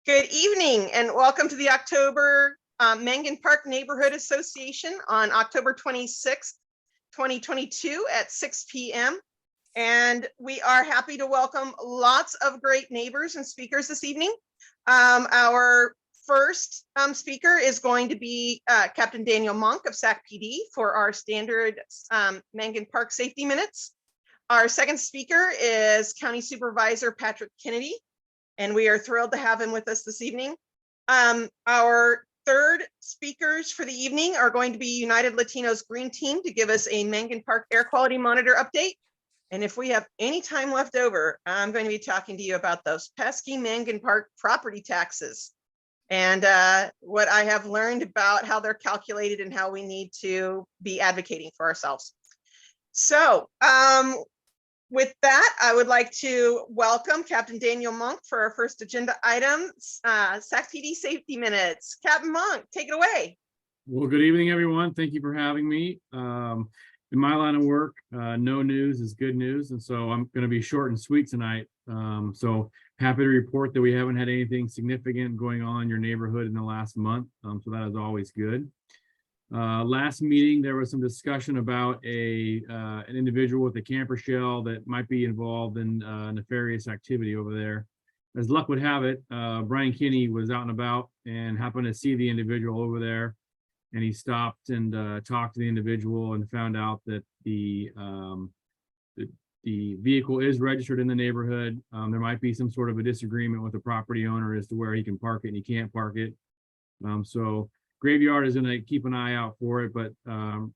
Good evening and welcome to the October Mangan Park Neighborhood Association on October 26th, 2022 at 6 p.m. And we are happy to welcome lots of great neighbors and speakers this evening. Our first speaker is going to be Captain Daniel Monk of SacPD for our standard Mangan Park safety minutes. Our second speaker is County Supervisor Patrick Kennedy, and we are thrilled to have him with us this evening. Our third speakers for the evening are going to be United Latinos Green Team to give us a Mangan Park Air Quality Monitor update. And if we have any time left over, I'm going to be talking to you about those pesky Mangan Park property taxes and what I have learned about how they're calculated and how we need to be advocating for ourselves. So, with that, I would like to welcome Captain Daniel Monk for our first agenda item, SacPD Safety Minutes. Captain Monk, take it away. Well, good evening, everyone. Thank you for having me. In my line of work, no news is good news, and so I'm going to be short and sweet tonight. So happy to report that we haven't had anything significant going on in your neighborhood in the last month, so that is always good. Last meeting, there was some discussion about an individual with a camper shell that might be involved in nefarious activity over there. As luck would have it, Brian Kinney was out and about and happened to see the individual over there. And he stopped and talked to the individual and found out that the vehicle is registered in the neighborhood. There might be some sort of a disagreement with the property owner as to where he can park it and he can't park it. So Graveyard is going to keep an eye out for it, but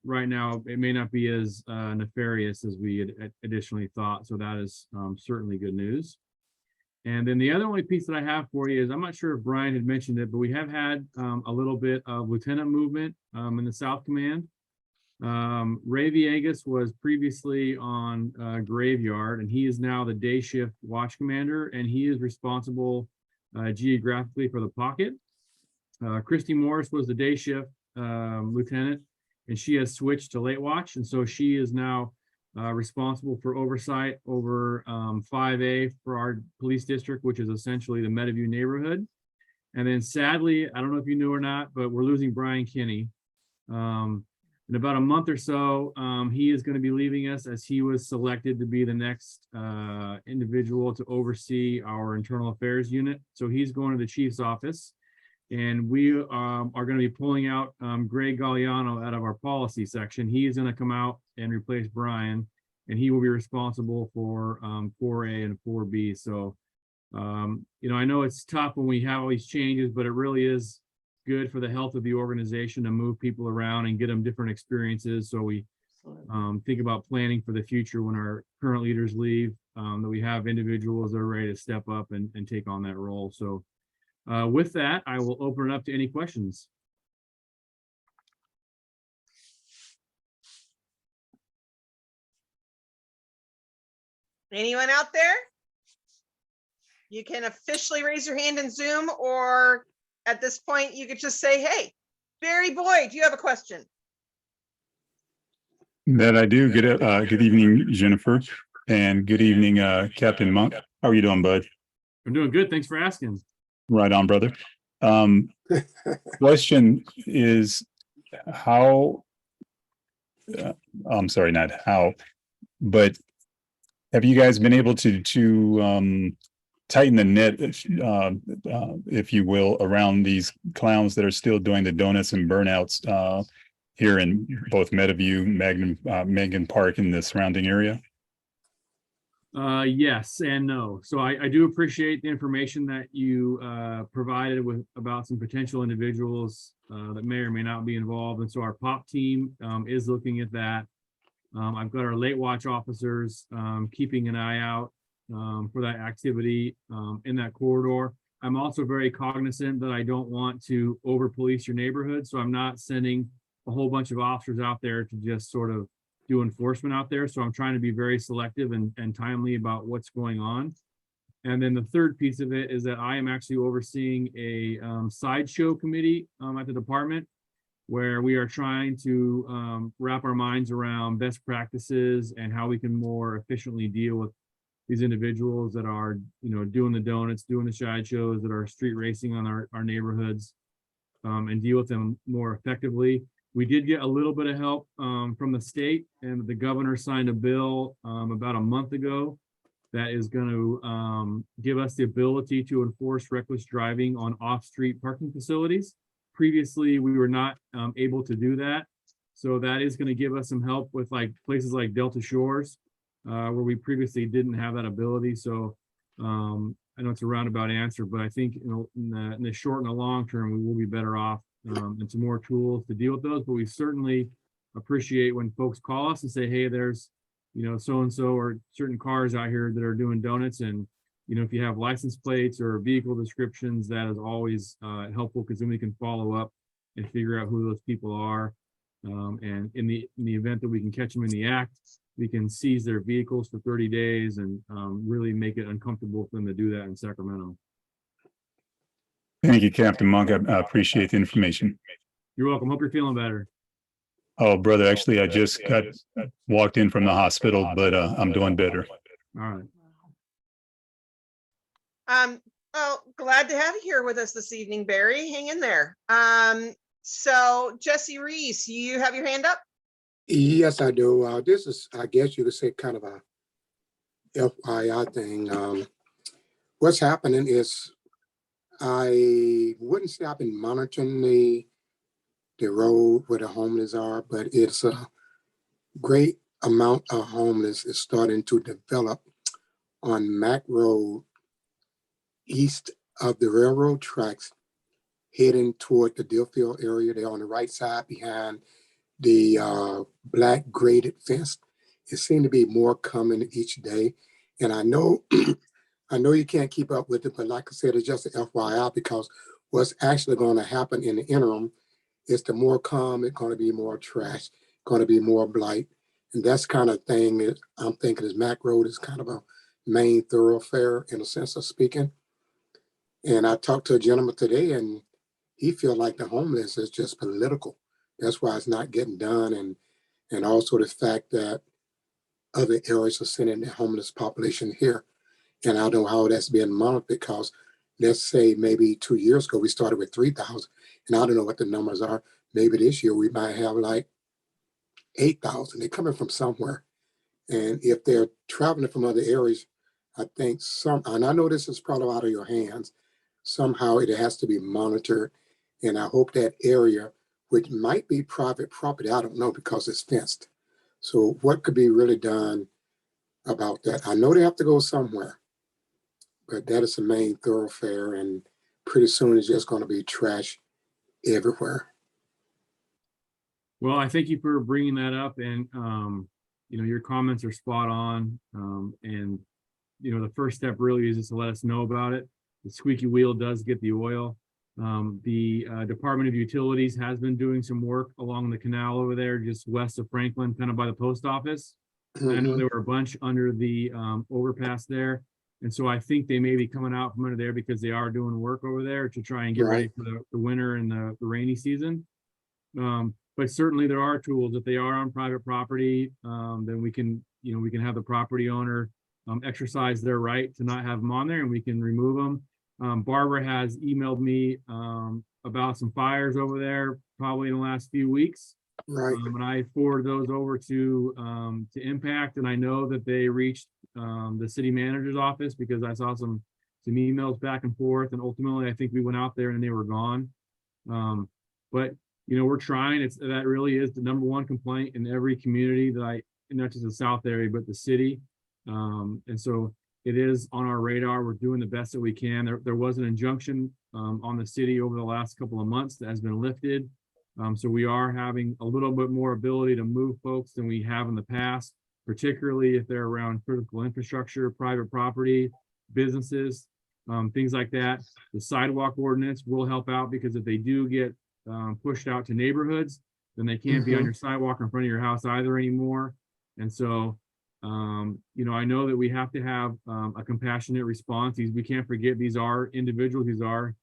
right now it may not be as nefarious as we had additionally thought. So that is certainly good news. And then the other only piece that I have for you is, I'm not sure if Brian had mentioned it, but we have had a little bit of lieutenant movement in the South Command. Ray Villegas was previously on Graveyard, and he is now the day shift watch commander, and he is responsible geographically for the pocket. Christy Morris was the day shift lieutenant, and she has switched to late watch, and so she is now responsible for oversight over 5A for our police district, which is essentially the Meadowview neighborhood. And then sadly, I don't know if you knew or not, but we're losing Brian Kinney. In about a month or so, he is going to be leaving us, as he was selected to be the next individual to oversee our internal affairs unit. So he's going to the chief's office. And we are going to be pulling out Greg Galliano out of our policy section. He is going to come out and replace Brian, and he will be responsible for 4A and 4B. So, you know, I know it's tough when we have all these changes, but it really is good for the health of the organization to move people around and get them different experiences. So we think about planning for the future when our current leaders leave, that we have individuals that are ready to step up and take on that role. So, with that, I will open it up to any questions. Anyone out there? You can officially raise your hand in Zoom, or at this point, you could just say, hey, Barry Boyd, do you have a question? That I do. Good evening, Jennifer, and good evening, Captain Monk. How are you doing, bud? I'm doing good. Thanks for asking. Right on, brother. Question is how, I'm sorry, not how, but have you guys been able to tighten the net, if you will, around these clowns that are still doing the donuts and burnouts here in both Meadowview, Mangan Park, and the surrounding area? Yes and no. So I do appreciate the information that you provided about some potential individuals that may or may not be involved. And so our POP team is looking at that. I've got our late watch officers keeping an eye out for that activity in that corridor. I'm also very cognizant that I don't want to over police your neighborhood. So I'm not sending a whole bunch of officers out there to just sort of do enforcement out there. So I'm trying to be very selective and timely about what's going on. And then the third piece of it is that I am actually overseeing a sideshow committee at the department, where we are trying to wrap our minds around best practices and how we can more efficiently deal with these individuals that are, doing the donuts, doing the sideshows, that are street racing on our neighborhoods, and deal with them more effectively. We did get a little bit of help from the state, and the governor signed a bill about a month ago that is going to give us the ability to enforce reckless driving on off-street parking facilities. Previously, we were not able to do that. So that is going to give us some help with like places like Delta Shores, where we previously didn't have that ability. So I know it's a roundabout answer, but I think in the short and the long term, we will be better off and some more tools to deal with those. But we certainly appreciate when folks call us and say, hey, there's, so-and-so or certain cars out here that are doing donuts. And, if you have license plates or vehicle descriptions, that is always helpful, because then we can follow up and figure out who those people are. And in the event that we can catch them in the act, we can seize their vehicles for 30 days and really make it uncomfortable for them to do that in Sacramento. Thank you, Captain Monk. I appreciate the information. You're welcome. Hope you're feeling better. Oh, brother, actually, I just got walked in from the hospital, but I'm doing better. All right. Well, glad to have you here with us this evening, Barry. Hang in there. So Jesse Reese, you have your hand up? Yes, I do. This is, I guess you could say, kind of a FYI thing. What's happening is, I wouldn't say I've been monitoring the road where the homeless are, but it's a great amount of homeless is starting to develop on Mac Road, east of the railroad tracks, heading toward the Deerfield area. They're on the right side behind the black graded fence. It seems to be more coming each day. And I know I know you can't keep up with it, but like I said, it's just an FYI, because what's actually going to happen in the interim is the more come, it's going to be more trash, going to be more blight. And that's kind of thing that I'm thinking is Mac Road is kind of a main thoroughfare in a sense of speaking. And I talked to a gentleman today, and he felt like the homeless is just political. That's why it's not getting done. And also the fact that other areas are sending the homeless population here. And I don't know how that's being monitored, because let's say maybe 2 years ago, we started with 3,000. And I don't know what the numbers are. Maybe this year we might have like 8,000. They're coming from somewhere. And if they're traveling from other areas, I think and I know this is probably out of your hands, somehow it has to be monitored. And I hope that area, which might be private property, I don't know, because it's fenced. So what could be really done about that? I know they have to go somewhere, but that is the main thoroughfare, and pretty soon it's just going to be trash everywhere. Well, I thank you for bringing that up, and your comments are spot on. And the first step really is just to let us know about it. The squeaky wheel does get the oil. The Department of Utilities has been doing some work along the canal over there, just west of Franklin, kind of by the post office. And I know there were a bunch under the overpass there. And so I think they may be coming out from under there because they are doing work over there to try and get ready for the winter and the rainy season. But certainly there are tools. If they are on private property, then we can have the property owner exercise their right to not have them on there, and we can remove them. Barbara has emailed me about some fires over there probably in the last few weeks. Right. And I forwarded those over to Impact, and I know that they reached the city manager's office, because I saw some emails back and forth, and ultimately I think we went out there and they were gone. But we're trying. That really is the number one complaint in every community that not just the South area, but the city. And so it is on our radar. We're doing the best that we can. There was an injunction on the city over the last couple of months that has been lifted. So we are having a little bit more ability to move folks than we have in the past, particularly if they're around critical infrastructure, private property, businesses, things like that. The sidewalk ordinance will help out, because if they do get pushed out to neighborhoods, then they can't be on your sidewalk in front of your house either anymore. And so, I know that we have to have a compassionate response. We can't forget these are individuals. These are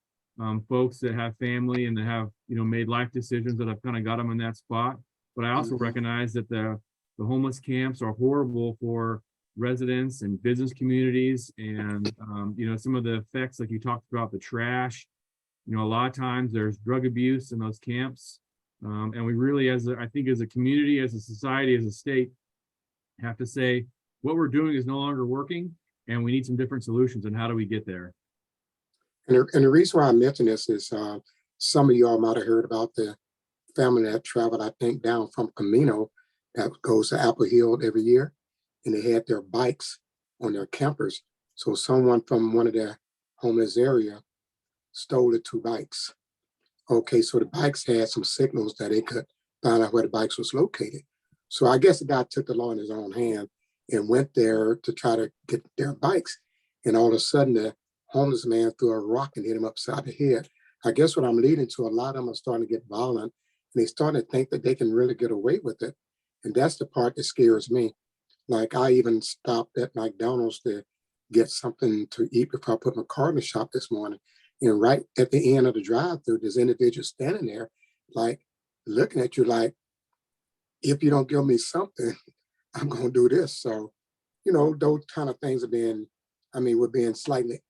folks that have family and that have, made life decisions that have kind of got them in that spot. But I also recognize that the homeless camps are horrible for residents and business communities, and you know, some of the effects, like you talked about the trash. You know, a lot of times there's drug abuse in those camps, and we really, I think, as a community, as a society, as a state, have to say what we're doing is no longer working, and we need some different solutions. And how do we get there? And the reason why I mention this is some of y'all might have heard about the family that traveled, I think, down from Camino that goes to Apple Hill every year, and they had their bikes on their campers. So someone from one of their homeless area stole the 2 bikes. Okay, so the bikes had some signals that they could find out where the bikes was located. So I guess the guy took the law in his own hand and went there to try to get their bikes. And all of a sudden, the homeless man threw a rock and hit him upside the head. I guess what I'm leading to, a lot of them are starting to get violent, and they starting to think that they can really get away with it. And that's the part that scares me. Like, I even stopped at McDonald's to get something to eat before I put my car in the shop this morning. And right at the end of the drive-through, there's individuals standing there, like, looking at you like, if you don't give me something, I'm going to do this. So, you know, those kind of things are being, I mean, we're being slightly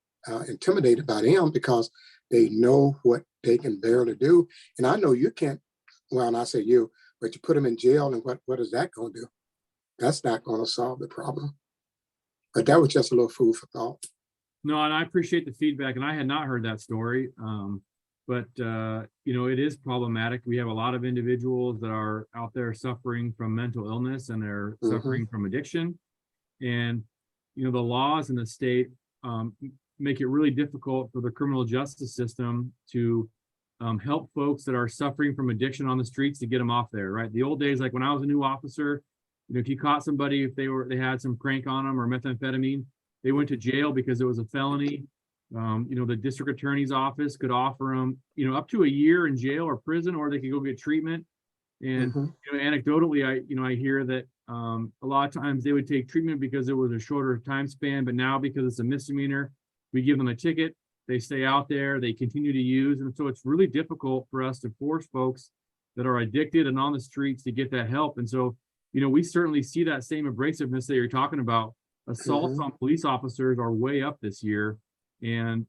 intimidated by them because they know what they can barely do. And I know you can't, well, and I say you, but you put them in jail, and what is that going to do? That's not going to solve the problem. But that was just a little food for thought. No, and I appreciate the feedback, and I had not heard that story. But you know, it is problematic. We have a lot of individuals that are out there suffering from mental illness, and they're suffering from addiction. And you know, the laws in the state make it really difficult for the criminal justice system to help folks that are suffering from addiction on the streets to get them off there. Right? The old days, like when I was a new officer, you know, if you caught somebody, if they had some crank on them or methamphetamine, they went to jail because it was a felony. You know, the district attorney's office could offer them, you know, up to a year in jail or prison, or they could go get treatment. And you know, anecdotally, I hear that a lot of times they would take treatment because it was a shorter time span, but now because it's a misdemeanor, we give them a ticket, they stay out there, they continue to use. And so it's really difficult for us to force folks that are addicted and on the streets to get that help. And so, you know, we certainly see that same abrasiveness that you're talking about. Assaults on police officers are way up this year. And,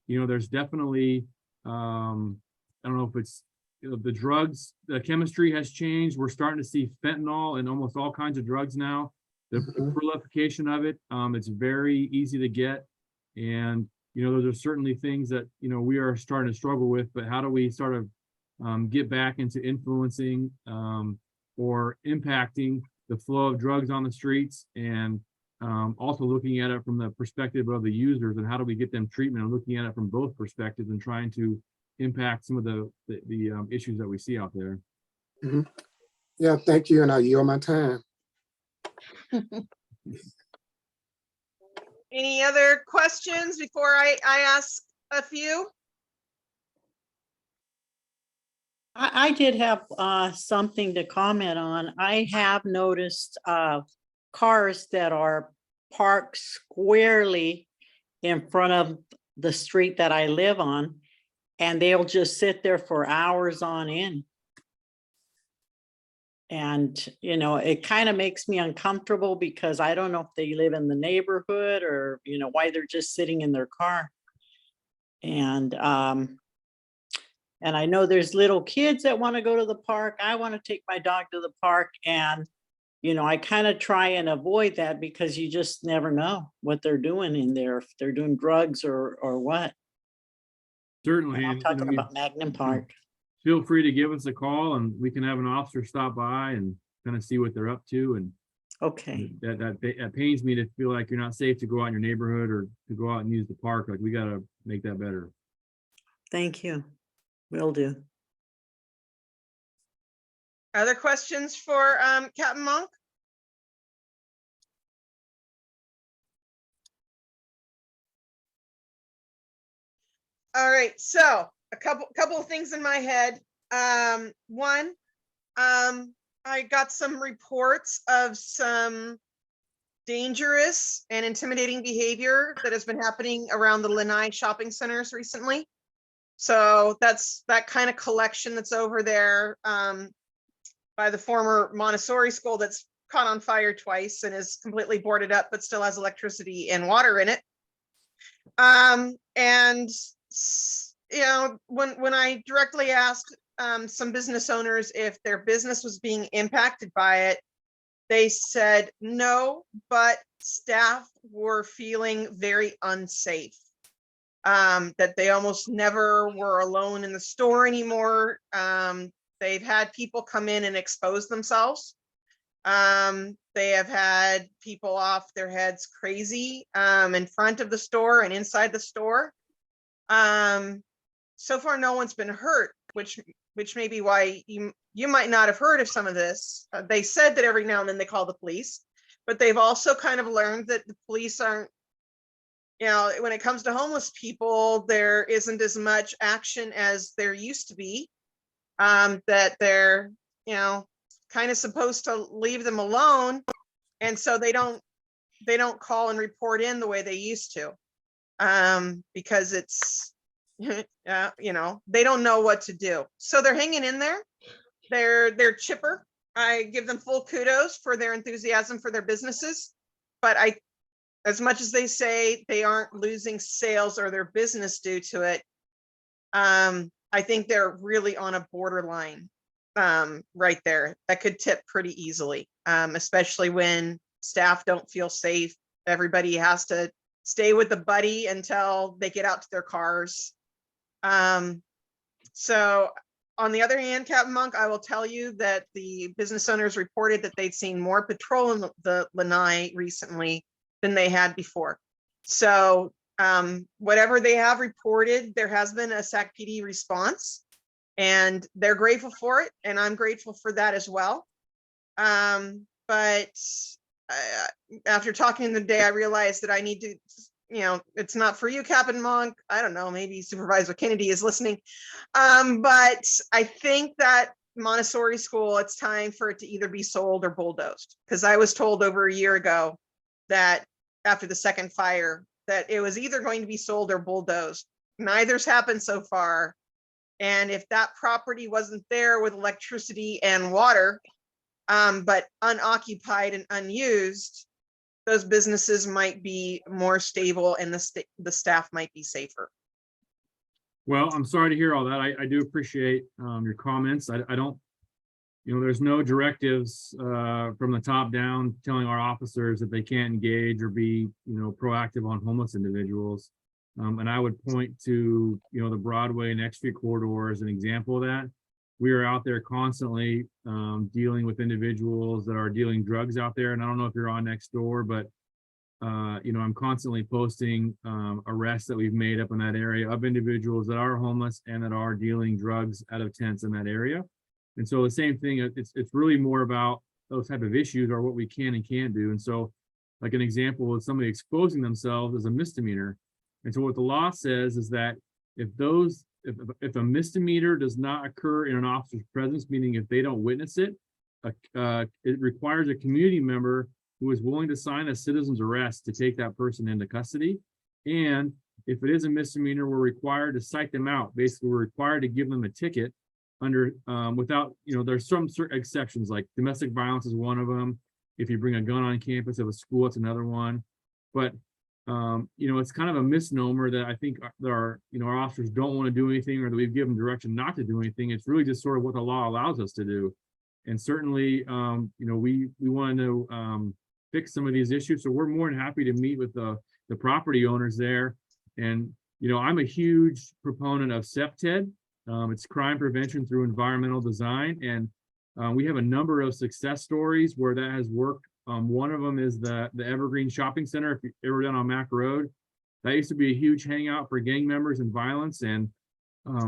you know, there's definitely, I don't know if it's, you know, the drugs, the chemistry has changed. We're starting to see fentanyl in almost all kinds of drugs now. The proliferation of it, it's very easy to get. And, you know, those are certainly things that, you know, we are starting to struggle with, but how do we sort of get back into influencing or impacting the flow of drugs on the streets, and also looking at it from the perspective of the users, and how do we get them treatment, and looking at it from both perspectives and trying to impact some of the issues that we see out there. Yeah, thank you, and I yield my time. Any other questions before I ask a few? I did have something to comment on. I have noticed cars that are parked squarely in front of the street that I live on, and they'll just sit there for hours on end. And, you know, it kind of makes me uncomfortable because I don't know if they live in the neighborhood or, you know, why they're just sitting in their car. And I know there's little kids that want to go to the park. I want to take my dog to the park, and, you know, I kind of try and avoid that because you just never know what they're doing in there, if they're doing drugs or what. Certainly. And I'm And, talking about Magnum Park. feel free to give us a call, and we can have an officer stop by and kind of see what they're up to. And Okay. that pains me to feel like you're not safe to go out in your neighborhood or to go out and use the park. Like, we got to make that better. Thank you. Will do. Other questions for Captain Monk? All right, so a couple of things in my head. One, I got some reports of some dangerous and intimidating behavior that has been happening around the Lanai shopping centers recently. So that's that kind of collection that's over there by the former Montessori school that's caught on fire twice and is completely boarded up, but still has electricity and water in it. You know, when I directly asked some business owners if their business was being impacted by it, they said no, but staff were feeling very unsafe. That they almost never were alone in the store anymore. They've had people come in and expose themselves. They have had people off their heads crazy in front of the store and inside the store. So far, no one's been hurt, which may be why you might not have heard of some of this. They said that every now and then they call the police, but they've also kind of learned that the police aren't, you know, when it comes to homeless people, there isn't as much action as there used to be. That they're, you know, kind of supposed to leave them alone, and so they don't call and report in the way they used to, because it's you know, they don't know what to do, so they're hanging in there. They're chipper. I give them full kudos for their enthusiasm for their businesses, but as much as they say they aren't losing sales or their business due to it, I think they're really on a borderline right there that could tip pretty easily, especially when staff don't feel safe. Everybody has to stay with the buddy until they get out to their cars. So on the other hand, Captain Monk, I will tell you that the business owners reported that they'd seen more patrol in the Lanai recently than they had before. So whatever they have reported, there has been a SacPD response, and they're grateful for it, and I'm grateful for that as well. But after talking the day, I realized that I need to, you know, it's not for you, Captain Monk. I don't know, maybe Supervisor Kennedy is listening. But I think that Montessori school, it's time for it to either be sold or bulldozed, because I was told over a year ago that after the second fire, that it was either going to be sold or bulldozed. Neither's happened so far. And if that property wasn't there with electricity and water, but unoccupied and unused, those businesses might be more stable and the staff might be safer. Well, I'm sorry to hear all that. I do appreciate your comments. I don't, you know, there's no directives from the top down telling our officers that they can't engage or be, you know, proactive on homeless individuals. And I would point to, you know, the Broadway and X Street corridor as an example of that. We are out there constantly dealing with individuals that are dealing drugs out there. And I don't know if you're on next door, but you know, I'm constantly posting arrests that we've made up in that area of individuals that are homeless and that are dealing drugs out of tents in that area. And so the same thing, it's really more about those type of issues are what we can and can't do. And so like an example of somebody exposing themselves is a misdemeanor. And so what the law says is that if a misdemeanor does not occur in an officer's presence, meaning if they don't witness it, it requires a community member who is willing to sign a citizen's arrest to take that person into custody. And if it is a misdemeanor, we're required to cite them out. Basically, we're required to give them a ticket under without, you know, there's some certain exceptions, like domestic violence is one of them. If you bring a gun on campus of a school, it's another one. But you know, it's kind of a misnomer that I think our officers don't want to do anything, or that we've given direction not to do anything. It's really just sort of what the law allows us to do. And certainly, you know, we want to fix some of these issues. So we're more than happy to meet with the property owners there. And, you know, I'm a huge proponent of SacPD. It's crime prevention through environmental design. And we have a number of success stories where that has worked. One of them is the Evergreen Shopping Center, if you've ever done on Mac Road. That used to be a huge hangout for gang members and violence. And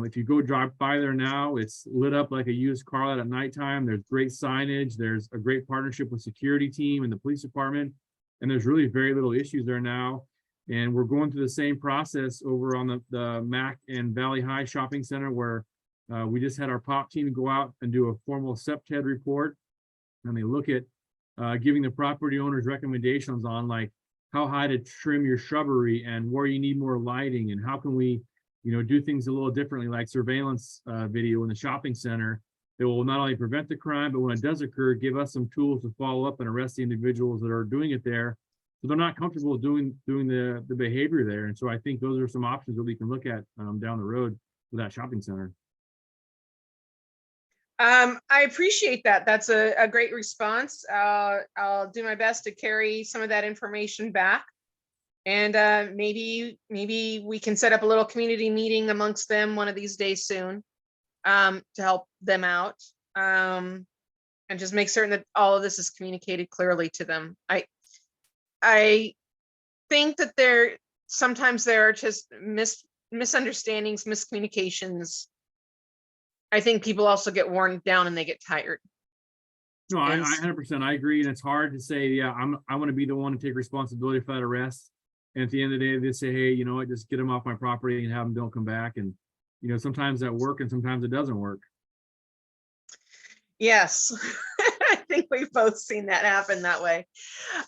if you go drive by there now, it's lit up like a used car lot at nighttime. There's great signage. There's a great partnership with security team and the police department. And there's really very little issues there now. And we're going through the same process over on the Mac and Valley High Shopping Center, where we just had our POP team go out and do a formal SacPD report. And they look at giving the property owners recommendations on like how high to trim your shrubbery and where you need more lighting, and how can we, you know, do things a little differently, like surveillance video in the shopping center that will not only prevent the crime, but when it does occur, give us some tools to follow up and arrest the individuals that are doing it there. So they're not comfortable doing the behavior there. And so I think those are some options that we can look at down the road for that shopping center. I appreciate that. That's a great response. I'll do my best to carry some of that information back. And maybe we can set up a little community meeting amongst them one of these days soon to help them out. And just make certain that all of this is communicated clearly to them. I think that sometimes there are just misunderstandings, miscommunications. I think people also get worn down and they get tired. No, I 100% I agree. And it's hard to say, yeah, I want to be the one to take responsibility for that arrest. And at the end of the day, they say, hey, you know what, just get them off my property and have them don't come back. And, you know, sometimes that works and sometimes it doesn't work. Yes, I think we've both seen that happen that way.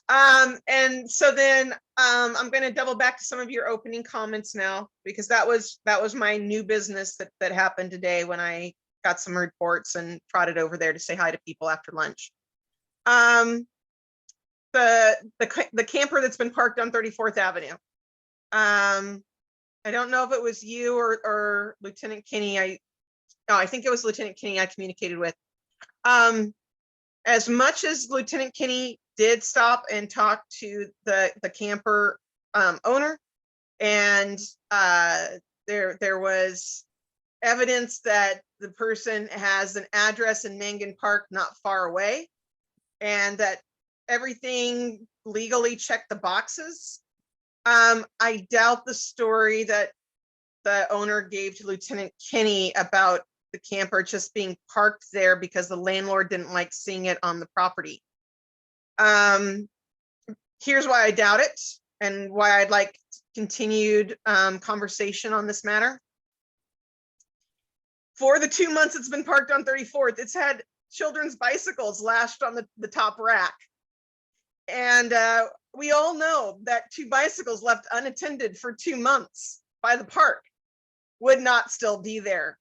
And so then I'm going to double back to some of your opening comments now, because that was my new business that happened today when I got some reports and trotted over there to say hi to people after lunch. The camper that's been parked on 34th Avenue. I don't know if it was you or Lieutenant Kinney. I think it was Lieutenant Kinney I communicated with. As much as Lieutenant Kinney did stop and talk to the camper owner, and there was evidence that the person has an address in Mangan Park not far away, and that everything legally checked the boxes. I doubt the story that the owner gave to Lieutenant Kinney about the camper just being parked there because the landlord didn't like seeing it on the property. Here's why I doubt it and why I'd like continued conversation on this matter. For the 2 months it's been parked on 34th, it's had children's bicycles lashed on the top rack. And we all know that 2 bicycles left unattended for 2 months by the park would not still be there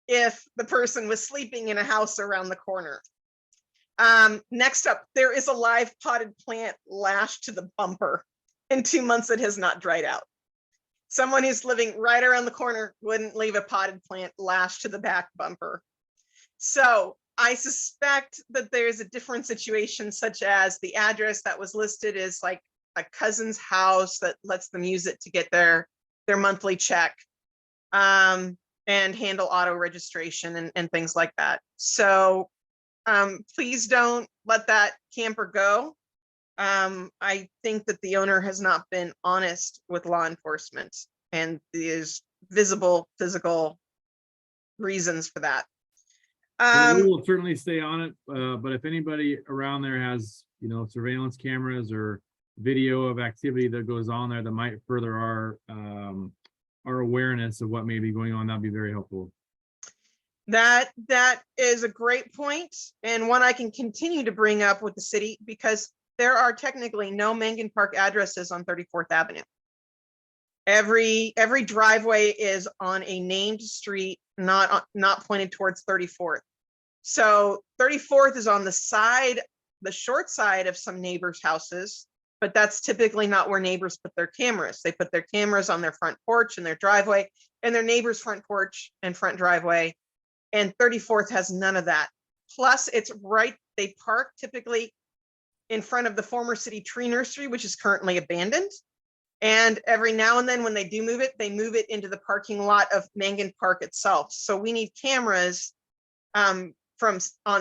if the person was sleeping in a house around the corner. Next up, there is a live potted plant lashed to the bumper. In 2 months, it has not dried out. Someone who's living right around the corner wouldn't leave a potted plant lashed to the back bumper. So I suspect that there's a different situation, such as the address that was listed is like a cousin's house that lets them use it to get their monthly check. And handle auto registration and things like that. So please don't let that camper go. I think that the owner has not been honest with law enforcement, and there's visible physical reasons for that. We will certainly stay on it, but if anybody around there has, you know, surveillance cameras or video of activity that goes on there that might further our awareness of what may be going on, that'd be very helpful. That is a great point, and one I can continue to bring up with the city, because there are technically no Mangan Park addresses on 34th Avenue. Every driveway is on a named street, not pointed towards 34th. So 34th is on the short side of some neighbors' houses, but that's typically not where neighbors put their cameras. They put their cameras on their front porch and their driveway, and their neighbor's front porch and front driveway. And 34th has none of that. Plus, it's right, they park typically in front of the former City Tree Nursery, which is currently abandoned. And every now and then when they do move it, they move it into the parking lot of Mangan Park itself. So we need cameras on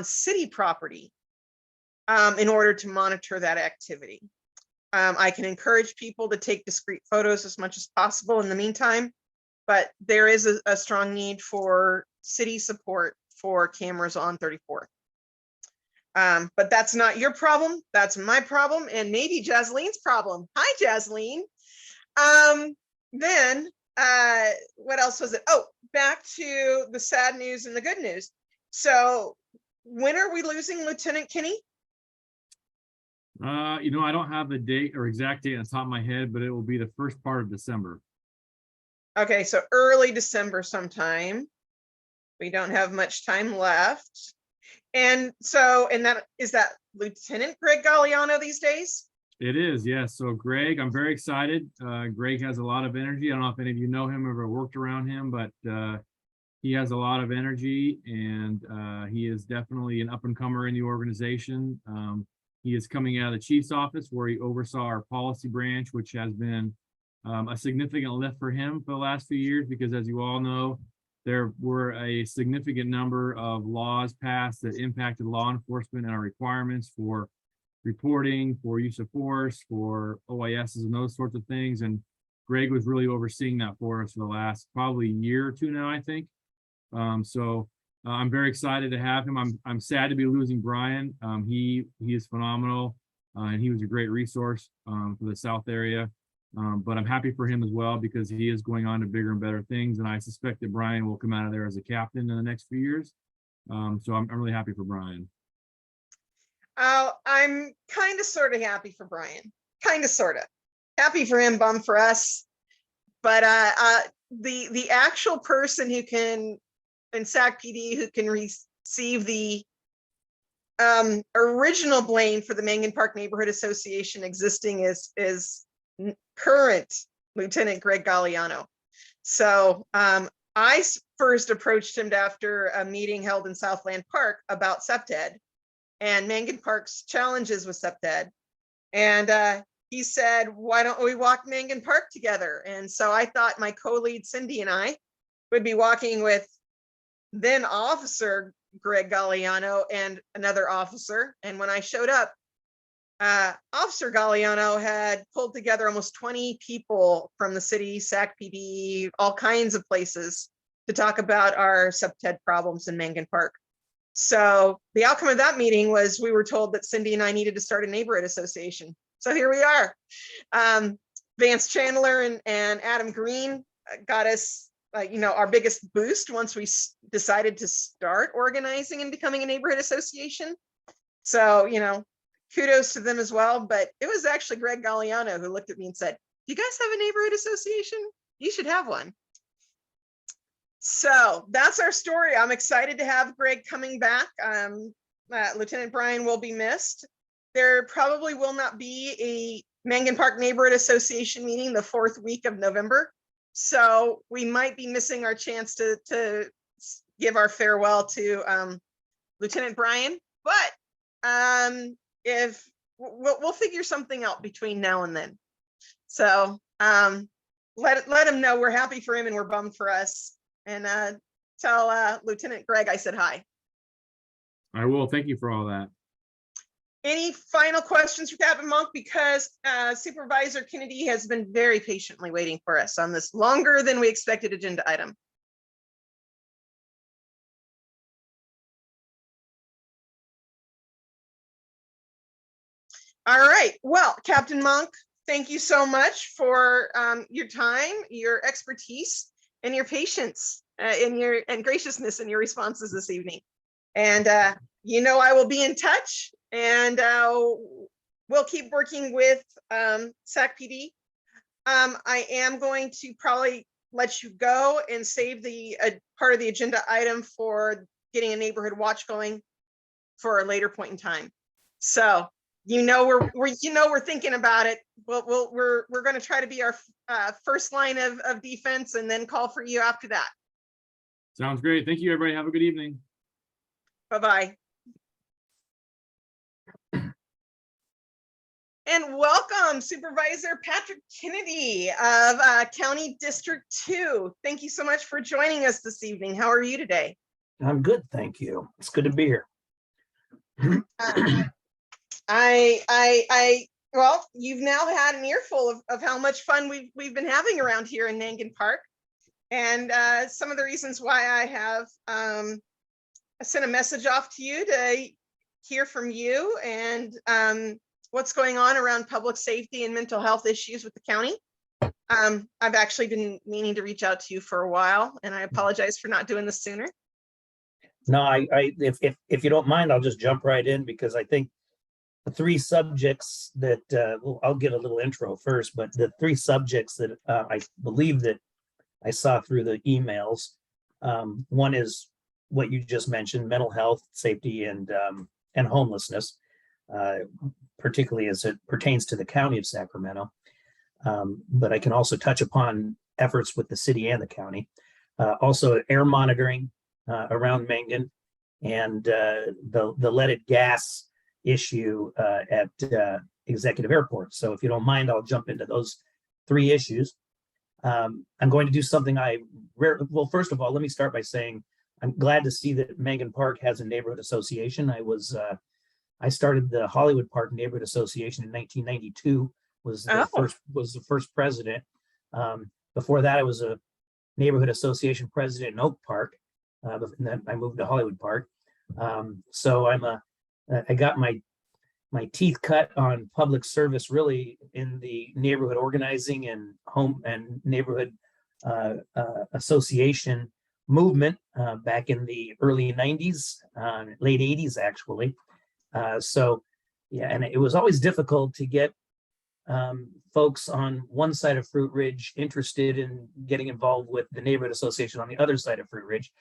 city property in order to monitor that activity. I can encourage people to take discrete photos as much as possible in the meantime, but there is a strong need for city support for cameras on 34th. But that's not your problem. That's my problem, and maybe Jaslene's problem. Hi, Jasleen. Then what else was it? Oh, back to the sad news and the good news. So when are we losing Lieutenant Kinney? You know, I don't have the date or exact date on the top of my head, but it will be the first part of December. Okay, so early December sometime. We don't have much time left. And so, and that, is that Lieutenant Greg Galliano these days? It is, yes. So Greg, I'm very excited. Greg has a lot of energy. I don't know if any of you know him or ever worked around him, but he has a lot of energy, and he is definitely an up-and-comer in the organization. He is coming out of the chief's office where he oversaw our policy branch, which has been a significant lift for him for the last few years, because as you all know, there were a significant number of laws passed that impacted law enforcement and our requirements for reporting, for use of force, for OISs and those sorts of things. And Greg was really overseeing that for us for the last probably year or two now, I think. I'm very excited to have him. I'm sad to be losing Brian. He is phenomenal, and he was a great resource for the South area. But I'm happy for him as well, because he is going on to bigger and better things. And I suspect that Brian will come out of there as a captain in the next few years. So I'm really happy for Brian. I'm kind of sort of happy for Brian. Kind of sort of happy for him, bum for us. But the actual person who can, in SacPD, who can receive the original blame for the Mangan Park Neighborhood Association existing is current Lieutenant Greg Galliano. So I first approached him after a meeting held in Southland Park about SEPTED and Mangan Park's challenges with SEPTED. And he said, why don't we walk Mangan Park together? And so I thought my co-lead Cindy and I would be walking with then Officer Greg Galliano and another officer. And when I showed up, Officer Galliano had pulled together almost 20 people from the city, SacPD, all kinds of places to talk about our SEPTED problems in Mangan Park. So the outcome of that meeting was we were told that Cindy and I needed to start a neighborhood association. So here we are. Vance Chandler and Adam Green got us, our biggest boost once we decided to start organizing and becoming a neighborhood association. So, kudos to them as well. But it was actually Greg Galliano who looked at me and said, you guys have a neighborhood association? You should have one. So that's our story. I'm excited to have Greg coming back. Lieutenant Brian will be missed. There probably will not be a Mangan Park Neighborhood Association meeting the 4th week of November. So we might be missing our chance to give our farewell to Lieutenant Brian, but if we'll figure something out between now and then. So let him know we're happy for him and we're bummed for us. And tell Lieutenant Greg I said hi. I will. Thank you for all that. Any final questions for Captain Monk? Because Supervisor Kennedy has been very patiently waiting for us on this longer than we expected agenda item. All right. Well, Captain Monk, thank you so much for your time, your expertise, and your patience and graciousness in your responses this evening. And I will be in touch, and we'll keep working with SacPD. I am going to probably let you go and save the part of the agenda item for getting a neighborhood watch going for a later point in time. So we're thinking about it. We're going to try to be our first line of defense, and then call for you after that. Sounds great. Thank you, everybody. Have a good evening. Bye-bye. And welcome Supervisor Patrick Kennedy of County District 2. Thank you so much for joining us this evening. How are you today? I'm good, thank you. It's good to be here. Well, you've now had an earful of how much fun we've been having around here in Mangan Park, and some of the reasons why I have sent a message off to you to hear from you and what's going on around public safety and mental health issues with the county. I've actually been meaning to reach out to you for a while, and I apologize for not doing this sooner. No, if you don't mind, I'll just jump right in, because I think the three subjects that I'll get a little intro first, but the three subjects that I believe that I saw through the emails, one is what you just mentioned, mental health, safety, and homelessness, particularly as it pertains to the county of Sacramento. But I can also touch upon efforts with the city and the county. Also air monitoring around Mangan, and the leaded gas issue at Executive Airport. So if you don't mind, I'll jump into those 3 issues. I'm going to do something well, first of all, let me start by saying I'm glad to see that Mangan Park has a neighborhood association. I started the Hollywood Park Neighborhood Association in 1992, was the first president. Before that, I was a neighborhood association president in Oak Park. And then I moved to Hollywood Park. So I got my teeth cut on public service really in the neighborhood organizing and home and neighborhood association movement back in the early 90s, late 80s actually. So yeah, and it was always difficult to get folks on one side of Fruit Ridge interested in getting involved with the neighborhood association on the other side of Fruit Ridge.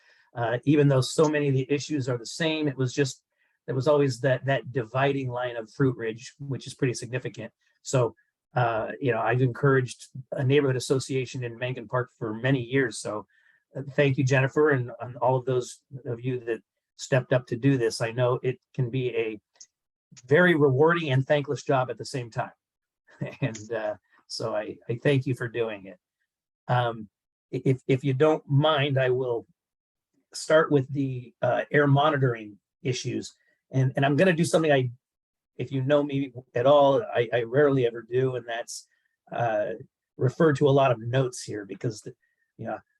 Even though so many of the issues are the same, there was always that dividing line of Fruit Ridge, which is pretty significant. So, I've encouraged a neighborhood association in Mangan Park for many years. So thank you, Jennifer, and all of those of you that stepped up to do this. I know it can be a very rewarding and thankless job at the same time. And so I thank you for doing it. If you don't mind, I will start with the air monitoring issues. And I'm going to do something if you know me at all, I rarely ever do, and that's refer to a lot of notes here because,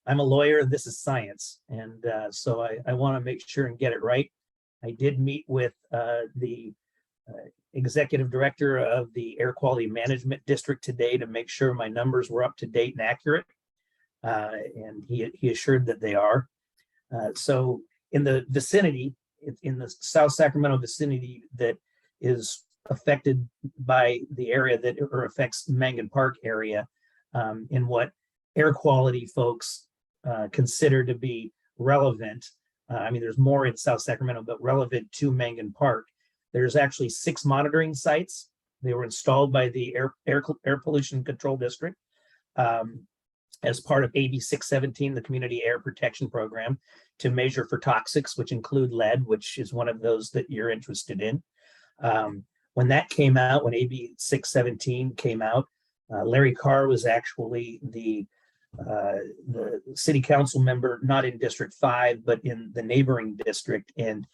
I'm a lawyer and this is science. And so I want to make sure and get it right. I did meet with the executive director of the Air Quality Management District today to make sure my numbers were up to date and accurate. And he assured that they are. So in the vicinity, in the South Sacramento vicinity that is affected by the area or affects Mangan Park area, in what air quality folks consider to be relevant. There's more in South Sacramento, but relevant to Mangan Park. There's actually 6 monitoring sites. They were installed by the Air Pollution Control District as part of AB 617, the Community Air Protection Program, to measure for toxics, which include lead, which is one of those that you're interested in. When that came out, when AB 617 came out, Larry Carr was actually the city council member, not in District 5, but in the neighboring district. And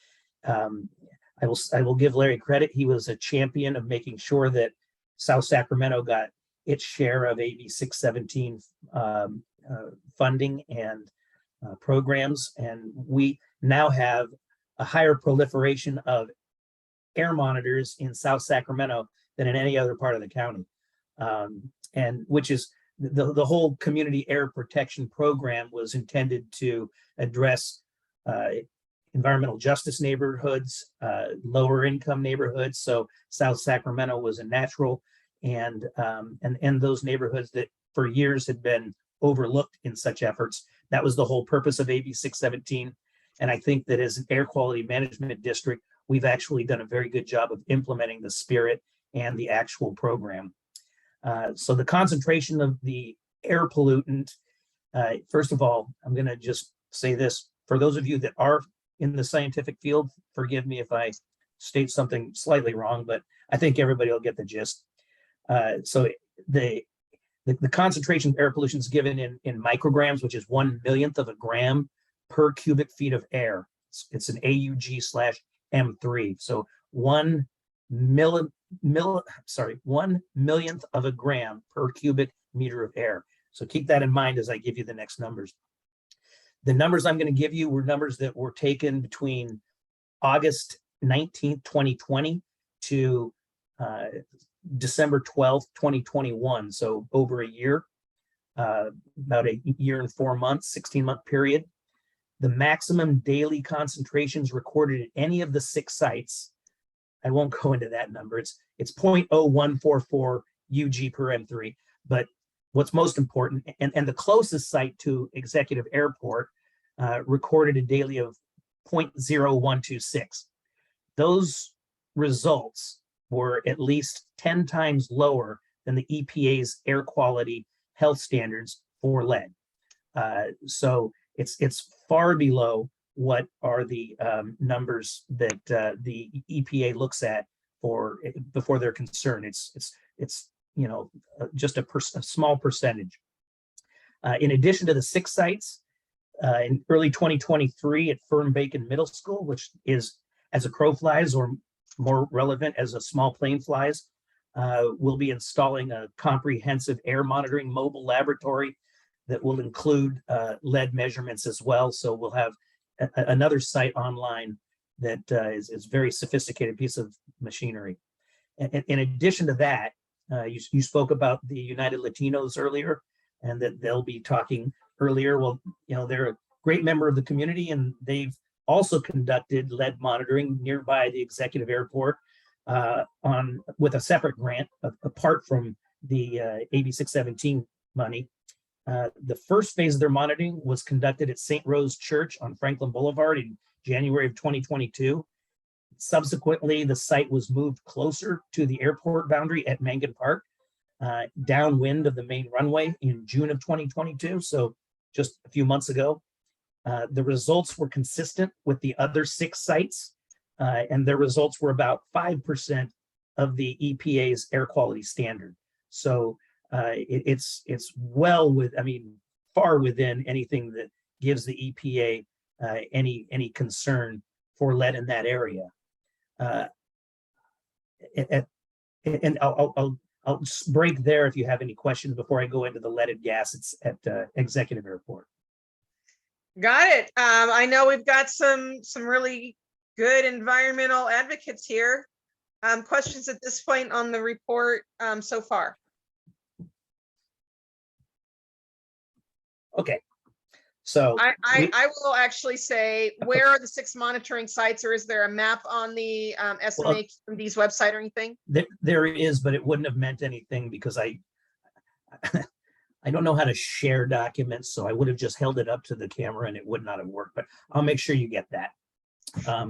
I will give Larry credit. He was a champion of making sure that South Sacramento got its share of AB 617 funding and programs. And we now have a higher proliferation of air monitors in South Sacramento than in any other part of the county. And which is the whole community air protection program was intended to address environmental justice neighborhoods, lower income neighborhoods. So South Sacramento was a natural, and those neighborhoods that for years had been overlooked in such efforts. That was the whole purpose of AB 617. And I think that as an air quality management district, we've actually done a very good job of implementing the spirit and the actual program. So the concentration of the air pollutant, first of all, I'm going to just say this. For those of you that are in the scientific field, forgive me if I state something slightly wrong, but I think everybody will get the gist. So the concentration of air pollution is given in micrograms, which is 1/1,000,000th of a gram per cubic feet of air. It's an AUG/M3. So 1/1,000,000th of a gram per cubic meter of air. So keep that in mind as I give you the next numbers. The numbers I'm going to give you were numbers that were taken between August 19th, 2020 to December 12th, 2021. So over a year, about a year and 4 months, 16-month period. The maximum daily concentrations recorded at any of the 6 sites, I won't go into that number. It's 0.0144 UG per M3. But what's most important, and the closest site to Executive Airport recorded a daily of 0.0126. Those results were at least 10 times lower than the EPA's air quality health standards for lead. So it's far below what are the numbers that the EPA looks at for before they're concerned. It's you know, just a small percentage. In addition to the 6 sites, in early 2023 at Fern Bacon Middle School, which is as a crow flies or more relevant as a small plane flies, we'll be installing a comprehensive air monitoring mobile laboratory that will include lead measurements as well. So we'll have another site online that is very sophisticated piece of machinery. In addition to that, you spoke about the United Latinos earlier, and that they'll be talking earlier. Well, you know, they're a great member of the community, and they've also conducted lead monitoring nearby the executive airport with a separate grant apart from the AB 617 money. The first phase of their monitoring was conducted at St. Rose Church on Franklin Boulevard in January of 2022. Subsequently, the site was moved closer to the airport boundary at Mangan Park, downwind of the main runway in June of 2022, so just a few months ago. The results were consistent with the other 6 sites, and their results were about 5% of the EPA's air quality standard. So it's well with, I mean, far within anything that gives the EPA any concern for lead in that area. And I'll just break there if you have any questions before I go into the leaded gas. It's at Executive Airport. Got it. I know we've got some really good environmental advocates here. Questions at this point on the report so far? Okay. So I will actually say, where are the 6 monitoring sites, or is there a map on the SMHD's website or anything? there is, but it wouldn't have meant anything because I don't know how to share documents, so I would have just held it up to the camera and it would not have worked, but I'll make sure you get that.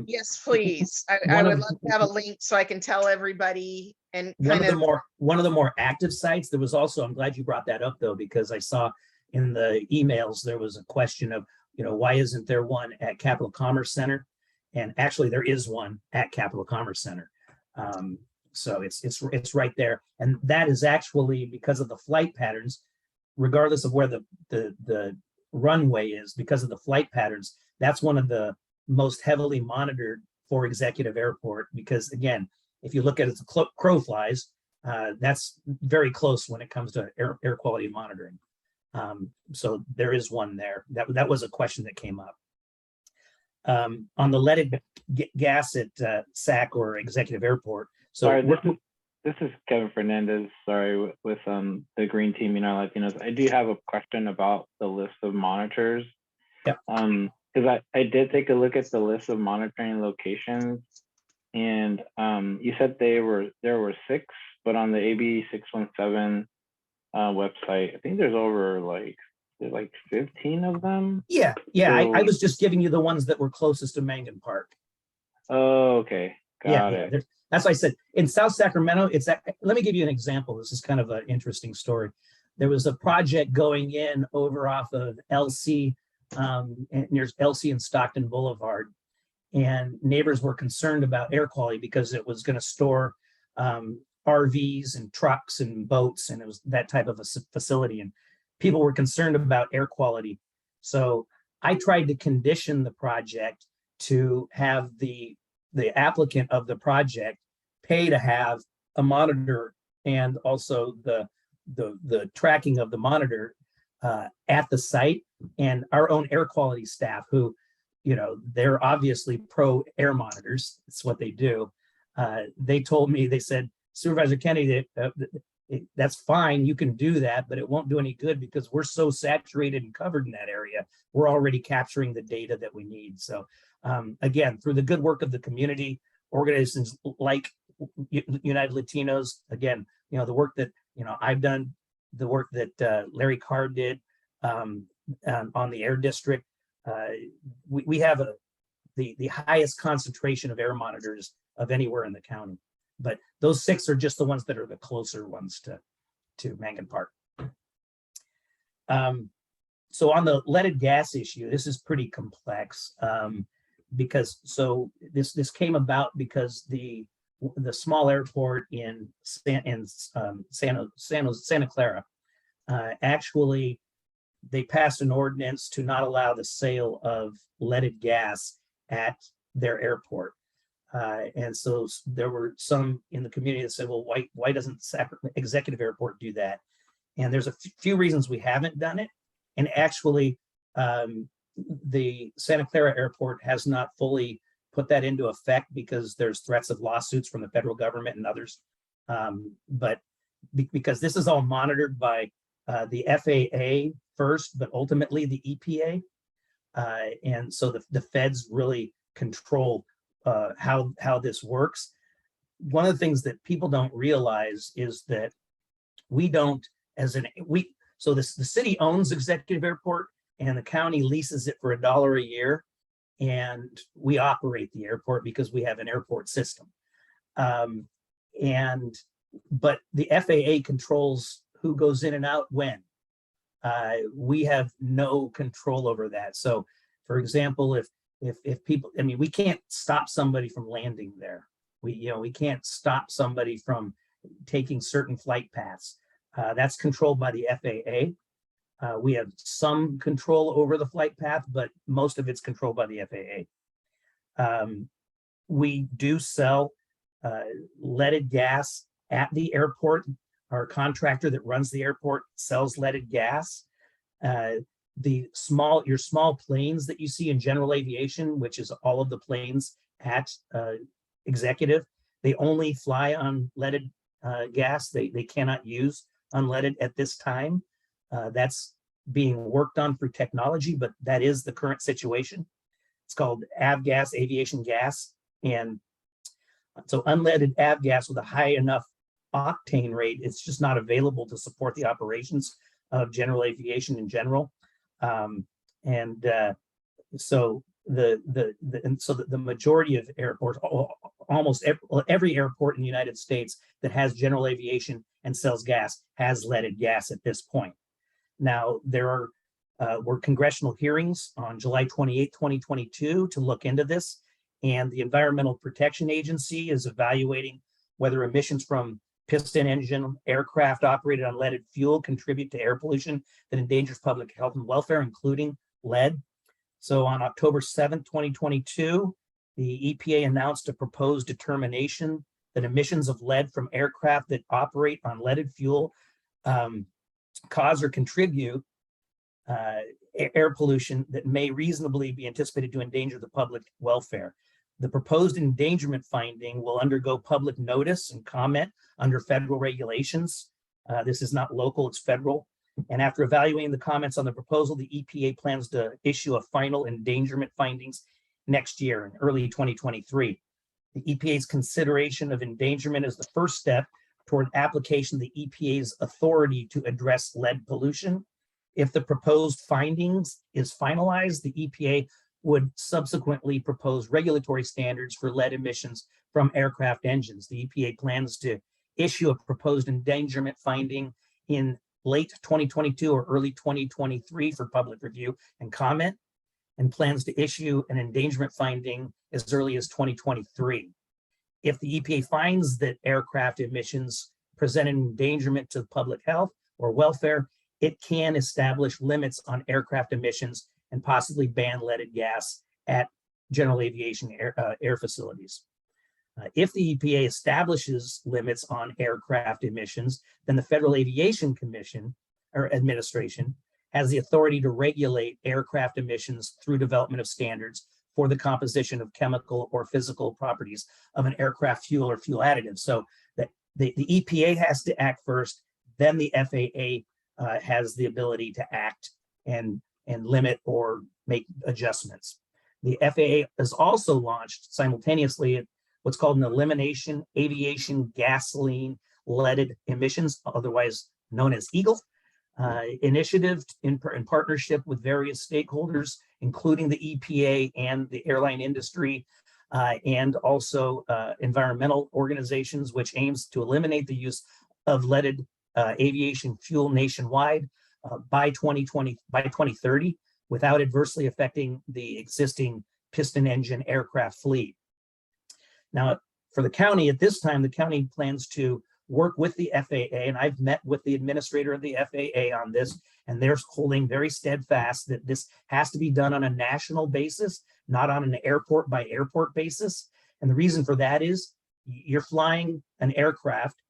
Yes, please. I would love to have a link so I can tell everybody and one of the more active sites. There was also, I'm glad you brought that up though, because I saw in the emails there was a question of, you know, why isn't there one at Capital Commerce Center? And actually there is one at Capital Commerce Center. So it's right there, and that is actually because of the flight patterns, regardless of where the runway is, because of the flight patterns. That's one of the most heavily monitored for Executive Airport, because again, if you look at it as a crow flies, that's very close when it comes to air quality monitoring. So there is one there. That was a question that came up. On the leaded gas at SAC or Executive Airport. So sorry, this is Kevin Fernandez. Sorry, with the Green Team, United Latinos. I do have a question about the list of monitors. Yeah. Because I did take a look at the list of monitoring locations, and you said there were 6, but on the AB 617 website, I think there's over like 15 of them. Yeah. So, I was just giving you the ones that were closest to Mangan Park. Oh, okay. Got it. That's why I said in South Sacramento, let me give you an example. This is kind of an interesting story. There was a project going in over off of LC, near LC and Stockton Boulevard, and neighbors were concerned about air quality because it was going to store RVs and trucks and boats, and it was that type of a facility, and people were concerned about air quality. So I tried to condition the project to have the applicant of the project pay to have a monitor and also the tracking of the monitor at the site, and our own air quality staff, who, you know, they're obviously pro air monitors. It's what they do. They told me, they said, Supervisor Kennedy, that's fine, you can do that, but it won't do any good because we're so saturated and covered in that area. We're already capturing the data that we need. So again, through the good work of the community, organizations like United Latinos, again, you know, the work that, you know, I've done, the work that Larry Carr did on the Air District, we have the highest concentration of air monitors of anywhere in the county. But those 6 are just the ones that are the closer ones to Mangan Park. So on the leaded gas issue, this is pretty complex, because this came about because the small airport in Santa Clara, actually, they passed an ordinance to not allow the sale of leaded gas at their airport. And so there were some in the community that said, well, why doesn't Executive Airport do that? And there's a few reasons we haven't done it. And actually, the Santa Clara Airport has not fully put that into effect because there's threats of lawsuits from the federal government and others. But because this is all monitored by the FAA first, but ultimately the EPA. And so the feds really control how this works. One of the things that people don't realize is that we don't, so the city owns Executive Airport and the county leases it for $1 a year. And we operate the airport because we have an airport system. But the FAA controls who goes in and out when. We have no control over that. So for example, if people, I mean, we can't stop somebody from landing there. We can't stop somebody from taking certain flight paths. That's controlled by the FAA. We have some control over the flight path, but most of it's controlled by the FAA. We do sell leaded gas at the airport. Our contractor that runs the airport sells leaded gas. Your small planes that you see in general aviation, which is all of the planes at Executive, they only fly on leaded gas. They cannot use unleaded at this time. That's being worked on through technology, but that is the current situation. It's called avgas, aviation gas. And so unleaded avgas with a high enough octane rate, it's just not available to support the operations of general aviation in general. So the majority of airports, almost every airport in the United States that has general aviation and sells gas has leaded gas at this point. Now, there were congressional hearings on July 28, 2022 to look into this, and the Environmental Protection Agency is evaluating whether emissions from piston engine aircraft operated on leaded fuel contribute to air pollution that endangers public health and welfare, including lead. So on October 7th, 2022, the EPA announced a proposed determination that emissions of lead from aircraft that operate on leaded fuel cause or contribute air pollution that may reasonably be anticipated to endanger the public welfare. The proposed endangerment finding will undergo public notice and comment under federal regulations. This is not local, it's federal. And after evaluating the comments on the proposal, the EPA plans to issue a final endangerment findings next year in early 2023. The EPA's consideration of endangerment is the first step toward application of the EPA's authority to address lead pollution. If the proposed findings is finalized, the EPA would subsequently propose regulatory standards for lead emissions from aircraft engines. The EPA plans to issue a proposed endangerment finding in late 2022 or early 2023 for public review and comment, and plans to issue an endangerment finding as early as 2023. If the EPA finds that aircraft emissions present an endangerment to public health or welfare, it can establish limits on aircraft emissions and possibly ban leaded gas at general aviation air facilities. If the EPA establishes limits on aircraft emissions, then the Federal Aviation Commission or Administration has the authority to regulate aircraft emissions through development of standards for the composition of chemical or physical properties of an aircraft fuel or fuel additive. So the EPA has to act first, then the FAA has the ability to act and limit or make adjustments. The FAA has also launched simultaneously what's called an Elimination Aviation Gasoline Leaded Emissions, otherwise known as EAGLE. initiative in partnership with various stakeholders, including the EPA and the airline industry, and also environmental organizations, which aims to eliminate the use of leaded aviation fuel nationwide by 2030, without adversely affecting the existing piston engine aircraft fleet. Now, for the county at this time, the county plans to work with the FAA, and I've met with the administrator of the FAA on this, and they're holding very steadfast that this has to be done on a national basis, not on an airport by airport basis. And the reason for that is you're flying an aircraft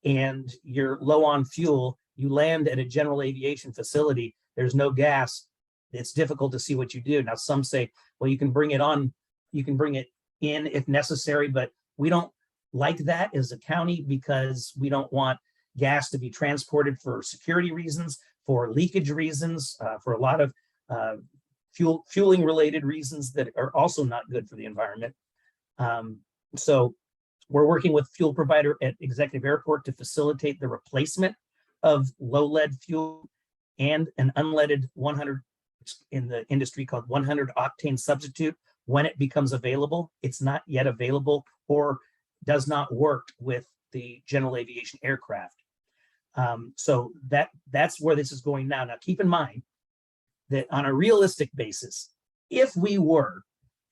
and you're low on fuel, you land at a general aviation facility, there's no gas, it's difficult to see what you do. Now, some say, well, you can bring it on, you can bring it in if necessary, but we don't like that as a county because we don't want gas to be transported for security reasons, for leakage reasons, for a lot of fueling related reasons that are also not good for the environment. So we're working with fuel provider at Executive Airport to facilitate the replacement of low lead fuel and an unleaded 100, in the industry called 100 octane substitute, when it becomes available. It's not yet available or does not work with the general aviation aircraft. So that's where this is going now. Now, keep in mind that on a realistic basis, if we were,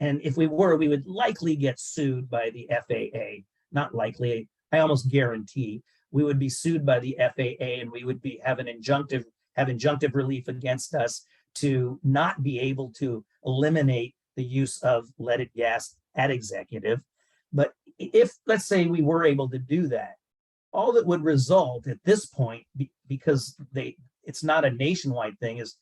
we would likely get sued by the FAA. Not likely, I almost guarantee we would be sued by the FAA, and we would have injunctive relief against us to not be able to eliminate the use of leaded gas at Executive. But if, let's say, we were able to do that, all that would result at this point, because it's not a nationwide thing, is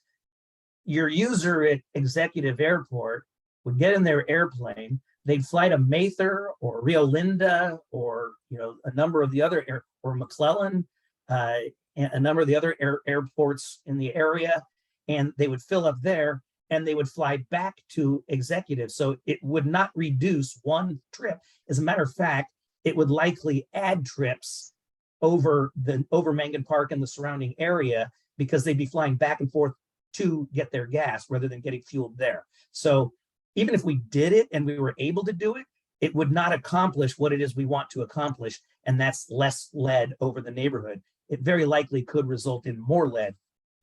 your user at Executive Airport would get in their airplane, they'd fly to Mather or Rio Linda or a number of the other or McClellan, and a number of the other airports in the area, and they would fill up there and they would fly back to Executive. So it would not reduce one trip. As a matter of fact, it would likely add trips over Mangan Park and the surrounding area, because they'd be flying back and forth to get their gas rather than getting fueled there. So even if we did it and we were able to do it, it would not accomplish what it is we want to accomplish, and that's less lead over the neighborhood. It very likely could result in more lead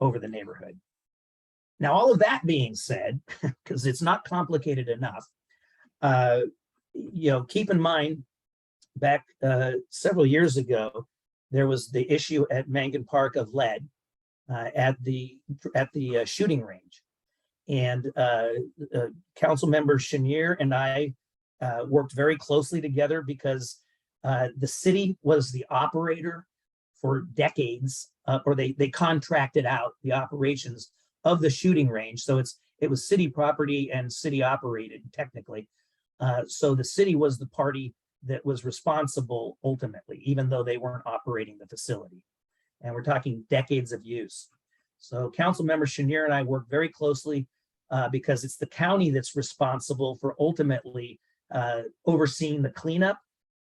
over the neighborhood. Now, all of that being said, because it's not complicated enough, keep in mind, back several years ago, there was the issue at Mangan Park of lead at the shooting range. And Council Member Chenier and I worked very closely together because the city was the operator for decades, or they contracted out the operations of the shooting range. So it was city property and city operated technically. So the city was the party that was responsible ultimately, even though they weren't operating the facility. And we're talking decades of use. So Council Member Chenier and I work very closely because it's the county that's responsible for ultimately overseeing the cleanup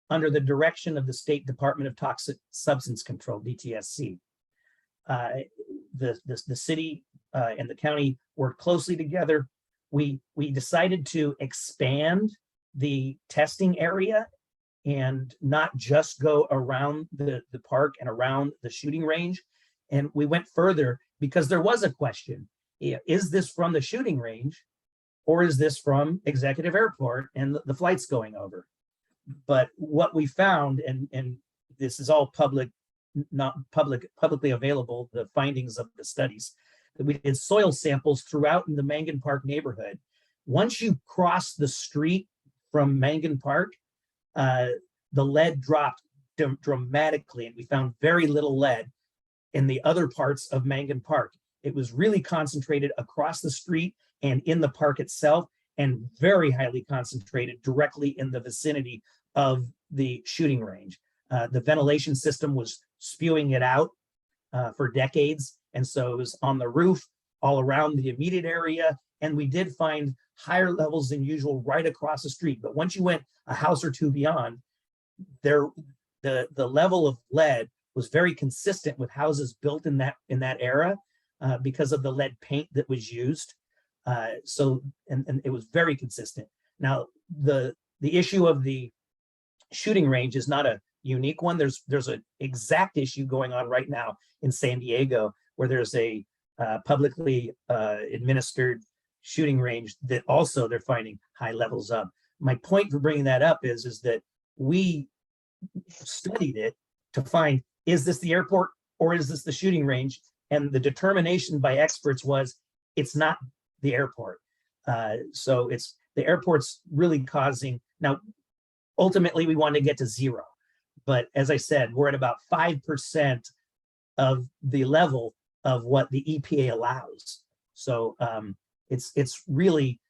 under the direction of the State Department of Toxic Substance Control, DTSC. The city and the county work closely together. We decided to expand the testing area and not just go around the park and around the shooting range. And we went further because there was a question. Is this from the shooting range, or is this from Executive Airport and the flights going over? But what we found, and this is all publicly available, the findings of the studies, that we did soil samples throughout in the Mangan Park neighborhood. Once you cross the street from Mangan Park, the lead dropped dramatically, and we found very little lead in the other parts of Mangan Park. It was really concentrated across the street and in the park itself, and very highly concentrated directly in the vicinity of the shooting range. The ventilation system was spewing it out for decades, and so it was on the roof all around the immediate area, and we did find higher levels than usual right across the street. But once you went a house or two beyond, the level of lead was very consistent with houses built in that era because of the lead paint that was used. And it was very consistent. Now, the issue of the shooting range is not a unique one. There's an exact issue going on right now in San Diego where there's a publicly administered shooting range that also they're finding high levels of. My point for bringing that up is that we studied it to find, is this the airport or is this the shooting range? And the determination by experts was it's not the airport. So it's the airport's really causing, now, ultimately we want to get to 0. But as I said, we're at about 5% of the level of what the EPA allows. So it's really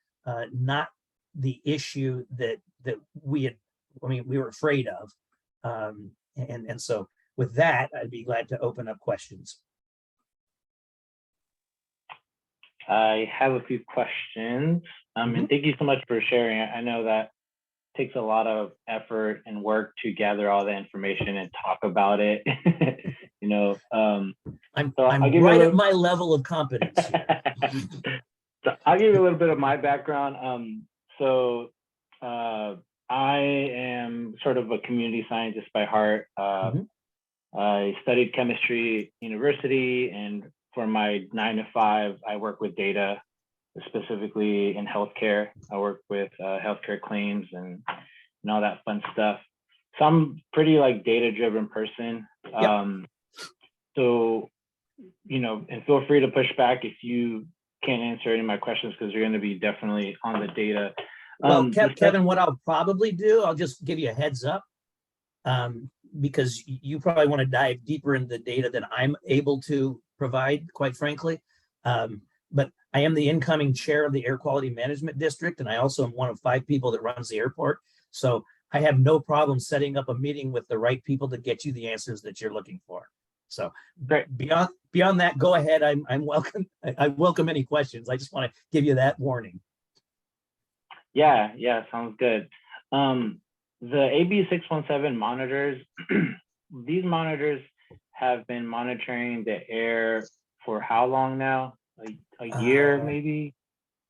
not the issue that we were afraid of. And so with that, I'd be glad to open up questions. I have a few questions. And thank you so much for sharing. I know that takes a lot of effort and work to gather all the information and talk about it. You know, I'm give right at my level of competence. So I'll give you a little bit of my background. I am sort of a community scientist by heart. I studied chemistry at university, and for my 9 to 5, I work with data, specifically in healthcare. I work with healthcare claims and all that fun stuff. So I'm pretty like data-driven person. Yep. So, you know, and feel free to push back if you can't answer any of my questions, because you're going to be definitely on the data. Well, Kevin, what I'll probably do, I'll just give you a heads up, because you probably want to dive deeper into the data than I'm able to provide, quite frankly. But I am the incoming chair of the Air Quality Management District, and I also am one of 5 people that runs the airport. So I have no problem setting up a meeting with the right people to get you the answers that you're looking for. So great. Beyond that, go ahead. I'm welcome. I welcome any questions. I just want to give you that warning. Yeah, sounds good. The AB 617 monitors, these monitors have been monitoring the air for how long now? A year, maybe?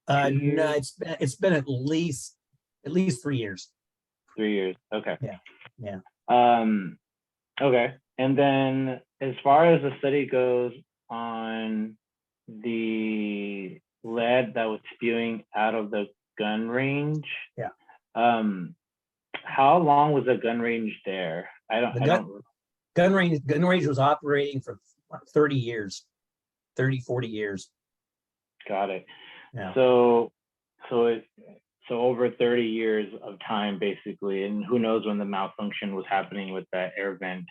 No, it's been at least 3 years. 3 years. Okay. Yeah. Okay. And then as far as the study goes on the lead that was spewing out of the gun range. Yeah. How long was the gun range there? Gun range was operating for 30 years, 30, 40 years. Got it. Yeah. So over 30 years of time, basically, and who knows when the malfunction was happening with that air vent.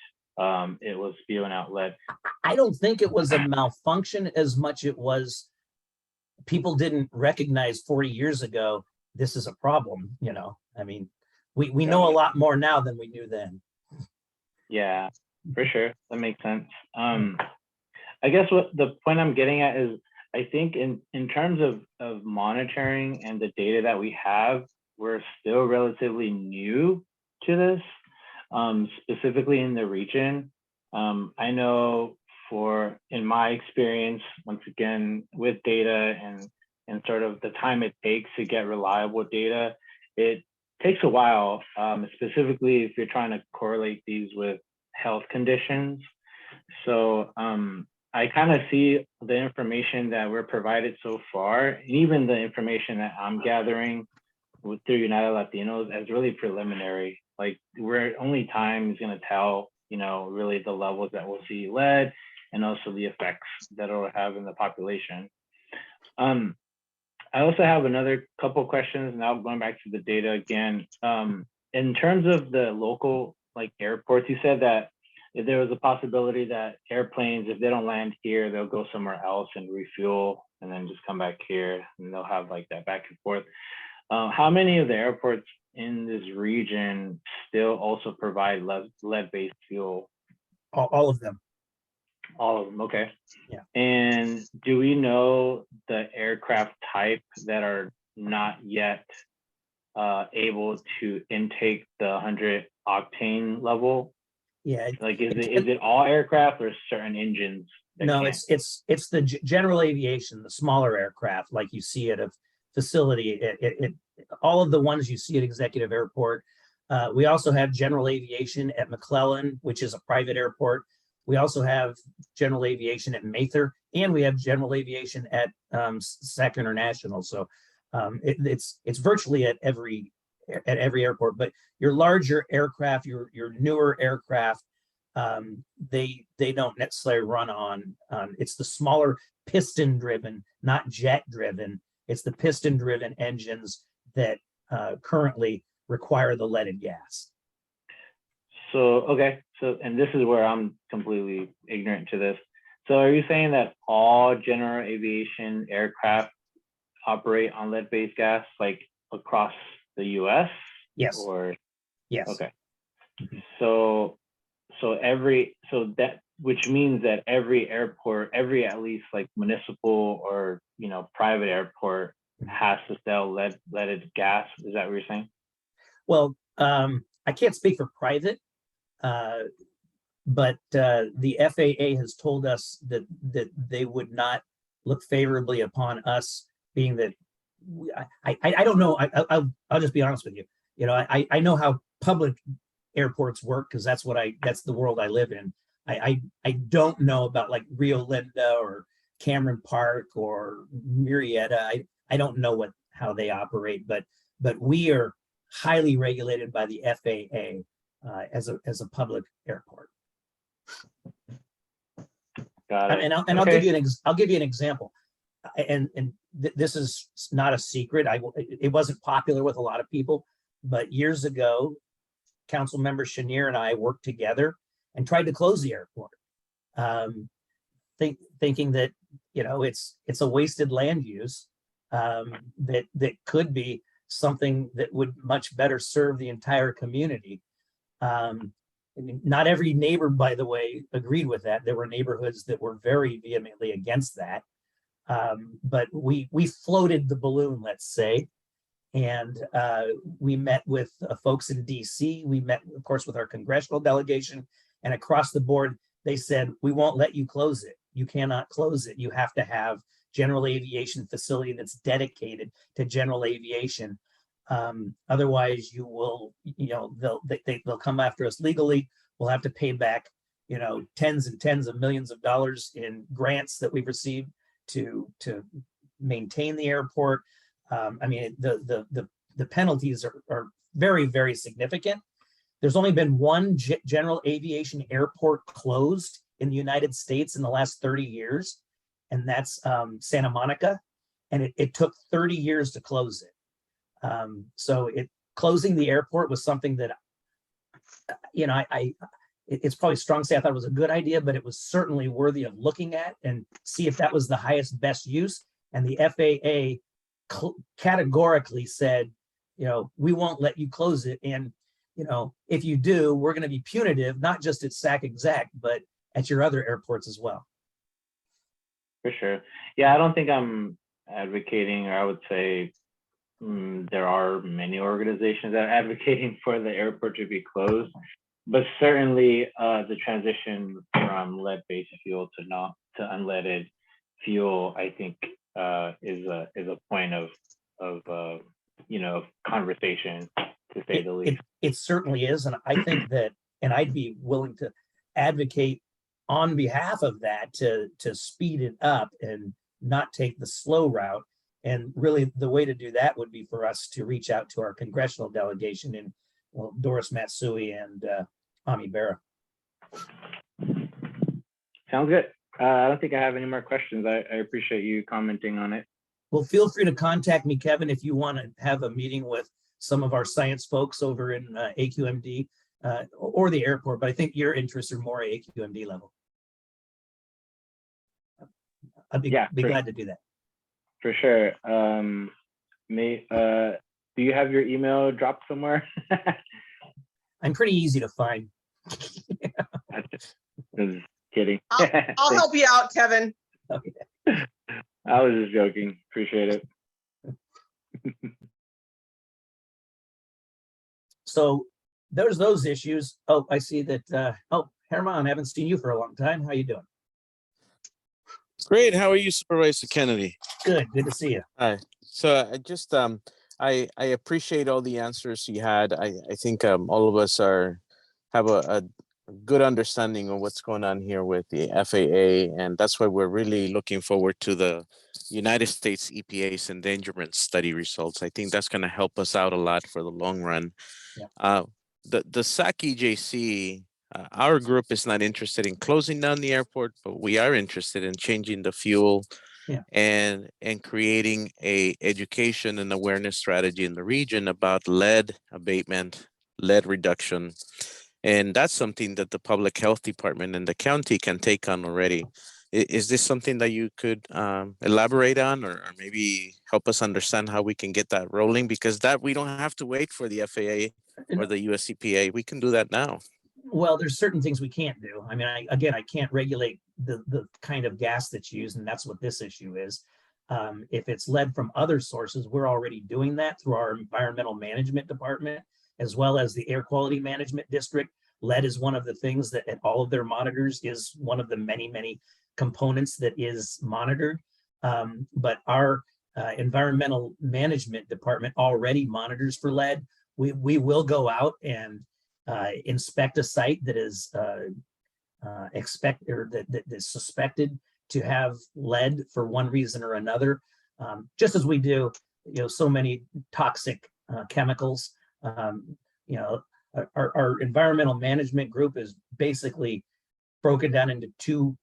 It was spewing out lead. I don't think it was a malfunction as much it was people didn't recognize 40 years ago, this is a problem, you know. I mean, we know a lot more now than we knew then. Yeah, for sure. That makes sense. I guess what the point I'm getting at is, I think in terms of monitoring and the data that we have, we're still relatively new to this, specifically in the region. I know in my experience, once again, with data and sort of the time it takes to get reliable data, it takes a while, specifically if you're trying to correlate these with health conditions. So I kind of see the information that we're provided so far, and even the information that I'm gathering through United Latinos, as really preliminary. Like, only time is going to tell, you know, really the levels that we'll see lead and also the effects that it'll have in the population. I also have another couple questions, now going back to the data again. In terms of the local airports, you said that if there was a possibility that airplanes, if they don't land here, they'll go somewhere else and refuel and then just come back here, and they'll have that back and forth. How many of the airports in this region still also provide lead-based fuel? All of them. All of them, okay. Yeah. And do we know the aircraft type that are not yet able to intake the 100 octane level? Yeah, Like, is it all aircraft or certain engines? that no, can't? it's the general aviation, the smaller aircraft, like you see at a facility. All of the ones you see at Executive Airport. We also have general aviation at McClellan, which is a private airport. We also have general aviation at Mather, and we have general aviation at SAC International. So it's virtually at every airport. But your larger aircraft, your newer aircraft, they don't necessarily run on. It's the smaller piston driven, not jet driven. It's the piston driven engines that currently require the leaded gas. So, okay, so, and this is where I'm completely ignorant to this. So are you saying that all general aviation aircraft operate on lead-based gas, like across the US? Yes. Or, Yes. okay. So that, which means that every airport, every at least like municipal or, private airport has to sell leaded gas. Is that what you're saying? Well, I can't speak for private, but the FAA has told us that they would not look favorably upon us being that. I don't know. I'll just be honest with you. I know how public airports work because that's the world I live in. I don't know about like Rio Linda or Cameron Park or Murrieta. I don't know how they operate, but we are highly regulated by the FAA as a public airport. Got it. And I'll give you an example. And this is not a secret. It wasn't popular with a lot of people, but years ago, Council Member Chenier and I worked together and tried to close the airport, thinking that it's a wasted land use that could be something that would much better serve the entire community. Not every neighbor, by the way, agreed with that. There were neighborhoods that were very vehemently against that. But we floated the balloon, let's say, and we met with folks in DC. We met, of course, with our congressional delegation, and across the board, they said, we won't let you close it. You cannot close it. You have to have general aviation facility that's dedicated to general aviation. Otherwise, you will, they'll come after us legally. We'll have to pay back, tens and tens of millions of dollars in grants that we've received to maintain the airport. I mean, the penalties are very, very significant. There's only been one general aviation airport closed in the United States in the last 30 years, and that's Santa Monica, and it took 30 years to close it. So closing the airport was something that, it's probably strong to say I thought it was a good idea, but it was certainly worthy of looking at and see if that was the highest best use. And the FAA categorically said, we won't let you close it. And, if you do, we're going to be punitive, not just at SAC Exec, but at your other airports as well. For sure. Yeah, I don't think I'm advocating, or I would say there are many organizations that are advocating for the airport to be closed, but certainly the transition from lead-based fuel to unleaded fuel, I think, is a point of conversation, to say the least. It certainly is, and I think that, and I'd be willing to advocate on behalf of that to speed it up and not take the slow route. And really, the way to do that would be for us to reach out to our congressional delegation in Doris Matsui and Ami Berra. Sounds good. I don't think I have any more questions. I appreciate you commenting on it. Well, feel free to contact me, Kevin, if you want to have a meeting with some of our science folks over in AQMD or the airport, but I think your interests are more AQMD level. I'd be glad to do that. For sure. Do you have your email dropped somewhere? I'm pretty easy to find. Just kidding. I'll help you out, Kevin. Okay. I was just joking. Appreciate it. So there's those issues. Oh, I see that. Oh, Herman, I haven't seen you for a long time. How you doing? Great. How are you, Supervisor Kennedy? Good. Good to see you. Hi. So I just I appreciate all the answers you had. I think all of us have a good understanding of what's going on here with the FAA, and that's why we're really looking forward to the United States EPA's endangerment study results. I think that's going to help us out a lot for the long run. Yeah. The SAC EJC, our group is not interested in closing down the airport, but we are interested in changing the fuel. Yeah. And creating a education and awareness strategy in the region about lead abatement, lead reduction. And that's something that the public health department and the county can take on already. Is this something that you could elaborate on, or maybe help us understand how we can get that rolling? Because that we don't have to wait for the FAA or the US EPA. We can do that now. Well, there's certain things we can't do. I mean, I can't regulate the kind of gas that's used, and that's what this issue is. If it's lead from other sources, we're already doing that through our environmental management department, as well as the air quality management district. Lead is one of the things that at all of their monitors is one of the many components that is monitored. But our environmental management department already monitors for lead. We will go out and inspect a site that is that is suspected to have lead for one reason or another, just as we do, so many toxic chemicals. Our environmental management group is basically broken down into two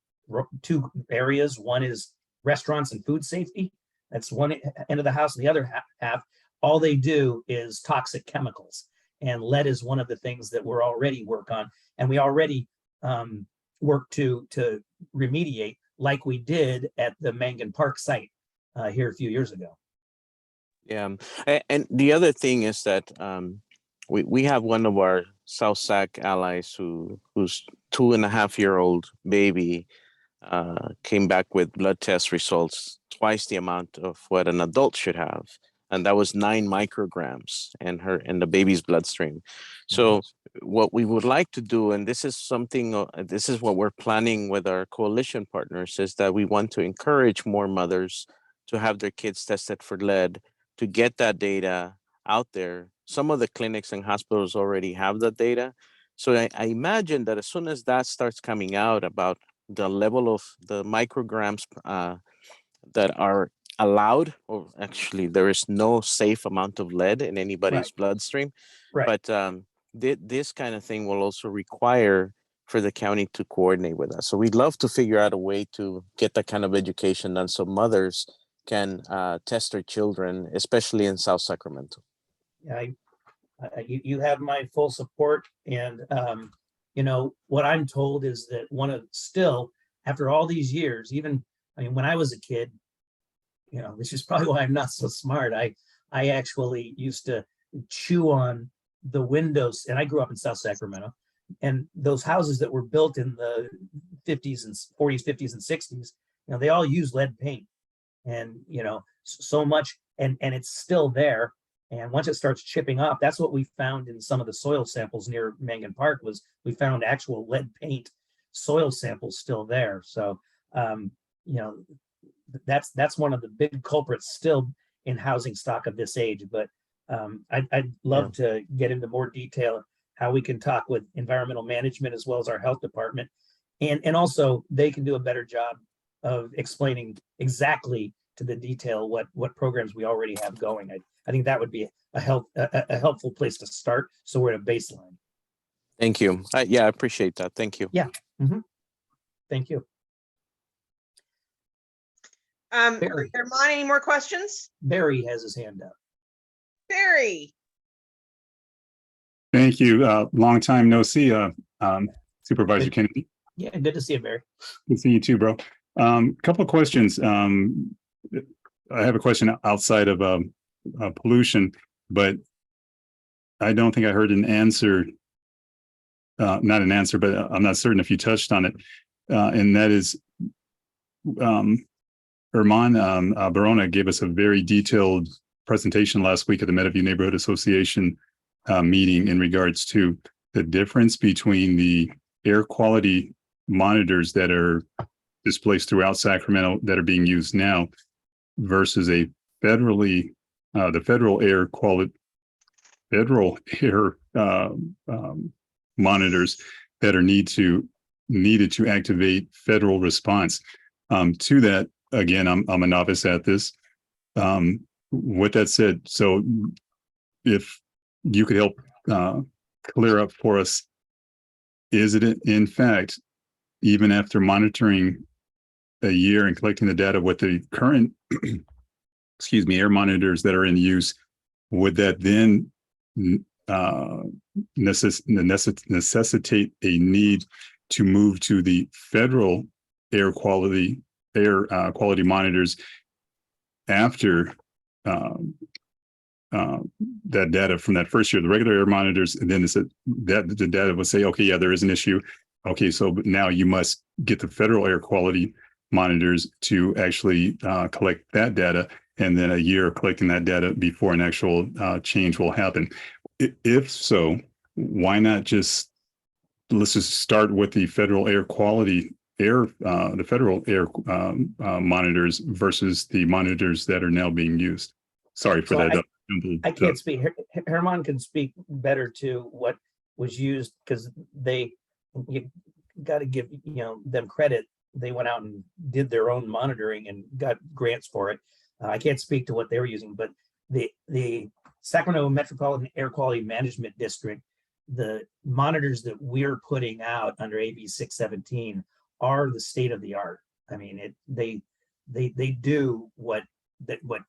areas. One is restaurants and food safety. That's one end of the house. And the other half, all they do is toxic chemicals. And lead is one of the things that we're already work on. And we already work to remediate, like we did at the Mangan Park site here a few years ago. Yeah. And the other thing is that we have one of our South SAC allies whose 2.5-year-old baby came back with blood test results twice the amount of what an adult should have. And that was 9 micrograms in the baby's bloodstream. So what we would like to do, and this is what we're planning with our coalition partners, is that we want to encourage more mothers to have their kids tested for lead, to get that data out there. Some of the clinics and hospitals already have that data. So I imagine that as soon as that starts coming out about the level of the micrograms that are allowed, or actually there is no safe amount of lead in anybody's bloodstream. Right. But this kind of thing will also require for the county to coordinate with us. So we'd love to figure out a way to get that kind of education done so mothers can test their children, especially in South Sacramento. Yeah, you have my full support. And, what I'm told is that still, after all these years, when I was a kid, this is probably why I'm not so smart. I actually used to chew on the windows, and I grew up in South Sacramento, and those houses that were built in the 50s and 40s, 50s and 60s, they all use lead paint, and so much, and it's still there. And once it starts chipping off, that's what we found in some of the soil samples near Mangan Park. Was we found actual lead paint soil samples still there. So that's one of the big culprits still in housing stock of this age. But I'd love to get into more detail how we can talk with environmental management as well as our health department, and also they can do a better job of explaining exactly to the detail what programs we already have going. I think that would be a helpful place to start, so we're at a baseline. Thank you. I appreciate that. Thank you. Yeah. Thank you. Barry. Herman, any more questions? Barry has his hand up. Barry. Thank you. Long time no see, Supervisor Kennedy. Yeah, good to see you, Barry. Good to see you too, bro. Couple of questions. I have a question outside of pollution, but I don't think I heard an answer. Not an answer, but I'm not certain if you touched on it. And that is, Herman Barona gave us a very detailed presentation last week at the Meadowview Neighborhood Association meeting in regards to the difference between the air quality monitors that are displaced throughout Sacramento that are being used now versus the federal air monitors that are needed to activate federal response. To that, again, I'm a novice at this. With that said, so if you could help clear up for us, is it in fact, even after monitoring a year and collecting the data with the current, air monitors that are in use, would that then necessitate a need to move to the federal air quality monitors after that data from that first year, the regular air monitors, and then the data would say, okay, yeah, there is an issue. Okay, so now you must get the federal air quality monitors to actually collect that data, and then a year of collecting that data before an actual change will happen. If so, why not let's just start with the federal air quality the federal air monitors versus the monitors that are now being used. Sorry for that. I can't speak. Herman can speak better to what was used, because you got to give them credit. They went out and did their own monitoring and got grants for it. I can't speak to what they were using, but the Sacramento Metropolitan Air Quality Management District, the monitors that we're putting out under AB 617 are the state of the art. I mean, they do what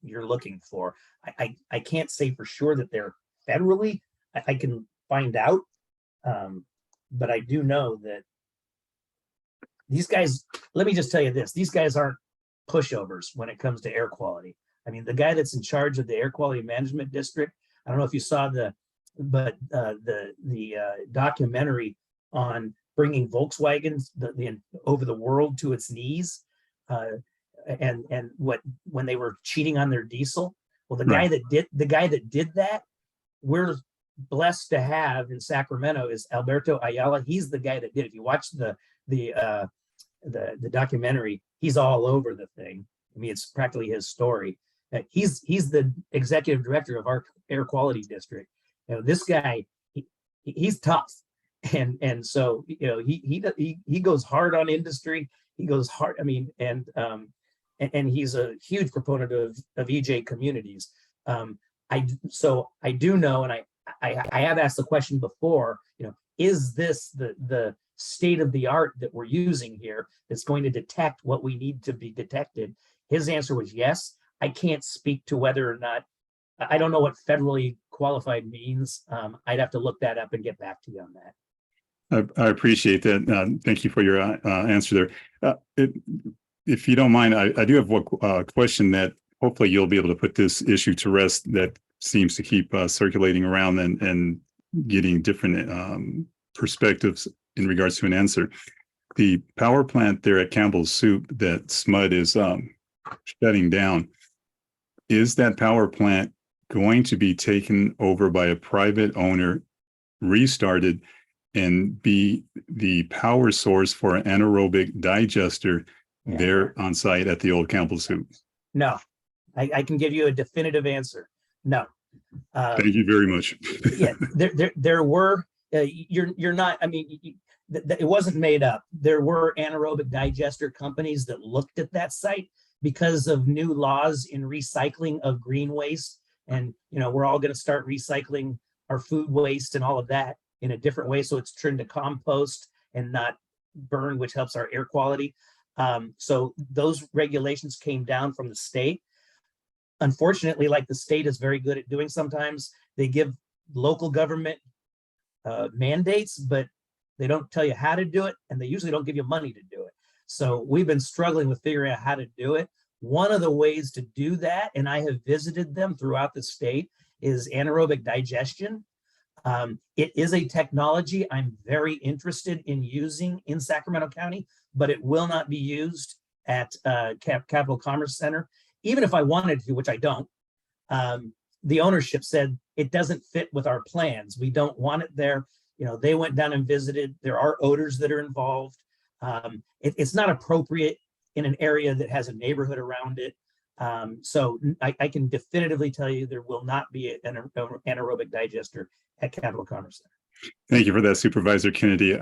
you're looking for. I can't say for sure that they're federally. I can find out, but I do know that these guys. Let me just tell you this: these guys aren't pushovers when it comes to air quality. I mean, the guy that's in charge of the Air Quality Management District. I don't know if you saw the documentary on bringing Volkswagens over the world to its knees, and when they were cheating on their diesel. Well, the guy that did that, we're blessed to have in Sacramento is Alberto Ayala. He's the guy that did it. If you watch the documentary, he's all over the thing. I mean, it's practically his story. He's the executive director of our air quality district. This guy, he's tough. And so he goes hard on industry. He goes hard. I mean, and he's a huge proponent of EJ communities. I do know, and I have asked the question before. Is this the state of the art that we're using here that's going to detect what we need to be detected? His answer was yes. I can't speak to whether or not. I don't know what federally qualified means. I'd have to look that up and get back to you on that. I appreciate that. Thank you for your answer there. If you don't mind, I do have one question that hopefully you'll be able to put this issue to rest that seems to keep circulating around and getting different perspectives in regards to an answer. The power plant there at Campbell's Soup that SMUD is shutting down, is that power plant going to be taken over by a private owner, restarted, and be the power source for an anaerobic digester there on site at the old Campbell's Soup? No, I can give you a definitive answer. No. Thank you very much. Yeah, there were. You're not. I mean, it wasn't made up. There were anaerobic digester companies that looked at that site because of new laws in recycling of green waste, and we're all going to start recycling our food waste and all of that in a different way, so it's turned to compost and not burn, which helps our air quality. So those regulations came down from the state. Unfortunately, like the state is very good at doing sometimes, they give local government mandates, but they don't tell you how to do it, and they usually don't give you money to do it. So we've been struggling with figuring out how to do it. One of the ways to do that, and I have visited them throughout the state, is anaerobic digestion. It is a technology I'm very interested in using in Sacramento County, but it will not be used at Capital Commerce Center. Even if I wanted to, which I don't, the ownership said it doesn't fit with our plans. We don't want it there. You know, they went down and visited. There are odors that are involved. It's not appropriate in an area that has a neighborhood around it. So I can definitively tell you there will not be an anaerobic digester at Capitol Commerce Center. Thank you for that, Supervisor Kennedy.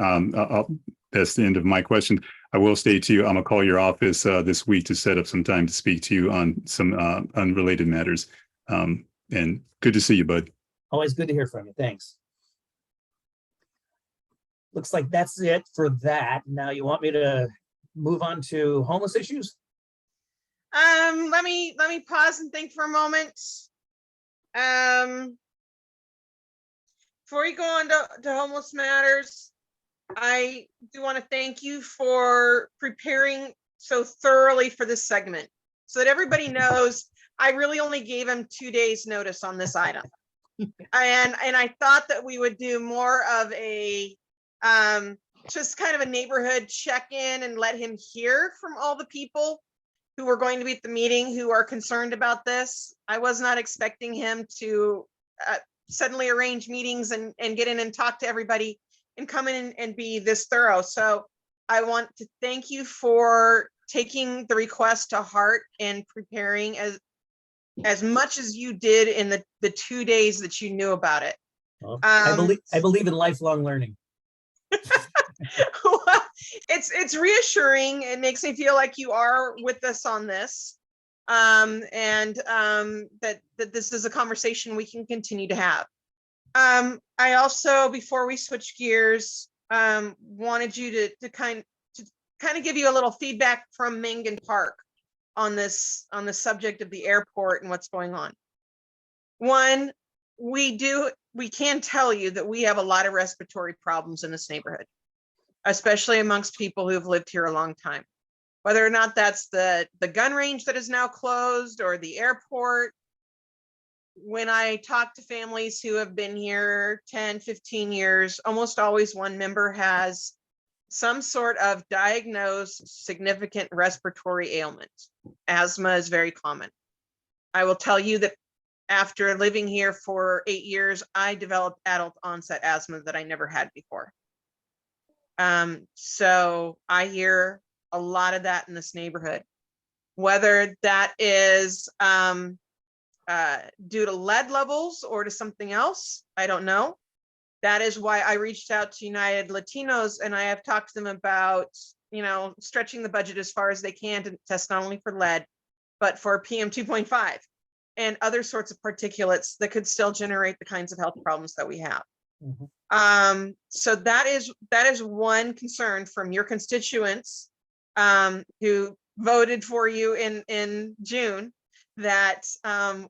That's the end of my question. I will state to you, I'm gonna call your office this week to set up some time to speak to you on some unrelated matters. And good to see you, bud. Always good to hear from you. Thanks. Looks like that's it for that. Now you want me to move on to homeless issues? Let me pause and think for a moment. Before we go on to homeless matters, I do want to thank you for preparing so thoroughly for this segment so that everybody knows I really only gave him 2 days notice on this item. And I thought that we would do more of a just kind of a neighborhood check-in and let him hear from all the people who were going to be at the meeting who are concerned about this. I was not expecting him to suddenly arrange meetings and get in and talk to everybody and come in and be this thorough. So I want to thank you for taking the request to heart and preparing as much as you did in the 2 days that you knew about it. Well, I believe in lifelong learning. Well, it's reassuring. It makes me feel like you are with us on this, and that this is a conversation we can continue to have. I also, before we switch gears, wanted you to kind of give you a little feedback from Mangan Park on the subject of the airport and what's going on. One, we can tell you that we have a lot of respiratory problems in this neighborhood, especially amongst people who've lived here a long time. Whether or not that's the gun range that is now closed or the airport. When I talk to families who have been here 10, 15 years, almost always one member has some sort of diagnosed significant respiratory ailment. Asthma is very common. I will tell you that after living here for 8 years, I developed adult onset asthma that I never had before. So I hear a lot of that in this neighborhood, whether that is due to lead levels or to something else, I don't know. That is why I reached out to United Latinos and I have talked to them about, stretching the budget as far as they can to test not only for lead, but for PM 2.5 and other sorts of particulates that could still generate the kinds of health problems that we have. Mm-hmm. So that is one concern from your constituents who voted for you in June, that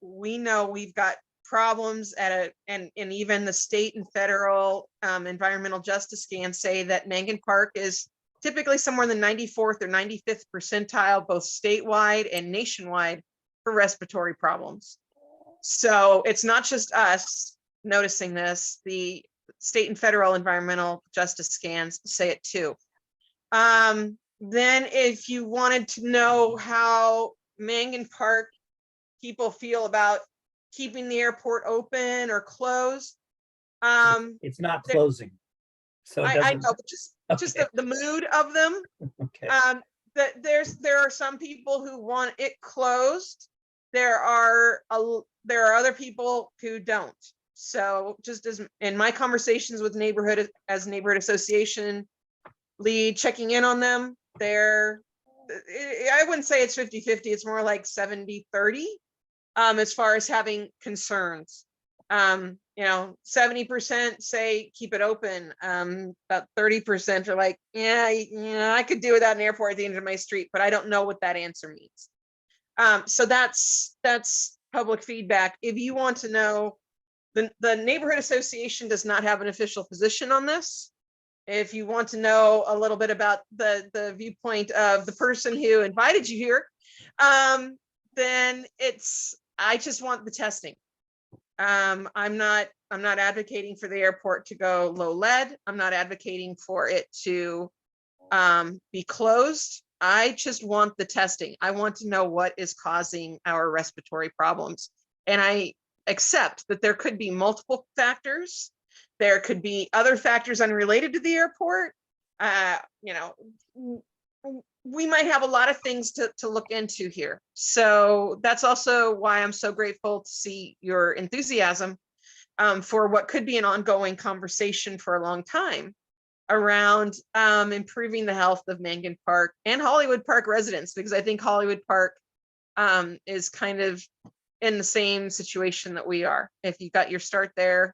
we know we've got problems and even the state and federal environmental justice scans say that Mangan Park is typically somewhere in the 94th or 95th percentile, both statewide and nationwide, for respiratory problems. So it's not just us noticing this, the state and federal environmental justice scans say it too. Then if you wanted to know how Mangan Park people feel about keeping the airport open or closed. It's not closing. So I know, but just the mood of them. Okay. There are some people who want it closed. There are other people who don't. So just as in my conversations with neighborhood association lead, checking in on them, I wouldn't say it's 50-50, it's more like 70-30 as far as having concerns. 70% say keep it open. About 30% are like, yeah, I could do without an airport at the end of my street, but I don't know what that answer means. So that's public feedback. If you want to know, the neighborhood association does not have an official position on this. If you want to know a little bit about the viewpoint of the person who invited you here, then I just want the testing. I'm not advocating for the airport to go low lead. I'm not advocating for it to be closed. I just want the testing. I want to know what is causing our respiratory problems. And accept that there could be multiple factors. There could be other factors unrelated to the airport. You know, we might have a lot of things to look into here. So that's also why I'm so grateful to see your enthusiasm for what could be an ongoing conversation for a long time around improving the health of Mangan Park and Hollywood Park residents, because I think Hollywood Park is kind of in the same situation that we are. If you got your start there,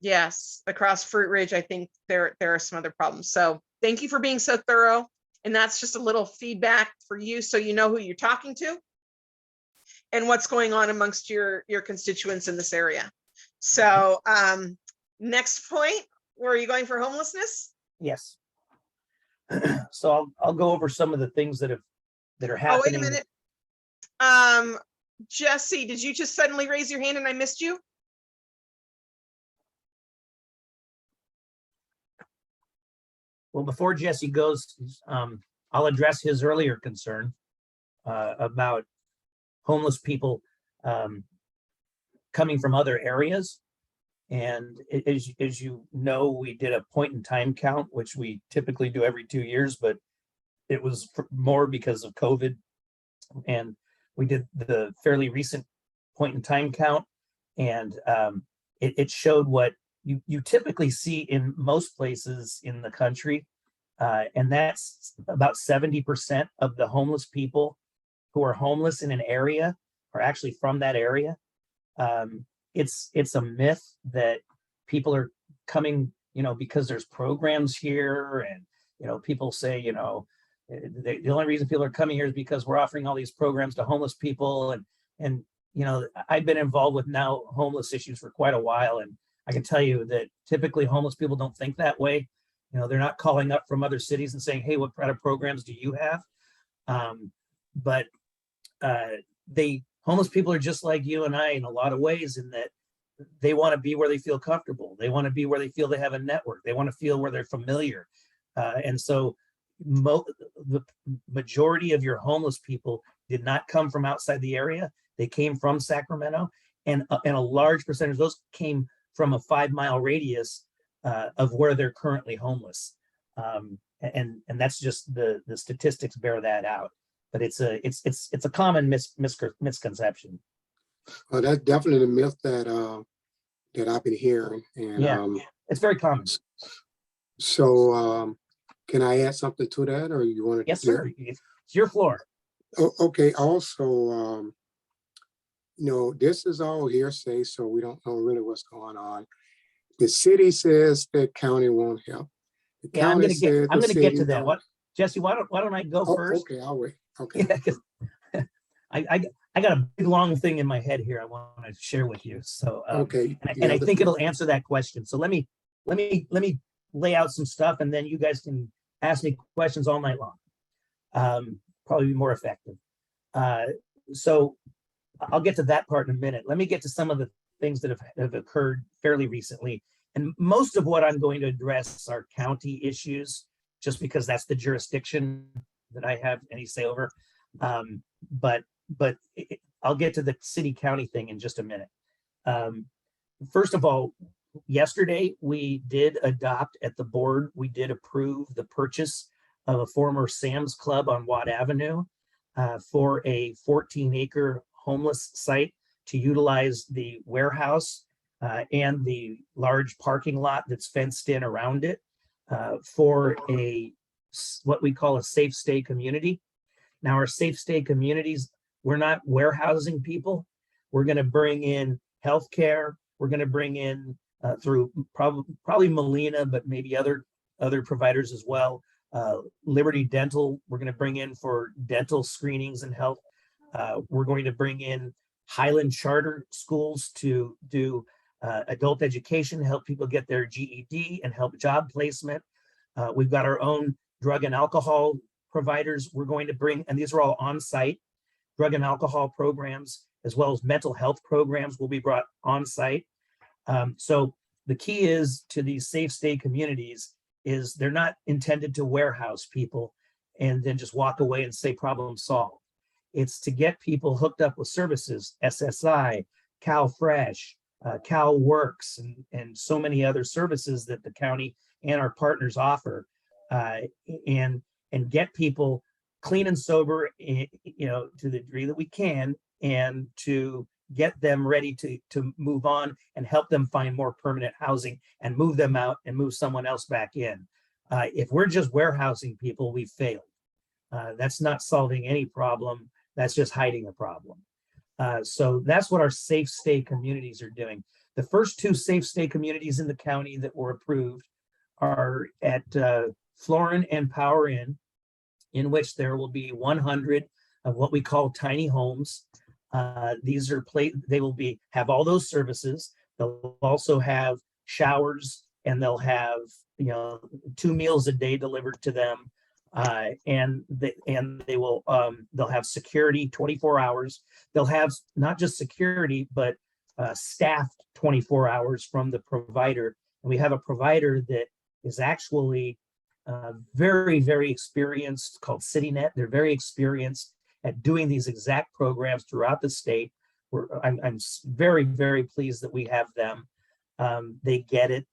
yes, across Fruit Ridge, I think there are some other problems. So thank you for being so thorough. And that's just a little feedback for you, so you know who you're talking to and what's going on amongst your constituents in this area. So next point, where are you going for homelessness? Yes. So I'll go over some of the things that are Oh, wait a happening. minute. Jesse, did you just suddenly raise your hand and I missed you? Well, before Jesse goes, I'll address his earlier concern about homeless people coming from other areas. And as you know, we did a point in time count, which we typically do every 2 years, but it was more because of COVID. And we did the fairly recent point in time count, and it showed what you typically see in most places in the country. And that's about 70% of the homeless people who are homeless in an area are actually from that area. It's a myth that people are coming, because there's programs here, and, people say, the only reason people are coming here is because we're offering all these programs to homeless people. And I've been involved with now homeless issues for quite a while. And I can tell you that typically homeless people don't think that way. They're not calling up from other cities and saying, hey, what kind of programs do you have? But homeless people are just like you and I in a lot of ways, in that they want to be where they feel comfortable. They want to be where they feel they have a network. They want to feel where they're familiar. And so the majority of your homeless people did not come from outside the area. They came from Sacramento, and a large percentage of those came from a 5-mile radius of where they're currently homeless. And that's just the statistics bear that out. But it's a common misconception. Well, that's definitely the myth that I've been hearing. And yeah, it's very common. So can I add something to that, or you want to? Yes, sir. It's your floor. Oh, okay. Also, this is all hearsay, so we don't know really what's going on. The city says that county won't help. The Yeah, I'm county gonna says get to city that. don't. What, Jesse? Why don't I go first? Okay, I'll wait. Okay. Yeah, 'cause I got a big long thing in my head here I want to share with you. So Okay. and I think it'll answer that question. So let me lay out some stuff, and then you guys can ask me questions all night long. Probably be more effective. So I'll get to that part in a minute. Let me get to some of the things that have occurred fairly recently. And most of what I'm going to address are county issues, just because that's the jurisdiction that I have any say over. But I'll get to the city county thing in just a minute. First of all, yesterday we did adopt at the board, we did approve the purchase of a former Sam's Club on Watt Avenue for a 14-acre homeless site to utilize the warehouse and the large parking lot that's fenced in around it for what we call a safe stay community. Now, our safe stay communities, we're not warehousing people. We're going to bring in healthcare. We're going to bring in through probably Molina, but maybe other providers as well. Liberty Dental, we're going to bring in for dental screenings and health. We're going to bring in Highland Charter schools to do adult education, help people get their GED and help job placement. We've got our own drug and alcohol providers we're going to bring, and these are all on-site drug and alcohol programs, as well as mental health programs will be brought on-site. So the key is to these safe stay communities is they're not intended to warehouse people and then just walk away and say problem solved. It's to get people hooked up with services, SSI, Cal Fresh, Cal Works, and so many other services that the county and our partners offer, and get people clean and sober, to the degree that we can, and to get them ready to move on and help them find more permanent housing and move them out and move someone else back in. If we're just warehousing people, we've failed. That's not solving any problem. That's just hiding a problem. So that's what our safe stay communities are doing. The first 2 safe stay communities in the county that were approved are at Florin and Power Inn, in which there will be 100 of what we call tiny homes. These are they will have all those services. They'll also have showers, and they'll have 2 meals a day delivered to them. They will they'll have security 24 hours. They'll have not just security, but staffed 24 hours from the provider. And we have a provider that is actually very, very experienced, called CityNet. They're very experienced at doing these exact programs throughout the state. I'm very, very pleased that we have them. They get it.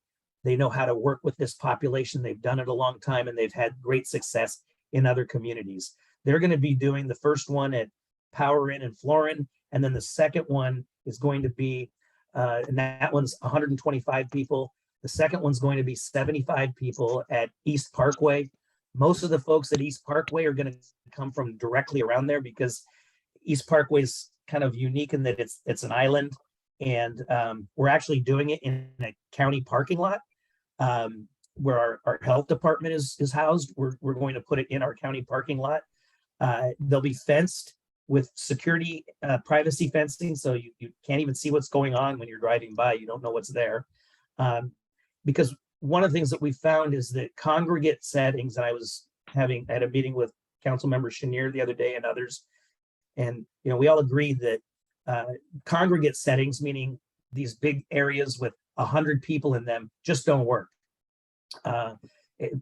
They know how to work with this population. They've done it a long time, and they've had great success in other communities. They're going to be doing the first one at Power Inn and Florin, and then the second one is going to be, and that one's 125 people. The second one's going to be 75 people at East Parkway. Most of the folks at East Parkway are going to come from directly around there, because East Parkway is kind of unique in that it's an island, and we're actually doing it in a county parking lot. Where our health department is housed. We're going to put it in our county parking lot. They'll be fenced with security, privacy fencing, so you can't even see what's going on when you're driving by. You don't know what's there. Because one of the things that we found is that congregate settings, and I had a meeting with Councilmember Chenier the other day and others, and we all agreed that congregate settings, meaning these big areas with 100 people in them, just don't work.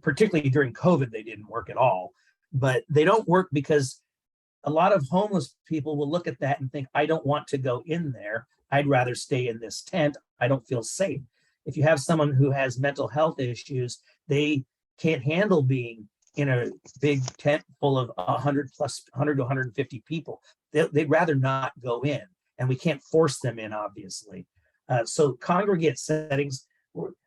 Particularly during COVID, they didn't work at all. But they don't work because a lot of homeless people will look at that and think, I don't want to go in there. I'd rather stay in this tent. I don't feel safe. If you have someone who has mental health issues, they can't handle being in a big tent full of 100 to 150 people. They'd rather not go in, and we can't force them in, obviously. So congregate settings,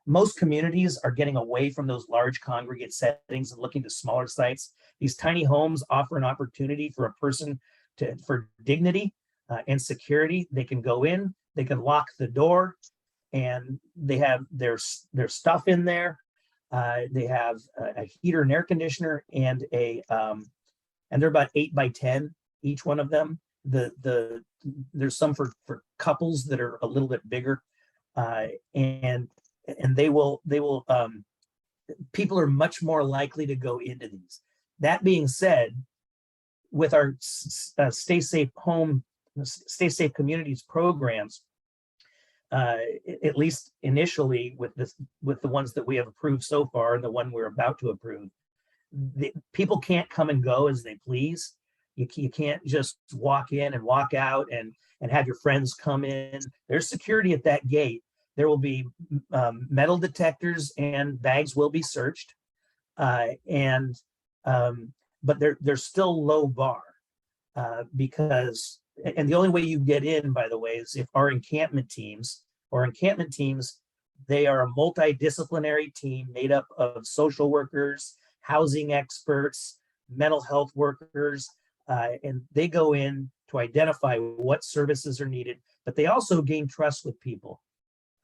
most communities are getting away from those large congregate settings and looking to smaller sites. These tiny homes offer an opportunity for a person for dignity and security. They can go in, they can lock the door, and they have their stuff in there. They have a heater and air conditioner, and and they're about 8 by 10, each one of them. There's some for couples that are a little bit bigger, and they will people are much more likely to go into these. That being said, with our Stay Safe Communities programs, at least initially with the ones that we have approved so far and the one we're about to approve, people can't come and go as they please. You can't just walk in and walk out and have your friends come in. There's security at that gate. There will be metal detectors, and bags will be searched. But there's still low bar because, and the only way you get in, by the way, is if our encampment teams, they are a multidisciplinary team made up of social workers, housing experts, mental health workers, and they go in to identify what services are needed, but they also gain trust with people.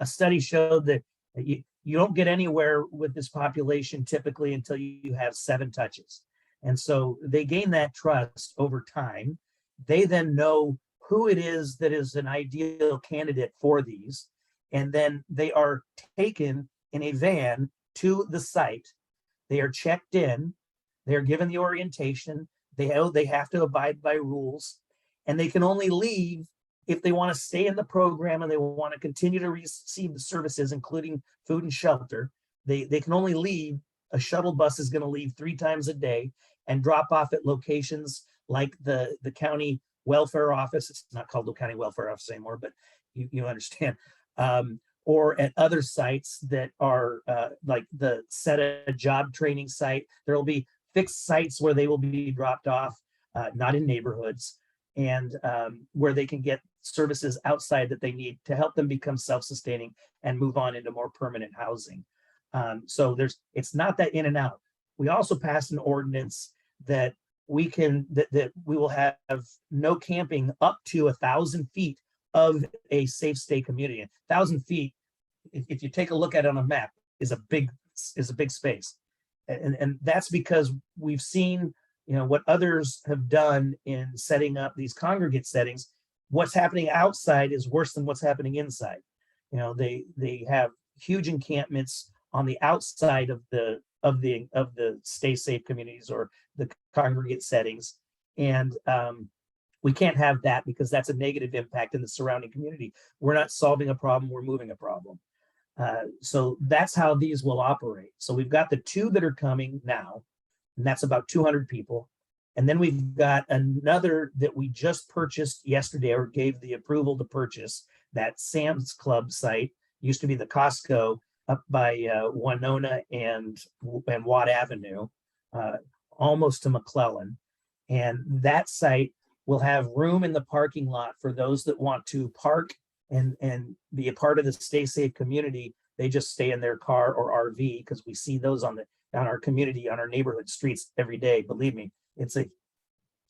A study showed that you don't get anywhere with this population typically until you have 7 touches. And so they gain that trust over time. They then know who it is that is an ideal candidate for these. And then they are taken in a van to the site. They are checked in. They are given the orientation. They have to abide by rules, and they can only leave if they want to stay in the program and they want to continue to receive the services, including food and shelter. They can only leave. A shuttle bus is going to leave 3 times a day and drop off at locations like the county welfare office. It's not called Will County Welfare Office anymore, but you understand. Or at other sites that are like the SETA job training site. There will be fixed sites where they will be dropped off, not in neighborhoods, and where they can get services outside that they need to help them become self-sustaining and move on into more permanent housing. So it's not that in and out. We also passed an ordinance that we will have no camping up to 1,000 feet of a safe stay community. 1,000 feet, if you take a look at it on a map, is a big space. And that's because we've seen, what others have done in setting up these congregate settings. What's happening outside is worse than what's happening inside. They have huge encampments on the outside of the stay safe communities or the congregate settings. And we can't have that because that's a negative impact in the surrounding community. We're not solving a problem, we're moving a problem. So that's how these will operate. So we've got the 2 that are coming now, and that's about 200 people. And then we've got another that we just purchased yesterday, or gave the approval to purchase, that Sam's Club site. Used to be the Costco up by Winona and Watt Avenue, almost to McClellan. And that site will have room in the parking lot for those that want to park and be a part of the stay safe community. They just stay in their car or RV, because we see those on our community, on our neighborhood streets every day. Believe me, it's a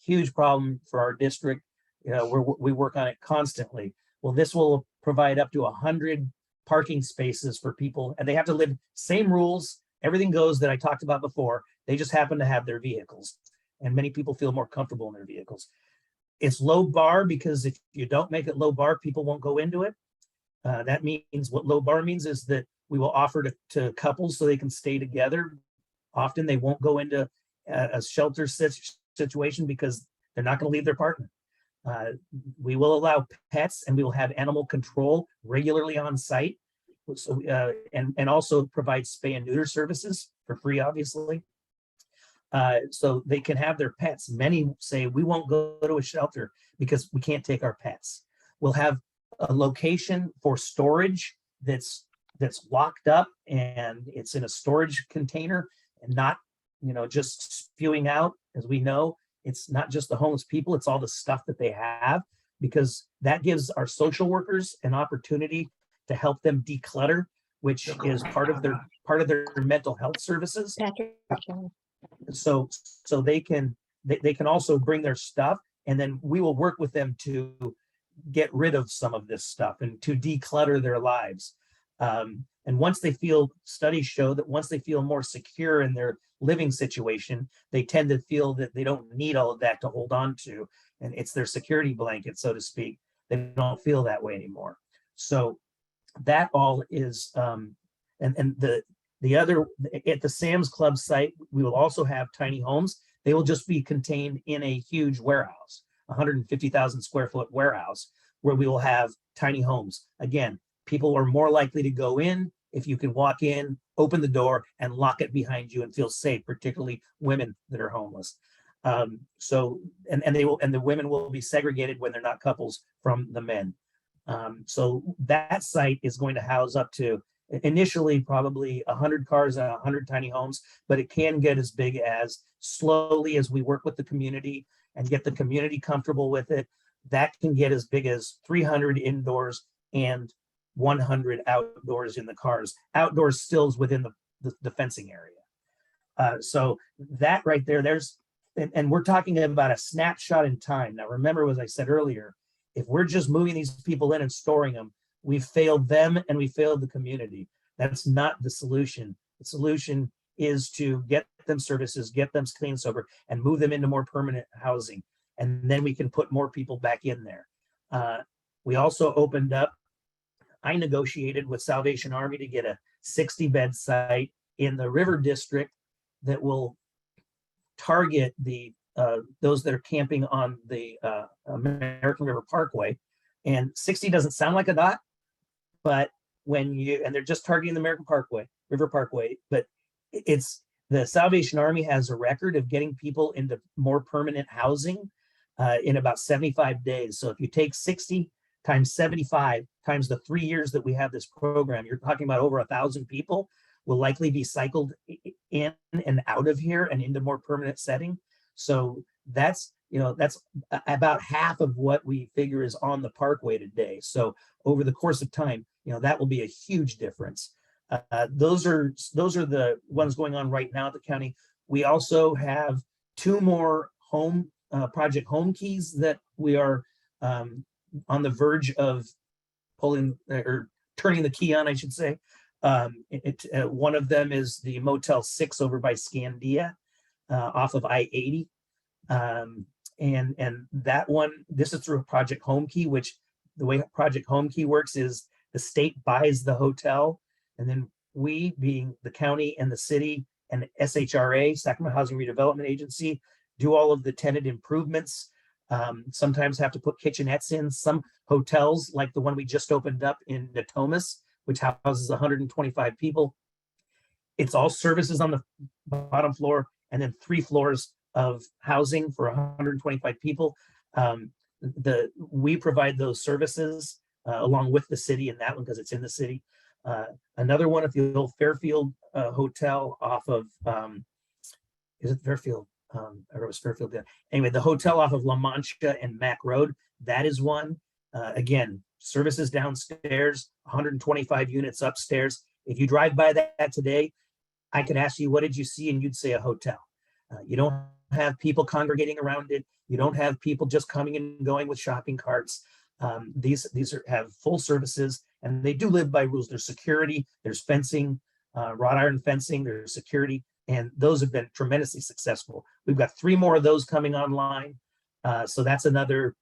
huge problem for our district. We work on it constantly. Well, this will provide up to 100 parking spaces for people, and they have to live same rules. Everything goes that I talked about before. They just happen to have their vehicles, and many people feel more comfortable in their vehicles. It's low bar, because if you don't make it low bar, people won't go into it. That means, what low bar means is that we will offer to couples so they can stay together. Often they won't go into a shelter situation because they're not going to leave their partner. We will allow pets, and we will have animal control regularly on site. So, and also provide spay and neuter services for free, obviously. So they can have their pets. Many say, we won't go to a shelter because we can't take our pets. We'll have a location for storage that's locked up, and it's in a storage container, and not, just spewing out. As we know, it's not just the homeless people, it's all the stuff that they have, because that gives our social workers an opportunity to help them declutter, which is part of their mental health services. Patrick. So they can also bring their stuff, and then we will work with them to get rid of some of this stuff and to declutter their lives. And once they feel, studies show that once they feel more secure in their living situation, they tend to feel that they don't need all of that to hold on to, and it's their security blanket, so to speak. They don't feel that way anymore. So that all is, and the other, at the Sam's Club site, we will also have tiny homes. They will just be contained in a huge warehouse, 150,000 square foot warehouse, where we will have tiny homes. Again, people are more likely to go in if you can walk in, open the door, and lock it behind you and feel safe, particularly women that are homeless. So the women will be segregated when they're not couples from the men. So that site is going to house up to, initially, probably 100 cars and 100 tiny homes, but it can get as big as, slowly as we work with the community and get the community comfortable with it, that can get as big as 300 indoors and 100 outdoors in the cars. Outdoors stills within the fencing area. So that right there, and we're talking about a snapshot in time. Now, remember, as I said earlier, if we're just moving these people in and storing them, we've failed them and we failed the community. That's not the solution. The solution is to get them services, get them clean and sober, and move them into more permanent housing. And then we can put more people back in there. We also opened up, I negotiated with Salvation Army to get a 60-bed site in the River District that will target those that are camping on the American River Parkway. And 60 doesn't sound like a lot, but and they're just targeting the American Parkway, River Parkway, but it's, the Salvation Army has a record of getting people into more permanent housing in about 75 days. So if you take 60 times 75 times the 3 years that we have this program, you're talking about over 1,000 people will likely be cycled in and out of here and into more permanent setting. So that's, that's about half of what we figure is on the parkway today. So over the course of time, that will be a huge difference. Those are the ones going on right now at the county. We also have 2 more project home keys that we are on the verge of pulling or turning the key on, I should say. One of them is the Motel 6 over by Scandia off of I-80. And that one, this is through a Project Home Key, which the way Project Home Key works is the state buys the hotel, and then we, being the county and the city and SHRA, Sacramento Housing Redevelopment Agency, do all of the tenant improvements. Sometimes have to put kitchenettes in. Some hotels, like the one we just opened up in Natomas, which houses 125 people, it's all services on the bottom floor and then 3 floors of housing for 125 people. We provide those services along with the city in that one because it's in the city. Another one at the old Fairfield Hotel off of, is it Fairfield? Or it was Fairfield. Anyway, the hotel off of La Mancha and Mac Road, that is one. Again, services downstairs, 125 units upstairs. If you drive by that today, I could ask you, what did you see? And you'd say a hotel. You don't have people congregating around it. You don't have people just coming and going with shopping carts. These have full services, and they do live by rules. There's security, there's fencing, wrought iron fencing, there's security, and those have been tremendously successful. We've got 3 more of those coming online. So that's another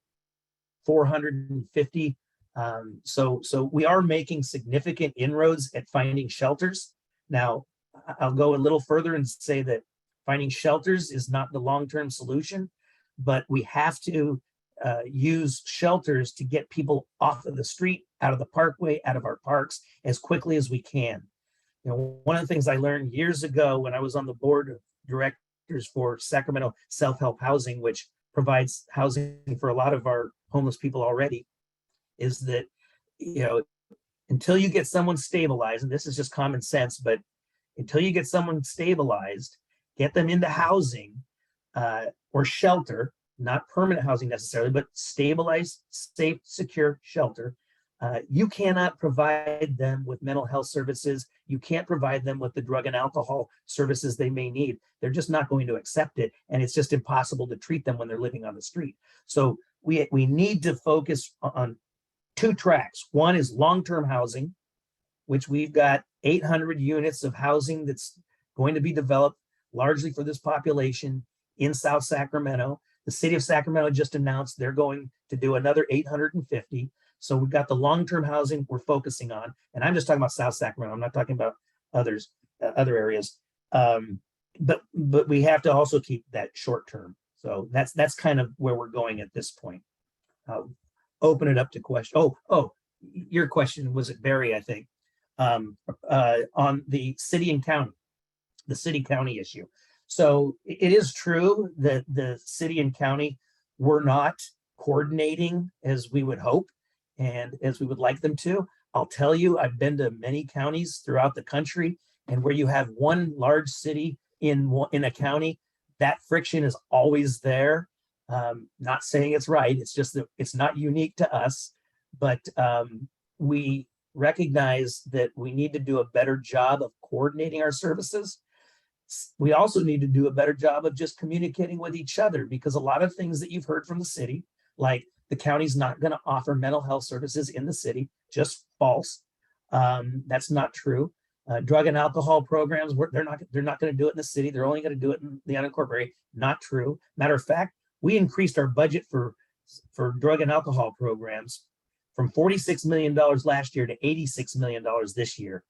450. So we are making significant inroads at finding shelters. Now, I'll go a little further and say that finding shelters is not the long-term solution, but we have to use shelters to get people off of the street, out of the parkway, out of our parks as quickly as we can. One of the things I learned years ago when I was on the board of directors for Sacramento Self-Help Housing, which provides housing for a lot of our homeless people already, is that, until you get someone stabilized, and this is just common sense, but until you get someone stabilized, get them into housing or shelter, not permanent housing necessarily, but stabilized, safe, secure shelter. You cannot provide them with mental health services. You can't provide them with the drug and alcohol services they may need. They're just not going to accept it. And it's just impossible to treat them when they're living on the street. So we need to focus on 2 tracks. One is long-term housing, which we've got 800 units of housing that's going to be developed largely for this population in South Sacramento. The city of Sacramento just announced they're going to do another 850. So we've got the long-term housing we're focusing on, and I'm just talking about South Sacramento. I'm not talking about other areas. But we have to also keep that short-term. So that's kind of where we're going at this point. I'll open it up to questions. Oh, your question was it Barry, I think, on the city and county, the city-county issue. So it is true that the city and county were not coordinating as we would hope and as we would like them to. I'll tell you, I've been to many counties throughout the country, and where you have one large city in a county, that friction is always there. Not saying it's right, it's just that it's not unique to us, but we recognize that we need to do a better job of coordinating our services. We also need to do a better job of just communicating with each other, because a lot of things that you've heard from the city, like the county's not going to offer mental health services in the city, just false. That's not true. Drug and alcohol programs, they're not going to do it in the city. They're only going to do it in the unincorporated. Not true. Matter of fact, we increased our budget for drug and alcohol programs from $46 million last year to $86 million this year,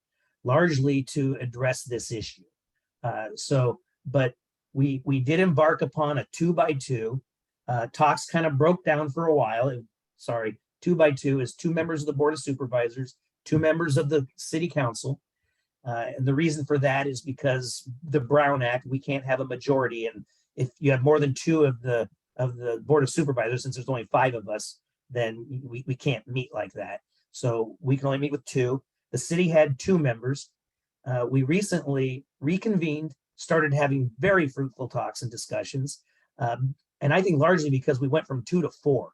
largely to address this issue. But we did embark upon a 2x2. Talks kind of broke down for a while. 2x2 is 2 members of the Board of Supervisors, 2 members of the City Council. And the reason for that is because the Brown Act, we can't have a majority. And if you have more than 2 of the of the Board of Supervisors, since there's only 5 of us, then we can't meet like that. So we can only meet with 2. The city had 2 members. We recently reconvened, started having very fruitful talks and discussions. And I think largely because we went from 2 to 4.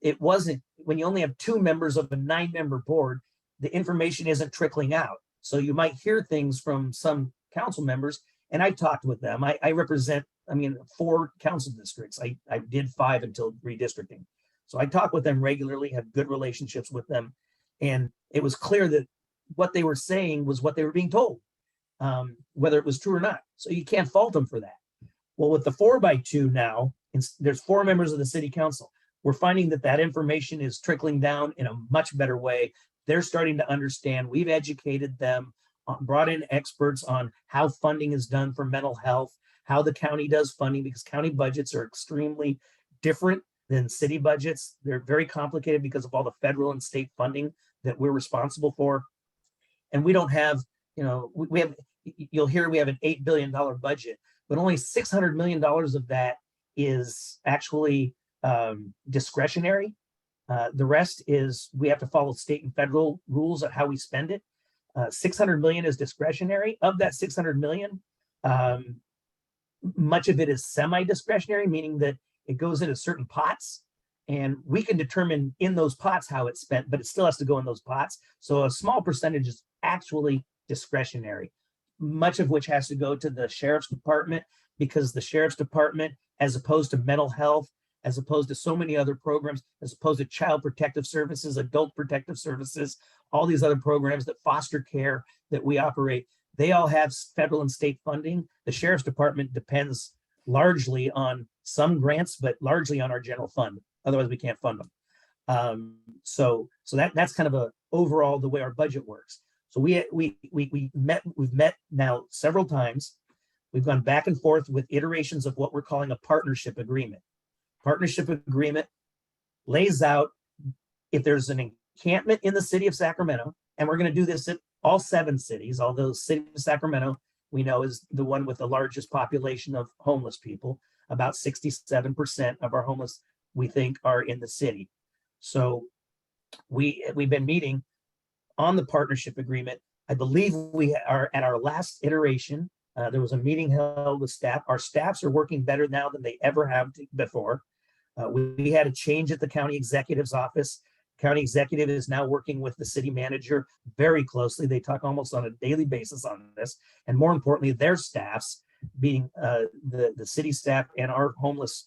It wasn't, when you only have 2 members of a 9-member board, the information isn't trickling out. So you might hear things from some council members, and I talked with them. I represent, 4 council districts. I did 5 until redistricting. So I talk with them regularly, have good relationships with them. And it was clear that what they were saying was what they were being told, whether it was true or not. So you can't fault them for that. Well, with the 4x2 now, there's 4 members of the city council. We're finding that that information is trickling down in a much better way. They're starting to understand. We've educated them, brought in experts on how funding is done for mental health, how the county does funding, because county budgets are extremely different than city budgets. They're very complicated because of all the federal and state funding that we're responsible for. And we don't have, we have, you'll hear we have an $8 billion budget, but only $600 million of that is actually discretionary. The rest is we have to follow state and federal rules of how we spend it. 600 million is discretionary. Of that 600 million, much of it is semi-discretionary, meaning that it goes into certain pots, and we can determine in those pots how it's spent, but it still has to go in those pots. So a small percentage is actually discretionary, much of which has to go to the sheriff's department, because the sheriff's department, as opposed to mental health, as opposed to so many other programs, as opposed to child protective services, adult protective services, all these other programs that foster care that we operate, they all have federal and state funding. The sheriff's department depends largely on some grants, but largely on our general fund. Otherwise, we can't fund them. So that's kind of a overall the way our budget works. So we've met now several times. We've gone back and forth with iterations of what we're calling a partnership agreement. Partnership agreement lays out if there's an encampment in the city of Sacramento, and we're going to do this at all 7 cities, although the city of Sacramento, we know, is the one with the largest population of homeless people. About 67% of our homeless, we think, are in the city. So we've been meeting on the partnership agreement. I believe we are at our last iteration. There was a meeting held with staff. Our staffs are working better now than they ever have before. We had a change at the county executive's office. County executive is now working with the city manager very closely. They talk almost on a daily basis on this. And more importantly, their staffs, being the city staff and our homeless,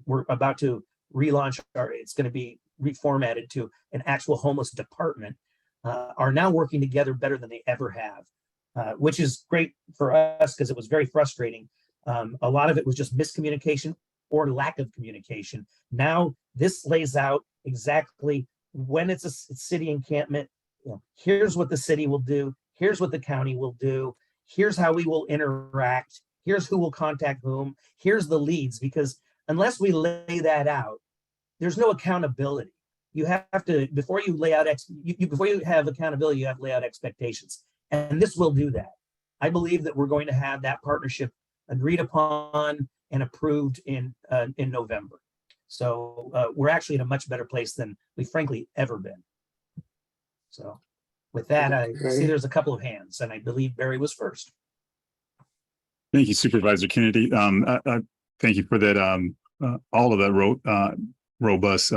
we're about to relaunch it's going to be reformatted to an actual homeless department, are now working together better than they ever have, which is great for us because it was very frustrating. A lot of it was just miscommunication or lack of communication. Now this lays out exactly when it's a city encampment, here's what the city will do, here's what the county will do, here's how we will interact, here's who will contact whom, here's the leads, because unless we lay that out, there's no accountability. You have to, before you lay out, before you have accountability, you have to lay out expectations. And this will do that. I believe that we're going to have that partnership agreed upon and approved in November. So we're actually in a much better place than we've frankly ever been. So with that, I see there's a couple of hands, and I believe Barry was first. Thank you, Supervisor Kennedy. Thank you for that. All of that robust,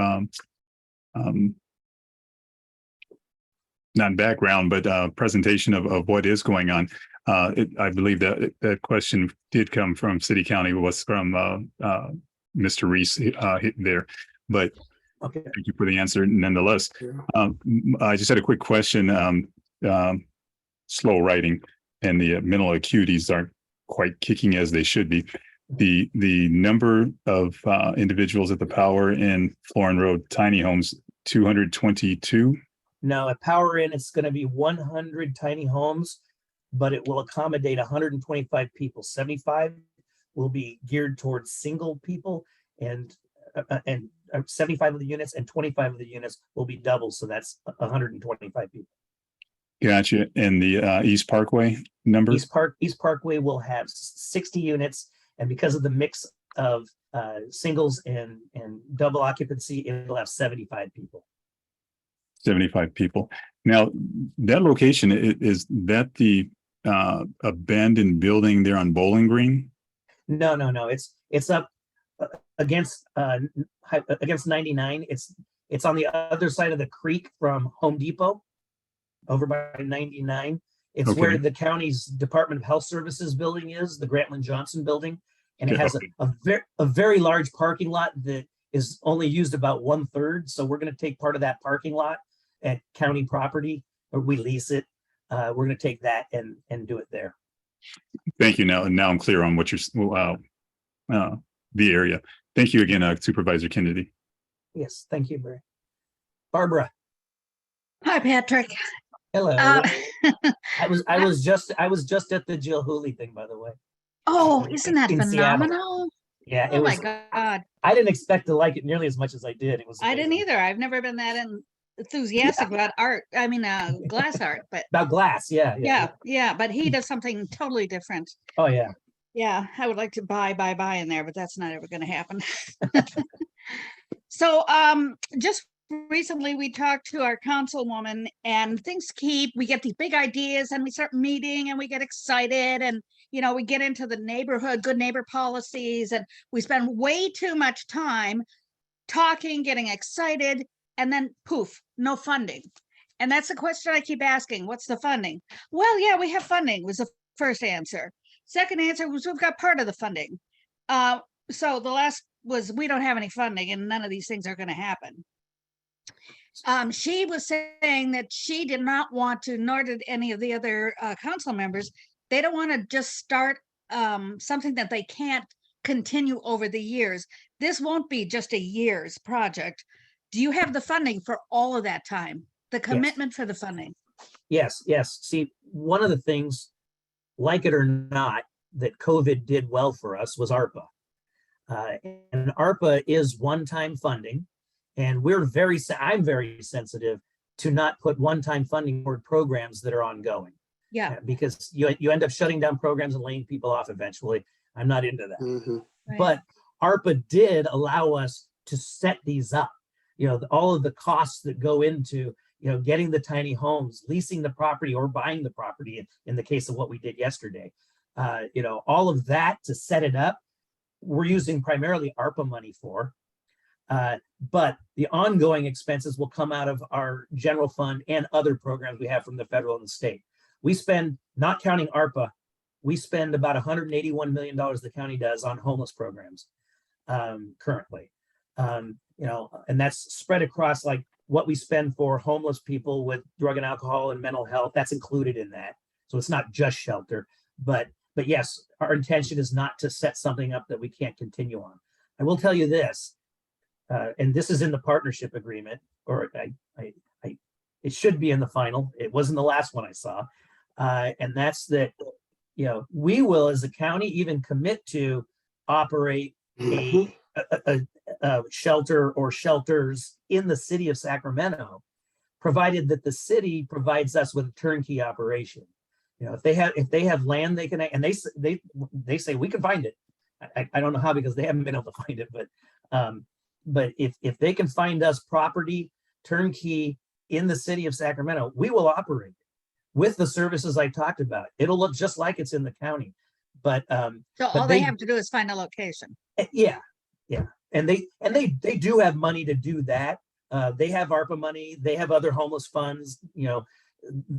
not background, but presentation of what is going on. I believe that that question did come from City County, was from Mr. Reese there, but okay. Thank you for the answer nonetheless. Yeah. I just had a quick question. Slow writing and the mental acuities aren't quite kicking as they should be. The number of individuals at the Power in Florin Road tiny homes, 222. No, at Power Inn, it's going to be 100 tiny homes, but it will accommodate 125 people. 75 will be geared towards single people, and 75 of the units and 25 of the units will be doubles. So that's 125 people. Gotcha. And the East Parkway number? East Parkway will have 60 units. And because of the mix of singles and double occupancy, it'll have 75 people. 75 people. Now, that location, is that the abandoned building there on Bowling Green? No. It's up against 99. It's on the other side of the creek from Home Depot, over by 99. It's Okay. where the county's Department of Health Services building is, the Grantland Johnson building, and it has a very large parking lot that is only used about 1/3. So we're going to take part of that parking lot at county property, or we lease it. We're going to take that and do it there. Thank you. Now I'm clear on what you're, the area. Thank you again, Supervisor Kennedy. Yes, thank you, Barry. Barbara, Hi, Patrick. hello. Uh, I was just at the Jill Hooley thing, by the way. Oh, isn't that In Seattle. phenomenal? Yeah, it Oh my was. God. I didn't expect to like it nearly as much as I did. It was. I didn't amazing. either. I've never been that enthusiastic about art. I mean, glass art, but About glass, yeah. yeah, but he does something totally different. Oh yeah. Yeah, I would like to buy in there, but that's not ever going to happen. So, just recently we talked to our councilwoman, and we get these big ideas and we start meeting and we get excited, and we get into the neighborhood, good neighbor policies, and we spend way too much time talking, getting excited, and then poof, no funding. And that's the question I keep asking. What's the funding? Well, yeah, we have funding was the first answer. Second answer was we've got part of the funding. So the last was we don't have any funding and none of these things are going to happen. She was saying that she did not want to, nor did any of the other council members. They don't want to just start something that they can't continue over the years. This won't be just a year's project. Do you have the funding for all of that time? The commitment for the funding? Yes. See, one of the things, like it or not, that COVID did well for us was ARPA. And ARPA is one-time funding. And I'm very sensitive to not put one-time funding toward programs that are ongoing. Yeah. Because you end up shutting down programs and laying people off eventually. I'm not into that. Mhm. Right. But ARPA did allow us to set these up. All of the costs that go into, getting the tiny homes, leasing the property or buying the property in the case of what we did yesterday. All of that to set it up, we're using primarily ARPA money for. But the ongoing expenses will come out of our general fund and other programs we have from the federal and the state. We spend, not counting ARPA, we spend about $181 million the county does on homeless programs currently. And that's spread across like what we spend for homeless people with drug and alcohol and mental health. That's included in that. So it's not just shelter, but yes, our intention is not to set something up that we can't continue on. I will tell you this, and this is in the partnership agreement, or it should be in the final. It wasn't the last one I saw. And that's that, we will, as a county, even commit to operate a shelter or shelters in the city of Sacramento, provided that the city provides us with a turnkey operation. If they have land, they can, and they say we can find it. I don't know how, because they haven't been able to find it, but if they can find us property turnkey in the city of Sacramento, we will operate with the services I talked about. It'll look just like it's in the county, but So all they have to do is find a location. yeah. And they do have money to do that. They have ARPA money. They have other homeless funds.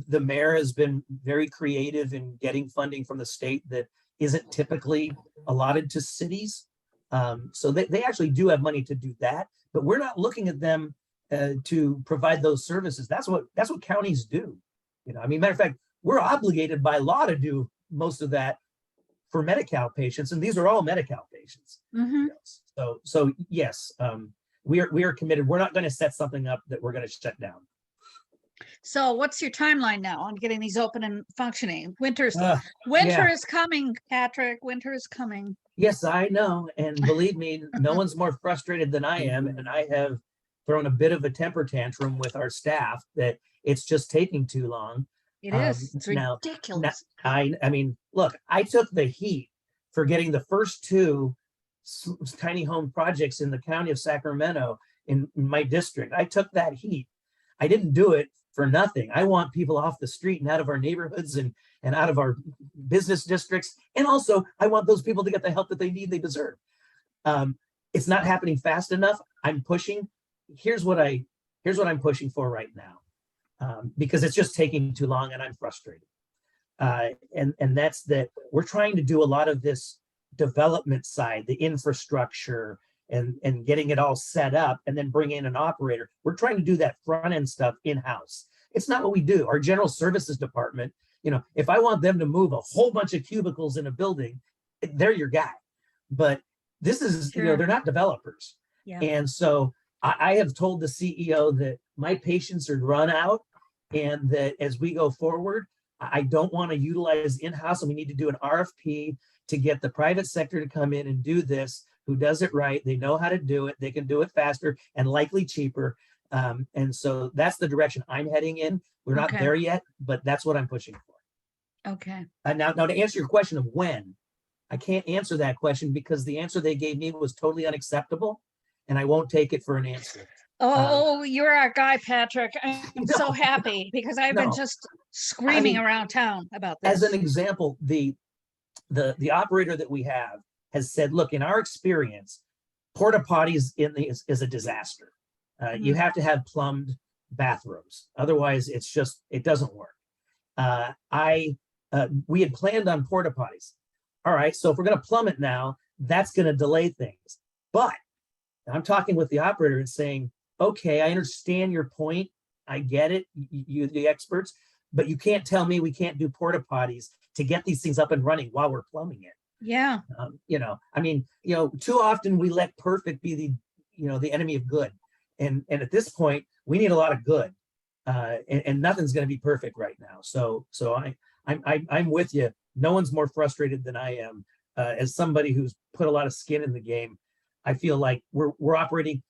The mayor has been very creative in getting funding from the state that isn't typically allotted to cities. So they actually do have money to do that, but we're not looking at them to provide those services. That's what counties do. Matter of fact, we're obligated by law to do most of that for Medi-Cal patients, and these are all Medi-Cal patients. Mhm. So yes, we are committed. We're not going to set something up that we're going to shut down. So what's your timeline now on getting these open and functioning? Winter yeah. is coming, Patrick. Winter is coming. Yes, I know. And believe me, no one's more frustrated than I am. And I have thrown a bit of a temper tantrum with our staff that it's just taking too long. It is. It's now- ridiculous. I mean, look, I took the heat for getting the first two tiny home projects in the county of Sacramento in my district. I took that heat. I didn't do it for nothing. I want people off the street and out of our neighborhoods and out of our business districts. And also I want those people to get the help that they need, they deserve. It's not happening fast enough. I'm pushing. Here's what I'm pushing for right now, because it's just taking too long and I'm frustrated. And that's that we're trying to do a lot of this development side, the infrastructure and getting it all set up and then bring in an operator. We're trying to do that front end stuff in-house. It's not what we do. Our general services department, you know, if I want them to move a whole bunch of cubicles in a building, they're your guy. But this is, you know, they're not developers. Yeah. And so I have told the CEO that my patience are run out and that as we go forward, I don't want to utilize in-house, and we need to do an RFP to get the private sector to come in and do this, who does it right. They know how to do it. They can do it faster and likely cheaper. And so that's the direction I'm heading in. We're not there yet, but that's what I'm pushing for. Okay. Now to answer your question of when, I can't answer that question because the answer they gave me was totally unacceptable, and I won't take it for an answer. Oh, you're our guy, Patrick. I'm so No. happy because I've been No. just screaming I mean, around town about this. As an example, the operator that we have has said, look, in our experience, porta potties is a disaster. You have to have plumbed bathrooms. Otherwise, it doesn't work. We had planned on porta potties. All right, so if we're going to plumb it now, that's going to delay things. But I'm talking with the operator and saying, okay, I understand your point. I get it, you the experts, but you can't tell me we can't do porta potties to get these things up and running while we're plumbing it. Yeah. You know, I mean, you know, too often we let perfect be the enemy of good. And at this point, we need a lot of good, and nothing's going to be perfect right now. So I'm with you. No one's more frustrated than I am. As somebody who's put a lot of skin in the game, I feel like we're operating,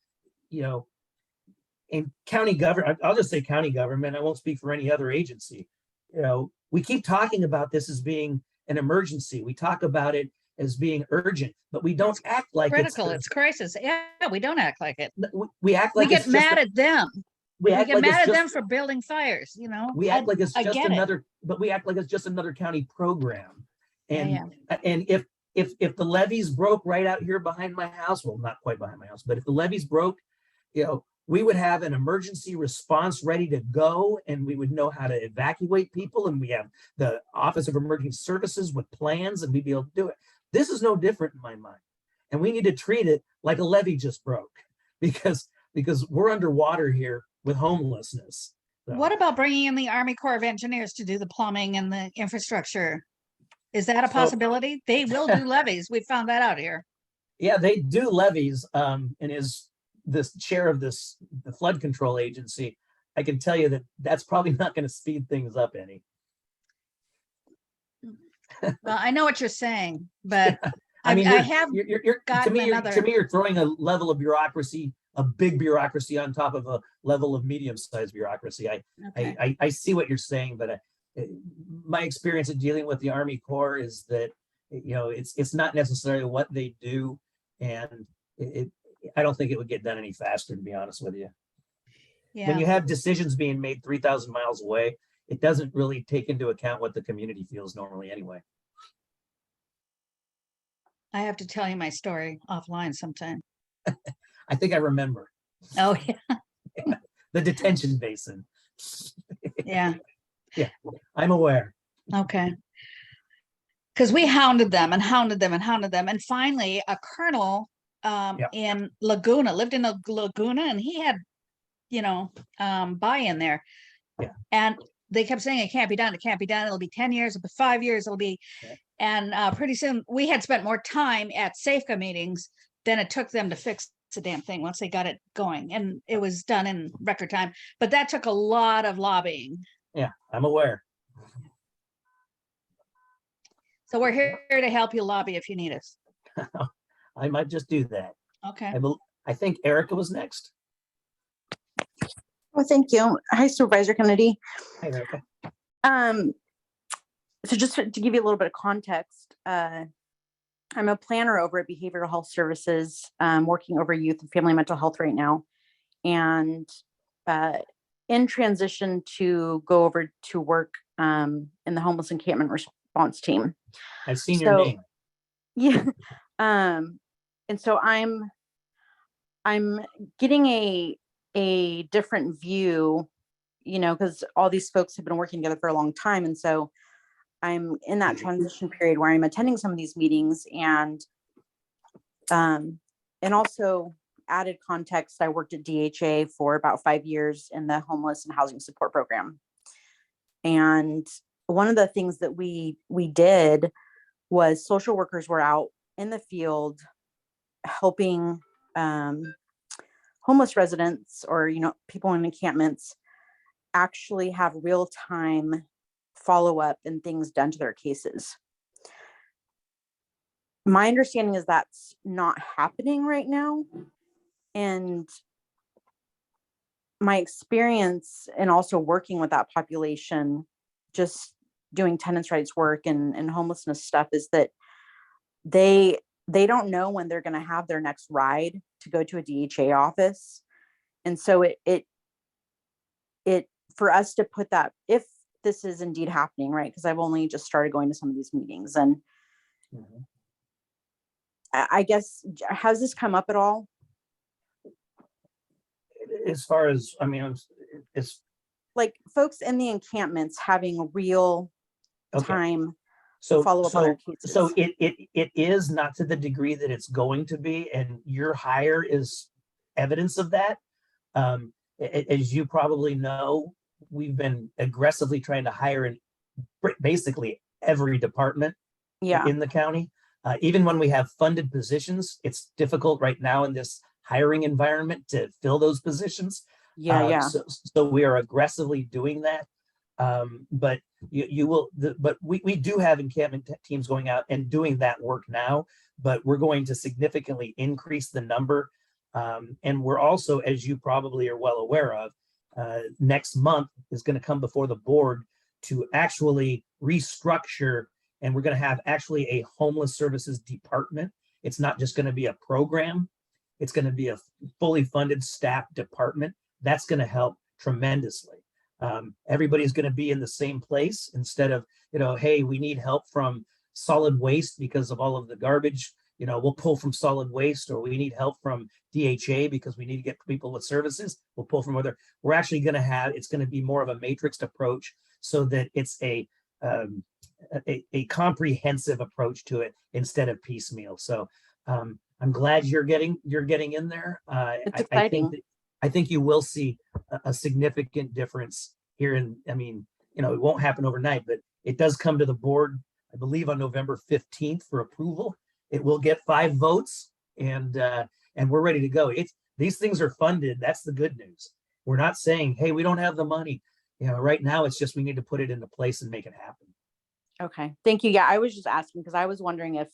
you know, in county government. I'll just say county government. I won't speak for any other agency. You know, we keep talking about this as being an emergency. We talk about it as being urgent, but we don't act like Critical. It's crisis. Yeah, we don't act like it. We act like We get mad at them. We act get like it's mad at just- them for building fires, you know? We act like it's I just get it. another, but we act like it's just another county program. And Yeah, and if the levees broke right out here behind my house, well, not quite behind my house, but if the levees broke, you know, we would have an emergency response ready to go, and we would know how to evacuate people, and we have the Office of Emergency Services with plans, and we'd be able to do it. This is no different in my mind, and we need to treat it like a levee just broke because we're underwater here with homelessness. So, What about bringing in the Army Corps of Engineers to do the plumbing and the infrastructure? Is that a So- possibility? They will do levees. We found that out here. yeah, they do levees, and is this chair of the flood control agency. I can tell you that that's probably not going to speed things up any. Well, I know what you're saying, but I mean, I have you're to gotten me, another. to me, you're throwing a level of bureaucracy, a big bureaucracy on top of a level of medium-sized bureaucracy. Okay. I see what you're saying, but my experience in dealing with the Army Corps is that, you know, it's not necessarily what they do, and I don't think it would get done any faster, to be honest with you. When Yeah, you have decisions being made 3,000 miles away, it doesn't really take into account what the community feels normally anyway. I have to tell you my story offline sometime. I think I remember Oh, yeah, the detention basin. yeah, I'm aware. okay. Because we hounded them and hounded them and hounded them. And finally, a colonel in Laguna, lived in Laguna, and he had, you know, buy-in there. Yeah. And they kept saying it can't be done. It can't be done. It'll be 10 years, it'll be 5 years, it'll be. Yeah. And pretty soon we had spent more time at SAFCA meetings than it took them to fix the damn thing once they got it going. And it was done in record time. But that took a lot of lobbying. Yeah, I'm aware. So we're here to help you lobby if you need us. I might just do that. Okay. I think Erica was next. Well, thank you. Hi, Supervisor Kennedy. Hi, Erica. So just to give you a little bit of context, I'm a planner over at Behavioral Health Services, working over youth and family mental health right now. And in transition to go over to work in the homeless encampment response team. I've seen your name. Yeah. And so I'm getting a different view, because all these folks have been working together for a long time. And so I'm in that transition period where I'm attending some of these meetings, and also added context, I worked at DHA for about 5 years in the homeless and housing support program. And one of the things that we did was social workers were out in the field helping homeless residents or, people in encampments actually have real-time follow-up and things done to their cases. My understanding is that's not happening right now. And my experience and also working with that population, just doing tenants' rights work and homelessness stuff, is that they don't know when they're going to have their next ride to go to a DHA office. And so it for us to put that, if this is indeed happening, right? Because I've only just started going to some of these meetings, and I guess, has this come up at all? As far as, it's Like folks in the encampments having real time follow up on their cases. So it is not to the degree that it's going to be, and your hire is evidence of that. As you probably know, we've been aggressively trying to hire in basically every department in the county. Even when we have funded positions, it's difficult right now in this hiring environment to fill those positions. So we are aggressively doing that. But we do have encampment teams going out and doing that work now, but we're going to significantly increase the number. And we're also, as you probably are well aware of, next month is going to come before the board to actually restructure, and we're going to have actually a homeless services department. It's not just going to be a program. It's going to be a fully funded staff department. That's going to help tremendously. Everybody's going to be in the same place instead of, hey, we need help from solid waste because of all of the garbage. We'll pull from solid waste, or we need help from DHA because we need to get people with services. We'll pull from other. We're actually going to it's going to be more of a matrixed approach so that it's a comprehensive approach to it instead of piecemeal. So I'm glad you're getting in there. It's exciting. I think you will see a significant difference here. It won't happen overnight, but it does come to the board, I believe, on November 15th for approval. It will get 5 votes, and we're ready to go. These things are funded. That's the good news. We're not saying, hey, we don't have the money. Right now it's just we need to put it into place and make it happen. Okay, thank you. Yeah, I was just asking because I was wondering if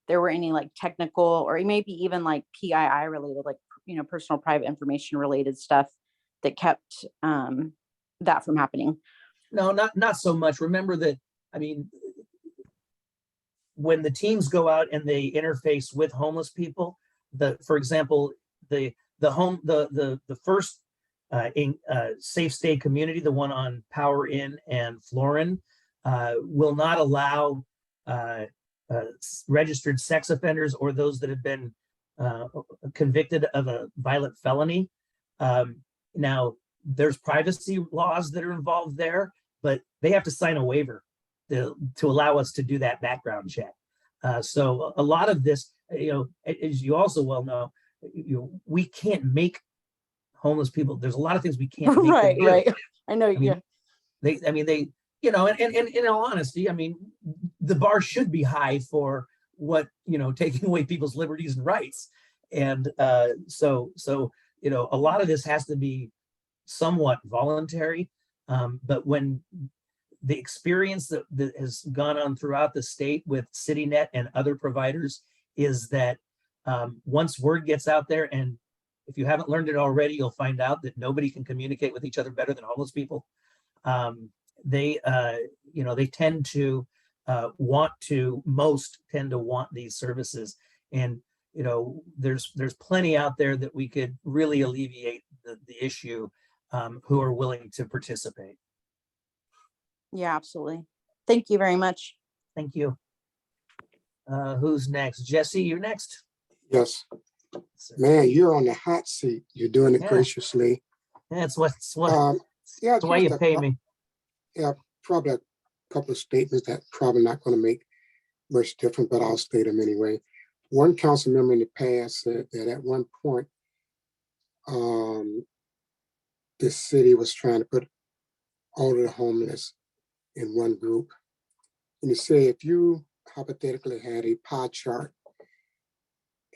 there were any like technical or maybe even like PII related, like, personal private information related stuff that kept that from happening. No, not so much. Remember that, when the teams go out and they interface with homeless people, for example, the first safe stay community, the one on Power Inn and Florin, will not allow registered sex offenders or those that have been convicted of a violent felony. Now, there's privacy laws that are involved there, but they have to sign a waiver to allow us to do that background check. So a lot of this, as you also well know, we can't make homeless people. There's a lot of things we can't make them do. Right. I know. They, and in all honesty, the bar should be high for what, taking away people's liberties and rights. And so a lot of this has to be somewhat voluntary. But when the experience that has gone on throughout the state with CityNet and other providers is that once word gets out there, and if you haven't learned it already, you'll find out that nobody can communicate with each other better than homeless people. They tend to most tend to want these services. And, there's plenty out there that we could really alleviate the issue, who are willing to participate. Yeah, absolutely. Thank you very much. Thank you. Who's next? Jesse, you're next. Yes, man, you're on the hot seat. You're doing it Yeah. graciously. That's Yeah, that's why you just pay me. probably a couple of statements that probably not going to make much difference, but I'll state them anyway. One council member in the past said that at one point, the city was trying to put all of the homeless in one group. And he said, if you hypothetically had a pie chart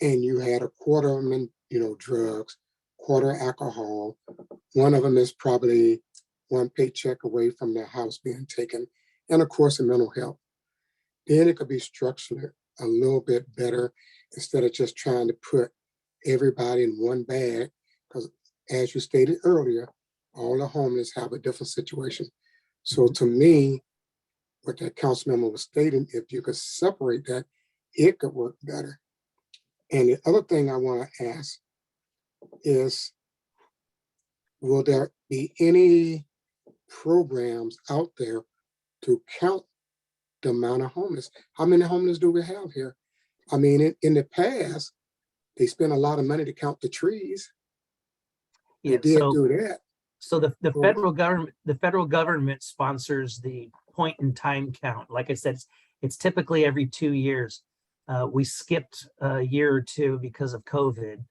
and you had a quarter of them in, drugs, quarter alcohol, one of them is probably one paycheck away from their house being taken, and of course, the mental health. Then it could be structured a little bit better instead of just trying to put everybody in one bag. Because as you stated earlier, all the homeless have a different situation. So to me, what that council member was stating, if you could separate that, it could work better. And the other thing I want to ask is, will there be any programs out there to count the amount of homeless? How many homeless do we have here? I mean, in the past, they spent a lot of money to count the trees. They did do that. So the federal government sponsors the point in time count. Like I said, it's typically every 2 years. We skipped a year or two because of COVID.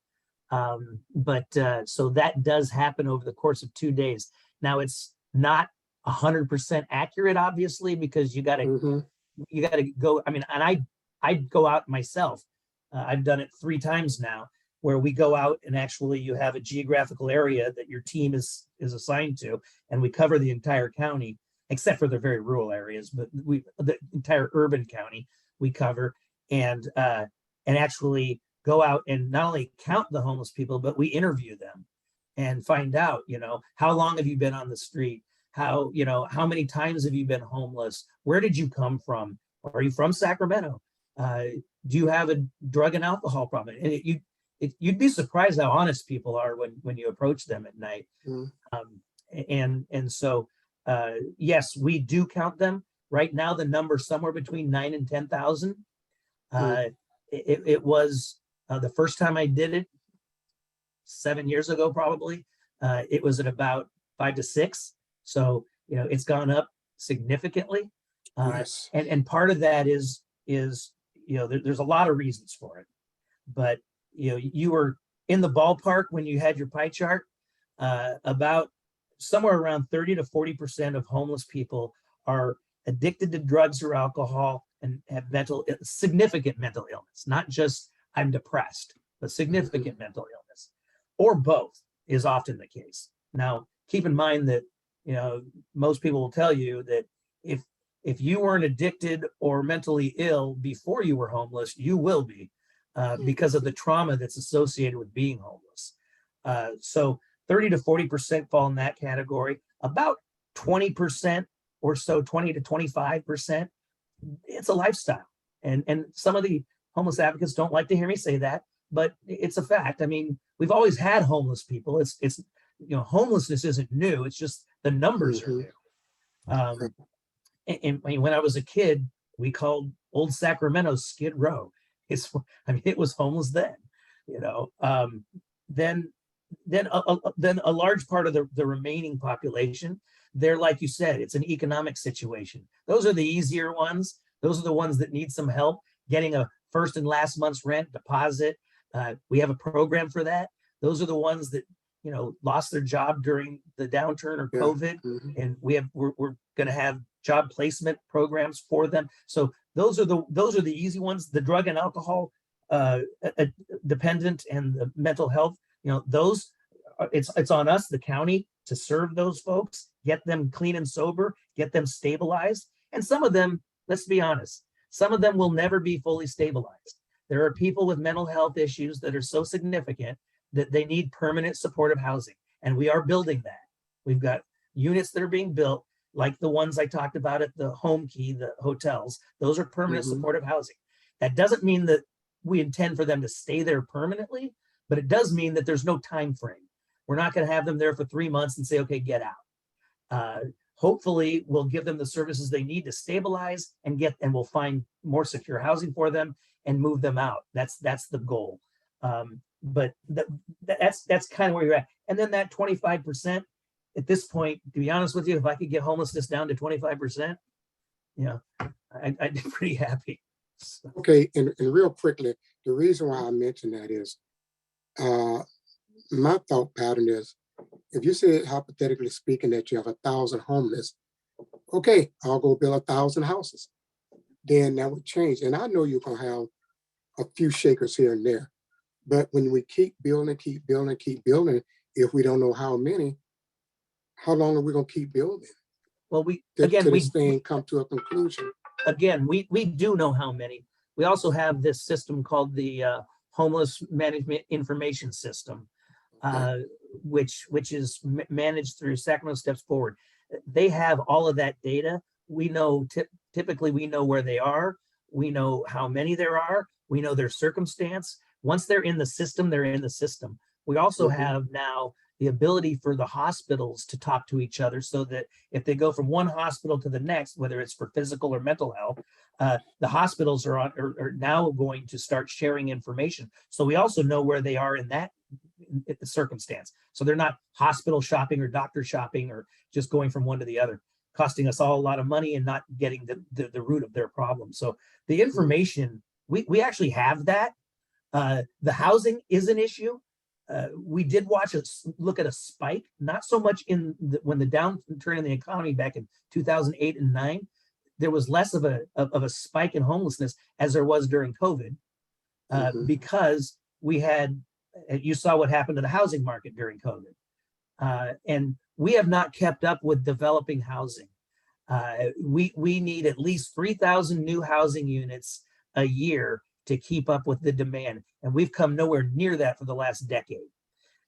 So that does happen over the course of 2 days. Now it's not 100% accurate, obviously, because you got to go. I mean, and I go out myself. I've done it 3 times now, where we go out and actually you have a geographical area that your team is assigned to, and we cover the entire county, except for the very rural areas, but the entire urban county we cover, and actually go out and not only count the homeless people, but we interview them and find out, how long have you been on the street? How many times have you been homeless? Where did you come from? Are you from Sacramento? Do you have a drug and alcohol problem? And you'd be surprised how honest people are when you approach them at night. So yes, we do count them. Right now, the number's somewhere between 9,000 and 10,000. It was the first time I did it 7 years ago, probably. It was at about 5 to 6. So, it's gone up significantly. Yes. And part of that is there's a lot of reasons for it. But, you were in the ballpark when you had your pie chart. About somewhere around 30 to 40% of homeless people are addicted to drugs or alcohol and have significant mental illness, not just I'm depressed, but significant mental illness, or both is often the case. Now, keep in mind that, most people will tell you that if you weren't addicted or mentally ill before you were homeless, you will be, because of the trauma that's associated with being homeless. So 30 to 40% fall in that category. About 20% or so, 20 to 25%, it's a lifestyle. And some of the homeless advocates don't like to hear me say that, but it's a fact. I mean, we've always had homeless people. It's homelessness isn't new. It's just the numbers are new. And when I was a kid, we called Old Sacramento Skid Row. It was homeless then. Then a large part of the remaining population, they're, like you said, it's an economic situation. Those are the easier ones. Those are the ones that need some help getting a first and last month's rent deposit. We have a program for that. Those are the ones that lost their job during the downturn or COVID, and we're going to have job placement programs for them. So those are the easy ones. The drug and alcohol dependent and the mental health, those it's on us, the county, to serve those folks, get them clean and sober, get them stabilized. And some of them, let's be honest, some of them will never be fully stabilized. There are people with mental health issues that are so significant that they need permanent supportive housing. And we are building that. We've got units that are being built. like the ones I talked about at the Home Key, the hotels. Those are permanent Mhm. supportive housing. That doesn't mean that we intend for them to stay there permanently, but it does mean that there's no time frame. We're not going to have them there for 3 months and say, okay, get out. Hopefully we'll give them the services they need to stabilize and we'll find more secure housing for them and move them out. That's the goal. But that's kind of where you're at. And then that 25%, at this point, to be honest with you, if I could get homelessness down to 25%, you know, I'd be pretty happy. So, Okay, and real quickly, the reason why I mentioned that is, my thought pattern is, if you said hypothetically speaking that you have 1,000 homeless, okay, I'll go build 1,000 houses. Then that would change. And I know you're gonna have a few shakers here and there. But when we keep building, if we don't know how many, how long are we gonna keep building? well, Till this thing come to a conclusion. we do know how many. We also have this system called the Homeless Management Information System, which is managed through Sacramento Steps Forward. They have all of that data. We know typically we know where they are. We know how many there are. We know their circumstance. Once they're in the system, they're in the system. We also have now the ability for the hospitals to talk to each other so that if they go from one hospital to the next, whether it's for physical or mental health, the hospitals are now going to start sharing information. So we also know where they are in that circumstance. So they're not hospital shopping or doctor shopping or just going from one to the other, costing us all a lot of money and not getting the root of their problem. So the information, we actually have that. The housing is an issue. We did look at a spike, not so much when the downturn in the economy back in 2008 and 9, there was less of a spike in homelessness as there was during COVID, because we had, you saw what happened to the housing market during COVID. And we have not kept up with developing housing. We need at least 3,000 new housing units a year to keep up with the demand. And we've come nowhere near that for the last decade.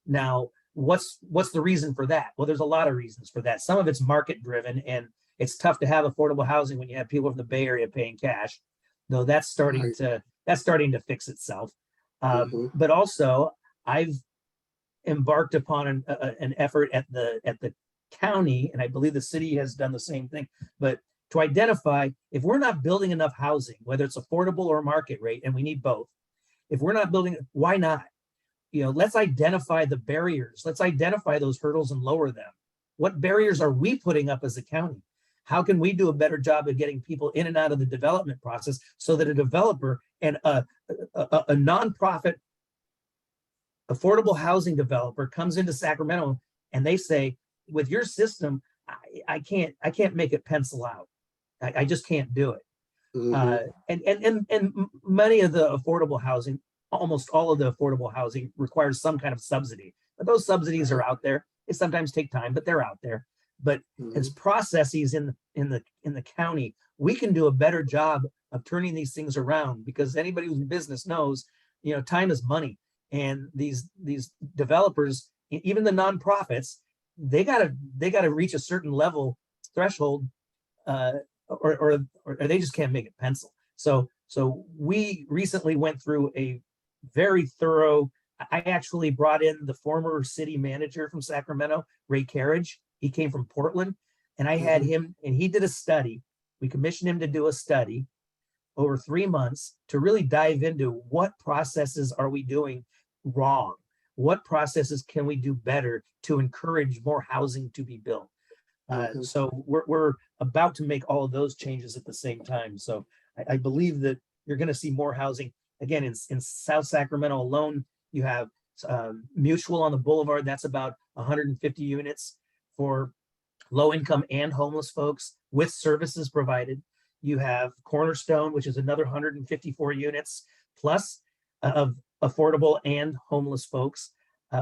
Now, what's the reason for that? Well, there's a lot of reasons for that. Some of it's market driven, and it's tough to have affordable housing when you have people from the Bay Area paying cash, though that's starting to fix itself. But also I've embarked upon an effort at the county, and I believe the city has done the same thing, but to identify if we're not building enough housing, whether it's affordable or market rate, and we need both. If we're not building, why not? Let's identify the barriers. Let's identify those hurdles and lower them. What barriers are we putting up as a county? How can we do a better job of getting people in and out of the development process so that a developer and a nonprofit affordable housing developer comes into Sacramento and they say, with your system, I can't make it pencil out. I just can't do it. And many of the affordable housing, almost all of the affordable housing requires some kind of subsidy, but those subsidies are out there. They sometimes take time, but they're out there. But as processes in the county, we can do a better job of turning these things around, because anybody who's in business knows, time is money. And these developers, even the nonprofits, they gotta reach a certain level threshold, or they just can't make it pencil. So we recently went through a very thorough. I actually brought in the former city manager from Sacramento, Ray Carriage. He came from Portland, and I had him, and he did a study. We commissioned him to do a study over 3 months to really dive into what processes are we doing wrong? What processes can we do better to encourage more housing to be built? So we're about to make all of those changes at the same time. So I believe that you're going to see more housing. Again, in South Sacramento alone, you have Mutual on the Boulevard. That's about 150 units for low income and homeless folks with services provided. You have Cornerstone, which is another 154 units plus of affordable and homeless folks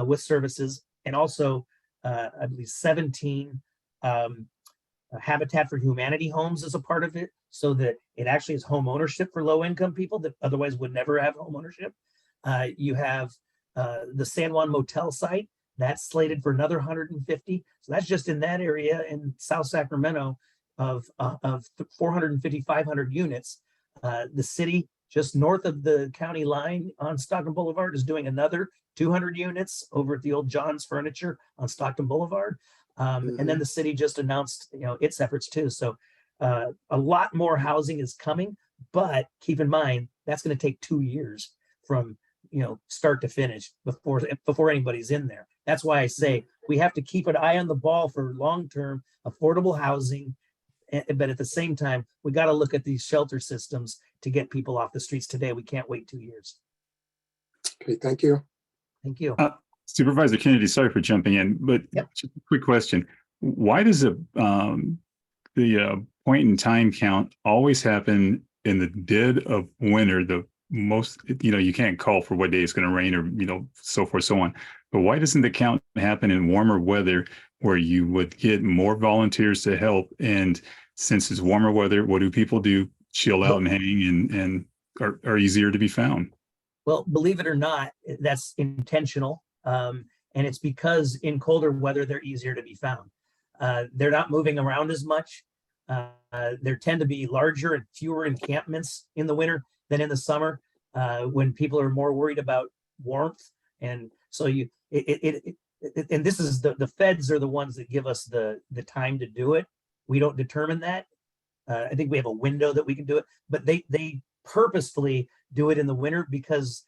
with services. And also, I believe 17 Habitat for Humanity homes is a part of it, so that it actually is home ownership for low income people that otherwise would never have home ownership. You have the San Juan Motel site That's slated for another 150. So that's just in that area in South Sacramento of 450, 500 units. The city just north of the county line on Stockton Boulevard is doing another 200 units over at the old John's Furniture on Stockton Boulevard. And then the city just announced, its efforts too. So a lot more housing is coming, but keep in mind, that's going to take 2 years from, start to finish before anybody's in there. That's why I say we have to keep an eye on the ball for long-term affordable housing. But at the same time, we got to look at these shelter systems to get people off the streets today. We can't wait 2 years. Okay, thank you. Thank you. Supervisor Kennedy, sorry for jumping in, but Yep. just a quick question. Why does the point in time count always happen in the dead of winter? The most, you can't call for what day it's going to rain or, so forth, so on. But why doesn't the count happen in warmer weather where you would get more volunteers to help? And since it's warmer weather, what do people do? Chill out and hang and are easier to be found. Well, believe it or not, that's intentional. And it's because in colder weather, they're easier to be found. They're not moving around as much. There tend to be larger and fewer encampments in the winter than in the summer, when people are more worried about warmth. And so and this is the feds are the ones that give us the time to do it. We don't determine that. I think we have a window that we can do it, but they purposefully do it in the winter because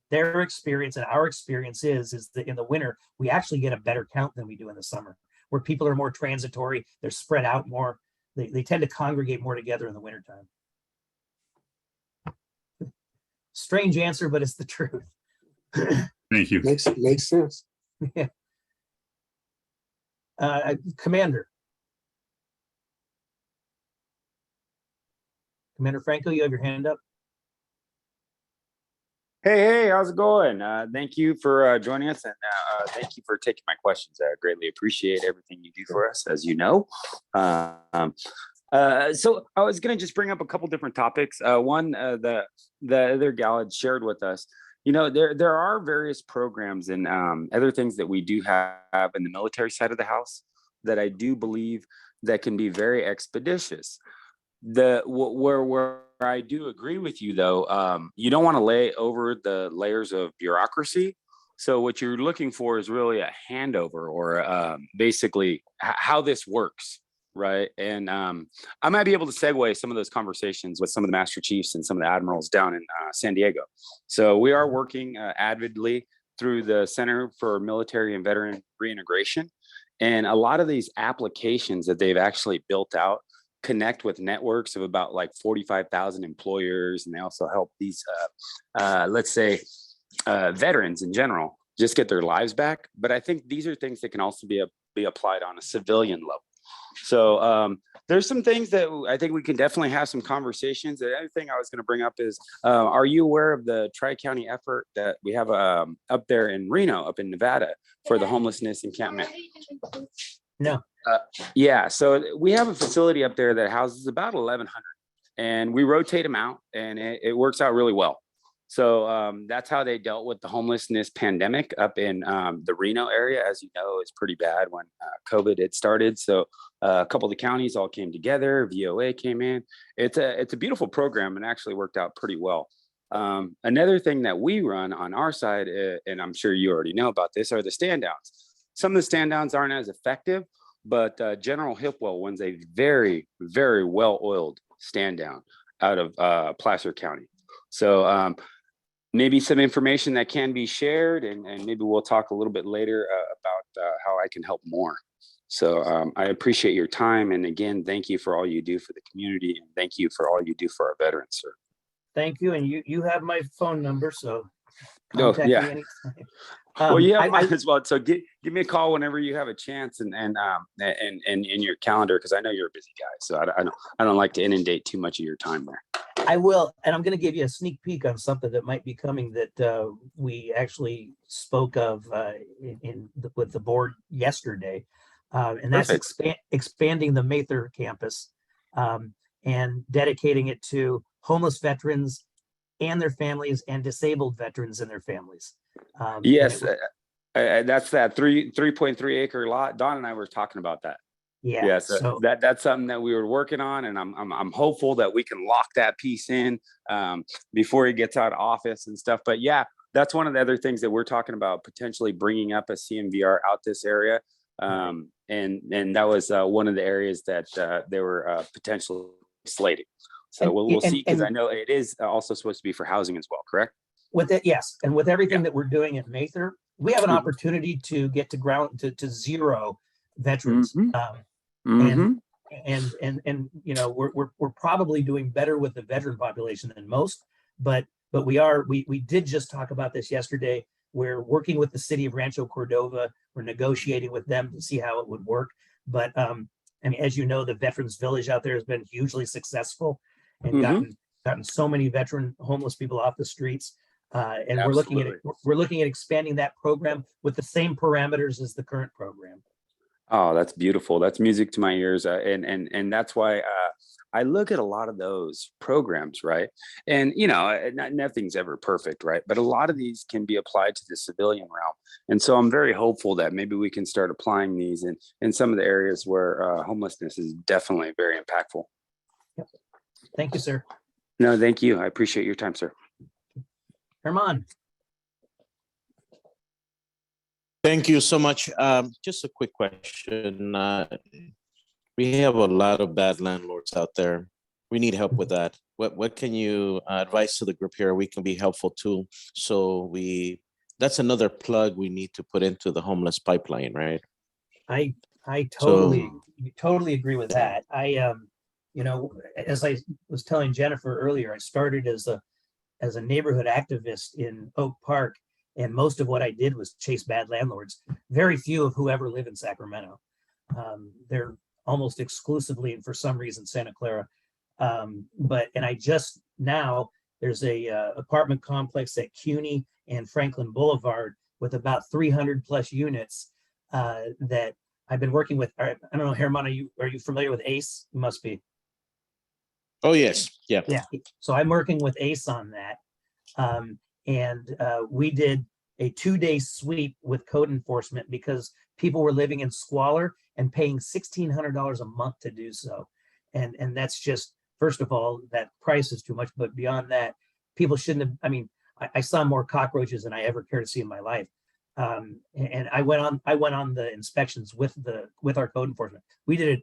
their experience and our experience is that in the winter, we actually get a better count than we do in the summer, where people are more transitory, they're spread out more. They tend to congregate more together in the wintertime. Strange answer, but it's the truth. Thank you. Makes sense. Yeah. Commander Franco, you have your hand up. Hey, how's it going? Thank you for joining us, and thank you for taking my questions. I greatly appreciate everything you do for us, as you know. So I was going to just bring up a couple different topics. One, the other gal had shared with us, there are various programs and other things that we do have in the military side of the house that I do believe that can be very expeditious. Where I do agree with you, though, you don't want to lay over the layers of bureaucracy. So what you're looking for is really a handover or basically how this works, right? And I might be able to segue some of those conversations with some of the Master Chiefs and some of the admirals down in San Diego. So we are working avidly through the Center for Military and Veteran Reintegration. And a lot of these applications that they've actually built out connect with networks of about like 45,000 employers. And they also help these, let's say, veterans in general just get their lives back. But I think these are things that can also be applied on a civilian level. So there's some things that I think we can definitely have some conversations. The other thing I was going to bring up is, are you aware of the Tri-County effort that we have up there in Reno, up in Nevada, for the homelessness encampment? No. Yeah, so we have a facility up there that houses about 1,100, and we rotate them out, and it works out really well. So that's how they dealt with the homelessness pandemic up in the Reno area. As you know, it's pretty bad when COVID had started. So a couple of the counties all came together. VOA came in. It's a beautiful program and actually worked out pretty well. Another thing that we run on our side, and I'm sure you already know about this, are the stand downs. Some of the stand downs aren't as effective, but General Hipwell wins a very, very well-oiled stand down out of Placer County. So maybe some information that can be shared, and maybe we'll talk a little bit later about how I can help more. So I appreciate your time. And again, thank you for all you do for the community, and thank you for all you do for our veterans, sir. Thank you. And you have my phone number, so contact me anytime. Well, you have mine as well. So give me a call whenever you have a chance, and in your calendar, because I know you're a busy guy. So I don't like to inundate too much of your time there. I will, and I'm going to give you a sneak peek on something that might be coming that we actually spoke of with the board yesterday, and that's expanding the Mather campus and dedicating it to homeless veterans and their families and disabled veterans and their families. Yes, That's that 3.3 acre lot. Don and I were talking about that. Yeah, So so that's something that we were working on, and I'm hopeful that we can lock that piece in before he gets out of office and stuff. But yeah, that's one of the other things that we're talking about, potentially bringing up a CMVR out this area. And that was one of the areas that they were potentially slated. So we'll see, because I know it is also supposed to be for housing as well, correct? with it, yes, and with everything that we're doing at Mather, we have an opportunity to get to ground to zero veterans. And you know, we're probably doing better with the veteran population than most, but we did just talk about this yesterday. We're working with the city of Rancho Cordova. We're negotiating with them to see how it would work. But I mean, as you know, the Veterans Village out there has been hugely successful and gotten so many veteran homeless people off the streets. And we're looking at expanding that program with the same parameters as the current program. Oh, that's beautiful. That's music to my ears. And that's why I look at a lot of those programs, right? And, you know, nothing's ever perfect, right? But a lot of these can be applied to the civilian realm. And so I'm very hopeful that maybe we can start applying these in some of the areas where homelessness is definitely very impactful. Yep. Thank you, sir. No, thank you. I appreciate your time, sir. Herman. Thank you so much. Just a quick question. We have a lot of bad landlords out there. We need help with that. What can you advise to the group here? We can be helpful too. So that's another plug we need to put into the homeless pipeline, right? I totally agree with that. You know, as I was telling Jennifer earlier, I started as a neighborhood activist in Oak Park. And most of what I did was chase bad landlords. Very few of who ever live in Sacramento. They're almost exclusively, and for some reason, Santa Clara. And I just now, there's a apartment complex at CUNY and Franklin Boulevard with about 300 plus units that I've been working with. I don't know, Herman, are you familiar with ACE? You must be. Oh, yes. Yeah. Yeah. So I'm working with ACE on that. And we did a 2-day sweep with code enforcement because people were living in squalor and paying $1,600 a month to do so. And that's just, first of all, that price is too much. But beyond that, people shouldn't have, I mean, I saw more cockroaches than I ever care to see in my life. And I went on the inspections with our code enforcement. We did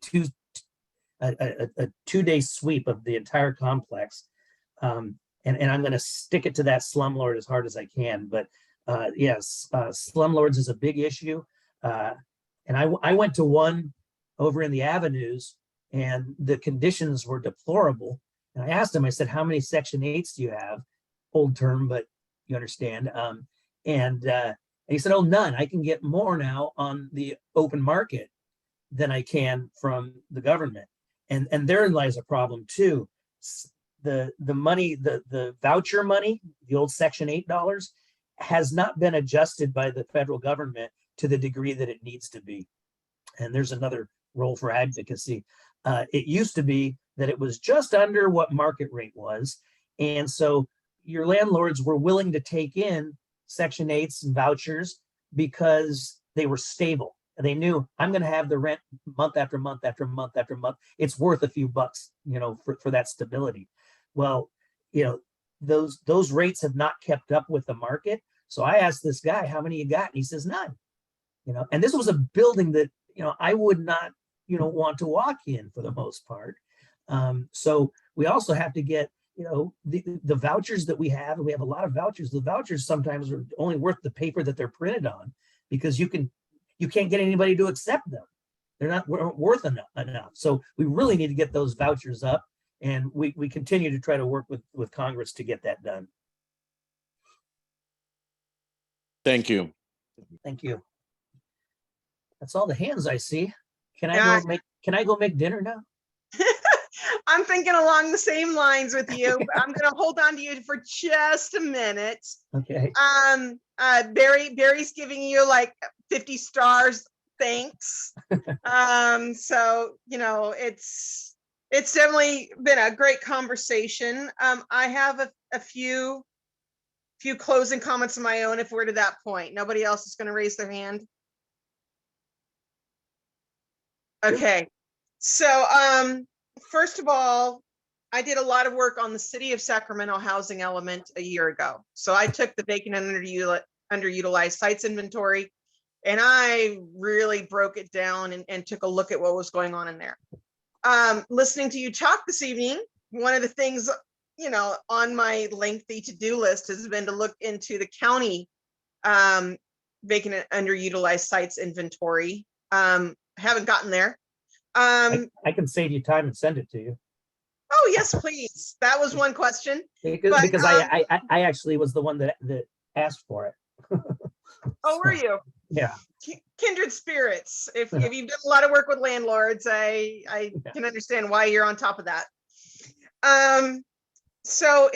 a 2-day sweep of the entire complex. And I'm going to stick it to that slumlord as hard as I can. But yes, slumlords is a big issue. And I went to one over in the avenues and the conditions were deplorable. And I asked him, I said, how many Section 8s do you have? Old term, but you understand. And he said, oh, none. I can get more now on the open market than I can from the government. And therein lies a problem too. The money, the voucher money, the old Section 8 dollars, has not been adjusted by the federal government to the degree that it needs to be. And there's another role for advocacy. It used to be that it was just under what market rate was. And so your landlords were willing to take in Section 8s and vouchers because they were stable. They knew I'm going to have the rent month after month after month after month. It's worth a few bucks, you know, for that stability. Well, you know, those rates have not kept up with the market. So I asked this guy, how many you got? And he says, none. You know, and this was a building that, you know, I would not, you know, want to walk in for the most part. So we also have to get, you know, the vouchers that we have, and we have a lot of vouchers. The vouchers sometimes are only worth the paper that they're printed on because you can't get anybody to accept them. They're not worth enough. So we really need to get those vouchers up. And we continue to try to work with Congress to get that done. Thank you. Thank you. That's all the hands I see. Can I go make dinner now? I'm thinking along the same lines with you. But I'm going to hold on to you for just a minute. Okay. Barry's giving you like 50 stars. Thanks. So, you know, it's definitely been a great conversation. I have a few few closing comments of my own if we're to that point. Nobody else is going to raise their hand. Okay, so first of all, I did a lot of work on the City of Sacramento housing element a year ago. So I took the vacant and underutilized sites inventory, and I really broke it down and took a look at what was going on in there. Listening to you talk this evening, one of the things, you know, on my lengthy to-do list has been to look into the county vacant and underutilized sites inventory. Haven't gotten there. I can save you time and send it to you. Oh, yes, please. That was one question. Because I actually was the one that asked for it. Oh, were you? Yeah. Kindred spirits. If you've done a lot of work with landlords, I can understand why you're on top of that. So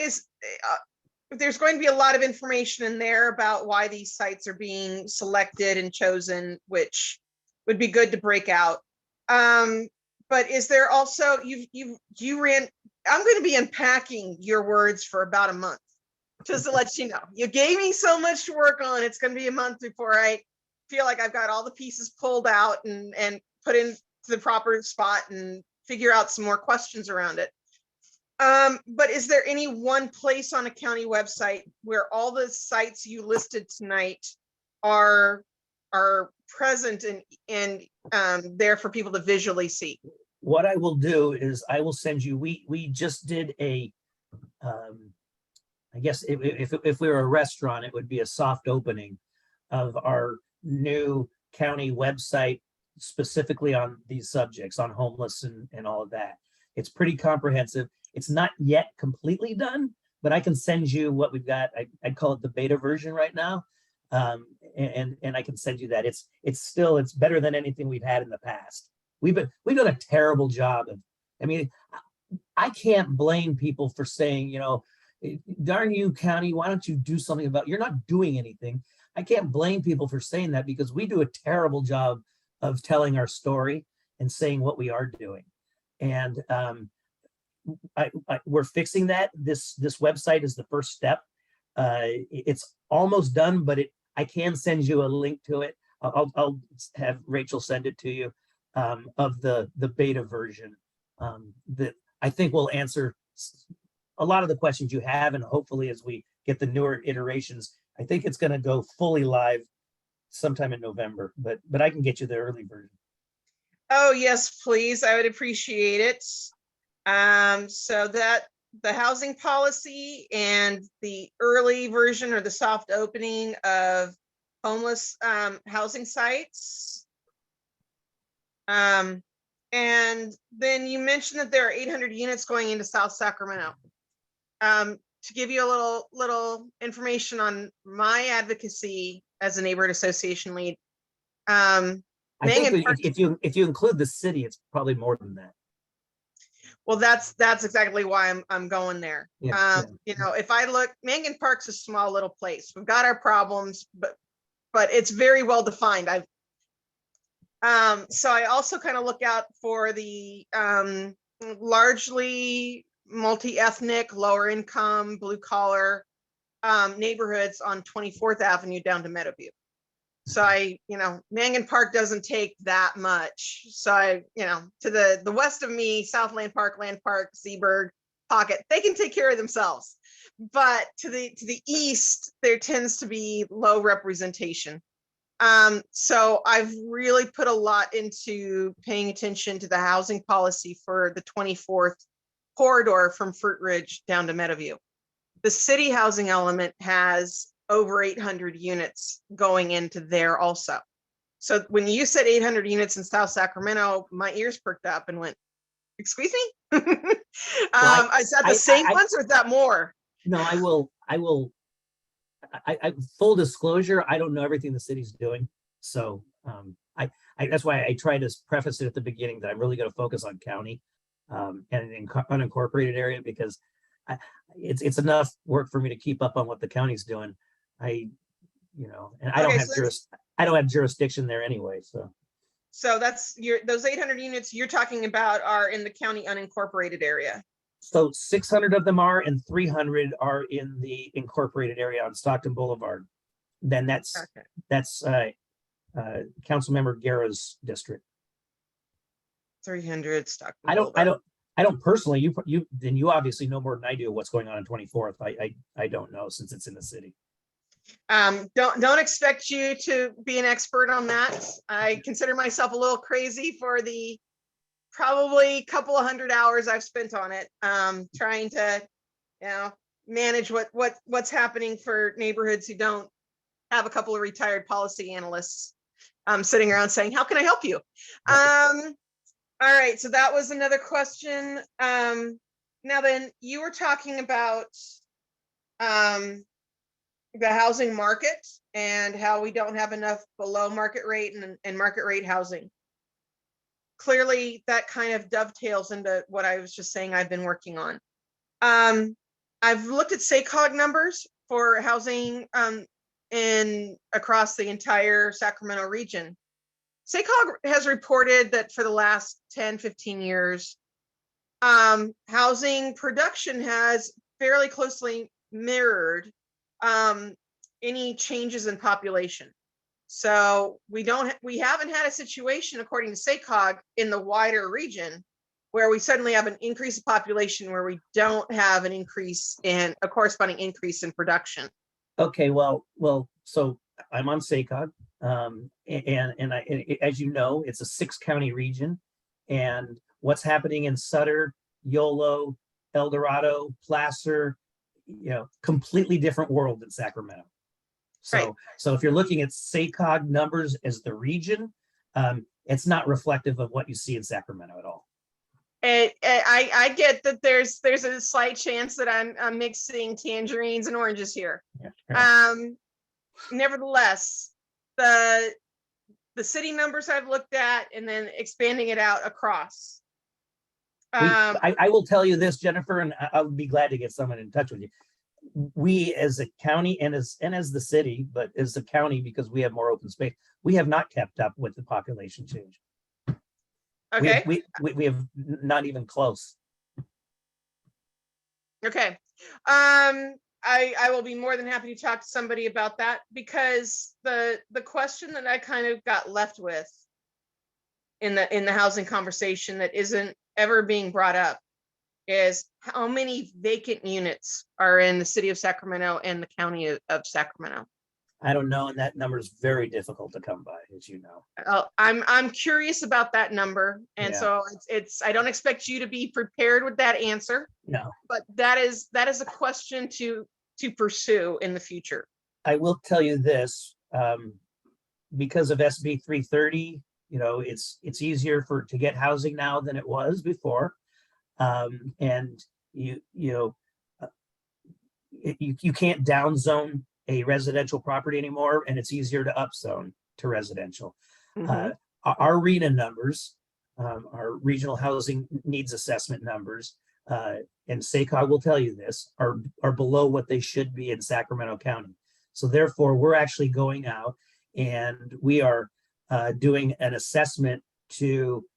there's going to be a lot of information in there about why these sites are being selected and chosen, which would be good to break out. But is there also, you ran, I'm going to be unpacking your words for about a month, just to let you know. You gave me so much to work on. It's going to be a month before I feel like I've got all the pieces pulled out and put into the proper spot and figure out some more questions around it. But is there any one place on a county website where all the sites you listed tonight are present and there for people to visually see? What I will do is I will send you, we just did a, I guess if we were a restaurant, it would be a soft opening of our new county website specifically on these subjects, on homeless and all of that. It's pretty comprehensive. It's not yet completely done, but I can send you what we've got. I call it the beta version right now. And I can send you that. It's better than anything we've had in the past. We've done a terrible job of, I mean, I can't blame people for saying, you know, darn you county, why don't you do something about, you're not doing anything. I can't blame people for saying that because we do a terrible job of telling our story and saying what we are doing. And we're fixing that. This website is the first step. It's almost done, but I can send you a link to it. I'll have Rachel send it to you, of the beta version that I think will answer a lot of the questions you have. And hopefully as we get the newer iterations, I think it's going to go fully live sometime in November, but I can get you the early version. Oh, yes, please. I would appreciate it. So that the housing policy and the early version or the soft opening of homeless housing sites. And then you mentioned that there are 800 units going into South Sacramento. To give you a little information on my advocacy as a neighborhood association lead. I think if you include the city, it's probably more than that. Well, that's exactly why I'm going there. Yeah, You know, if I look, Mangan Park's a small little place. We've got our problems, but it's very well defined. So I also kind of look out for the largely multi-ethnic, lower income, blue collar neighborhoods on 24th Avenue down to Meadowview. So you know, Mangan Park doesn't take that much. So you know, to the west of me, Southland Park, Land Park, Seaburg, Pocket, they can take care of themselves. But to the east, there tends to be low representation. So I've really put a lot into paying attention to the housing policy for the 24th corridor from Fruit Ridge down to Meadowview. The city housing element has over 800 units going into there also. So when you said 800 units in South Sacramento, my ears perked up and went, excuse me? Is that the same ones or is that more? No, I will. Full disclosure, I don't know everything the city's doing. So that's why I try to preface it at the beginning that I'm really going to focus on county and an unincorporated area, because it's enough work for me to keep up on what the county's doing. I don't have jurisdiction there anyway. So that's those 800 units you're talking about are in the county unincorporated area. So 600 of them are, and 300 are in the incorporated area on Stockton Boulevard. Then that's Okay. Councilmember Guerra's district. 300 Stockton I Boulevard. don't personally, you obviously know more than I do what's going on 24th. I don't know, since it's in the city. Don't expect you to be an expert on that. I consider myself a little crazy for the probably couple of hundred hours I've spent on it, trying to, manage what's happening for neighborhoods who don't have a couple of retired policy analysts sitting around saying, how can I help you? All right, so that was another question. Now then, you were talking about the housing market and how we don't have enough below market rate and market rate housing. Clearly, that kind of dovetails into what I was just saying I've been working on. I've looked at SACOG numbers for housing across the entire Sacramento region. SACOG has reported that for the last 10, 15 years, housing production has fairly closely mirrored any changes in population. So we haven't had a situation, according to SACOG, in the wider region where we suddenly have an increase in population where we don't have a corresponding increase in production. Okay, well, so I'm on SACOG, and as you know, it's a 6-county region, and what's happening in Sutter, Yolo, El Dorado, Placer, completely different world than Sacramento. So, Right. So if you're looking at SACOG numbers as the region, it's not reflective of what you see in Sacramento at all. I get that there's a slight chance that I'm mixing tangerines and oranges here. Yeah. Nevertheless, the city numbers I've looked at and then expanding it out across. I will tell you this, Jennifer, and I'll be glad to get someone in touch with you. We as a county and as the city, but as a county, because we have more open space, we have not kept up with the population change. Okay. We have not even close. Okay. I will be more than happy to talk to somebody about that, because the question that I kind of got left with in the housing conversation that isn't ever being brought up is how many vacant units are in the city of Sacramento and the county of Sacramento. I don't know, and that number is very difficult to come by, as you know. I'm curious about that number, and Yeah. so I don't expect you to be prepared with that answer, No, but that is a question to pursue in the future. I will tell you this, because of SB 330, it's easier to get housing now than it was before. And you can't downzone a residential property anymore, and it's easier to upzone to residential. Mhm. Our RHNA numbers, our regional housing needs assessment numbers, and SACOG will tell you this, are below what they should be in Sacramento County. So therefore, we're actually going out and we are doing an assessment to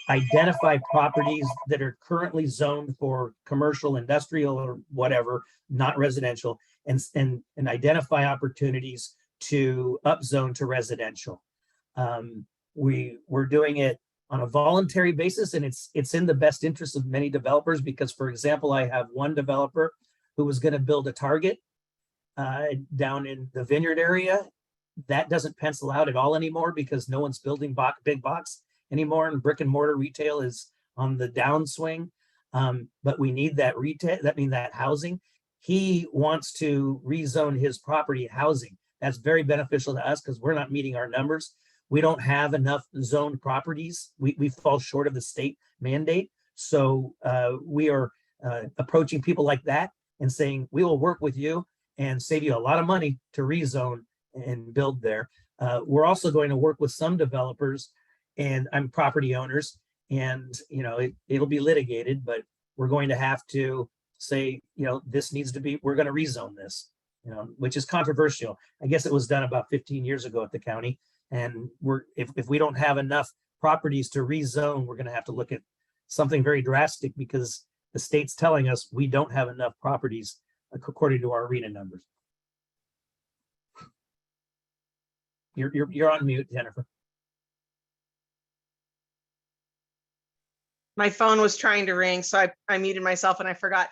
identify properties that are currently zoned for commercial, industrial, or whatever, not residential, and identify opportunities to upzone to residential. We're doing it on a voluntary basis, and it's in the best interest of many developers, because, for example, I have one developer who was going to build a Target down in the Vineyard area. That doesn't pencil out at all anymore because no one's building big box anymore, and brick and mortar retail is on the downswing. But we need that retail, that housing. He wants to rezone his property housing. That's very beneficial to us because we're not meeting our numbers. We don't have enough zoned properties. We fall short of the state mandate. So we are approaching people like that and saying, we will work with you and save you a lot of money to rezone and build there. We're also going to work with some developers, and I'm property owners, and it'll be litigated, but we're going to have to say, this needs to be, we're going to rezone this, which is controversial. I guess it was done about 15 years ago at the county, and if we don't have enough properties to rezone, we're going to have to look at something very drastic because the state's telling us we don't have enough properties according to our arena numbers. You're on mute, Jennifer. My phone was trying to ring, so I muted myself and I forgot.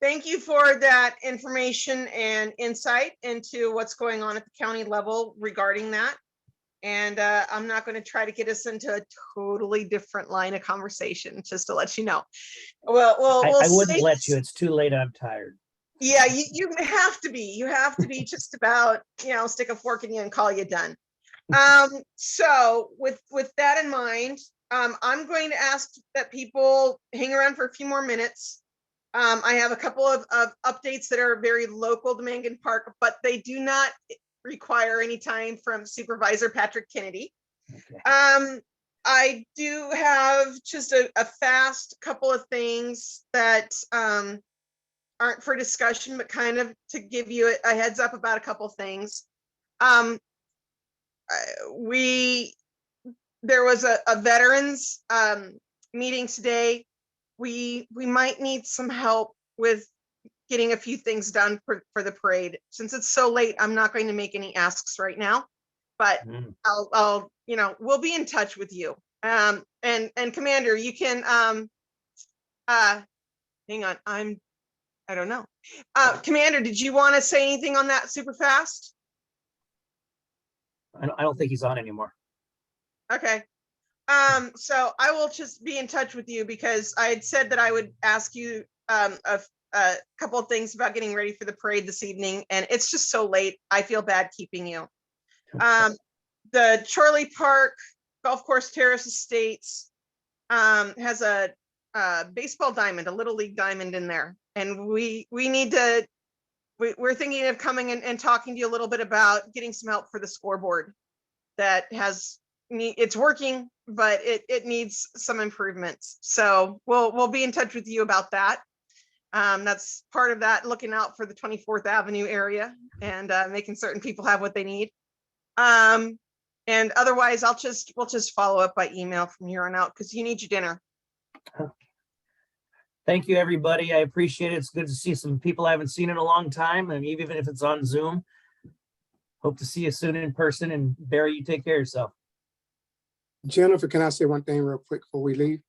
Thank you for that information and insight into what's going on at the county level regarding that. And I'm not going to try to get us into a totally different line of conversation, just to let you know. Well, I wouldn't let you. It's too late. I'm tired. Yeah, you have to be. You have to be just about, stick a fork in you and call you done. So with that in mind, I'm going to ask that people hang around for a few more minutes. I have a couple of updates that are very local to Mangan Park, but they do not require any time from Supervisor Patrick Kennedy. Okay. I do have just a fast couple of things that aren't for discussion, but kind of to give you a heads up about a couple of things. There was a veterans meeting today. We might need some help with getting a few things done for the parade. Since it's so late, I'm not going to make any asks right now, but I'll we'll be in touch with you. And Commander, you can hang on. I don't know. Commander, did you want to say anything on that super fast? I don't think he's on anymore. Okay. So I will just be in touch with you because I had said that I would ask you a couple of things about getting ready for the parade this evening, and it's just so late. I feel bad keeping you. The Chorley Park Golf Course Terrace Estates has a baseball diamond, a little league diamond in there, and we need to. We're thinking of coming and talking to you a little bit about getting some help for the scoreboard that it's working, but it needs some improvements. So we'll be in touch with you about that. That's part of that, looking out for the 24th Avenue area and making certain people have what they need. And otherwise, we'll just follow up by email from here on out because you need your dinner. Thank you, everybody. I appreciate it. It's good to see some people I haven't seen in a long time, and even if it's on Zoom. Hope to see you soon in person. And Barry, you take care of yourself. Jennifer, can I say one thing real quick before we leave?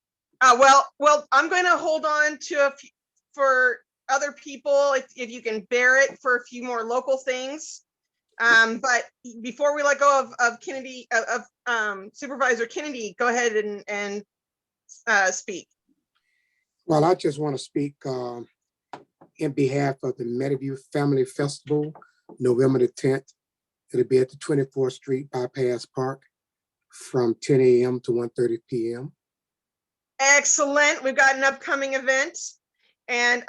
Well, I'm going to hold on to for other people if you can bear it for a few more local things. But before we let go of Kennedy, Supervisor Kennedy, go ahead and speak. Well, I just want to speak in behalf of the Meadowview Family Festival, November the 10th. It'll be at the 24th Street Bypass Park from 10 a.m. to 1:30 p.m. Excellent. We've got an upcoming event. And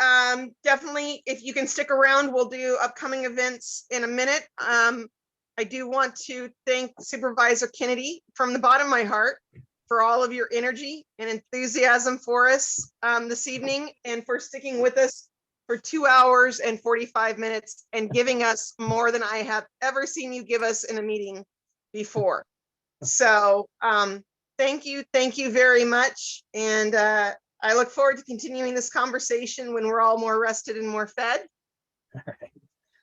definitely, if you can stick around, we'll do upcoming events in a minute. I do want to thank Supervisor Kennedy from the bottom of my heart for all of your energy and enthusiasm for us this evening and for sticking with us for 2 hours and 45 minutes and giving us more than I have ever seen you give us in a meeting before. So thank you very much. And I look forward to continuing this conversation when we're all more rested and more fed. All right.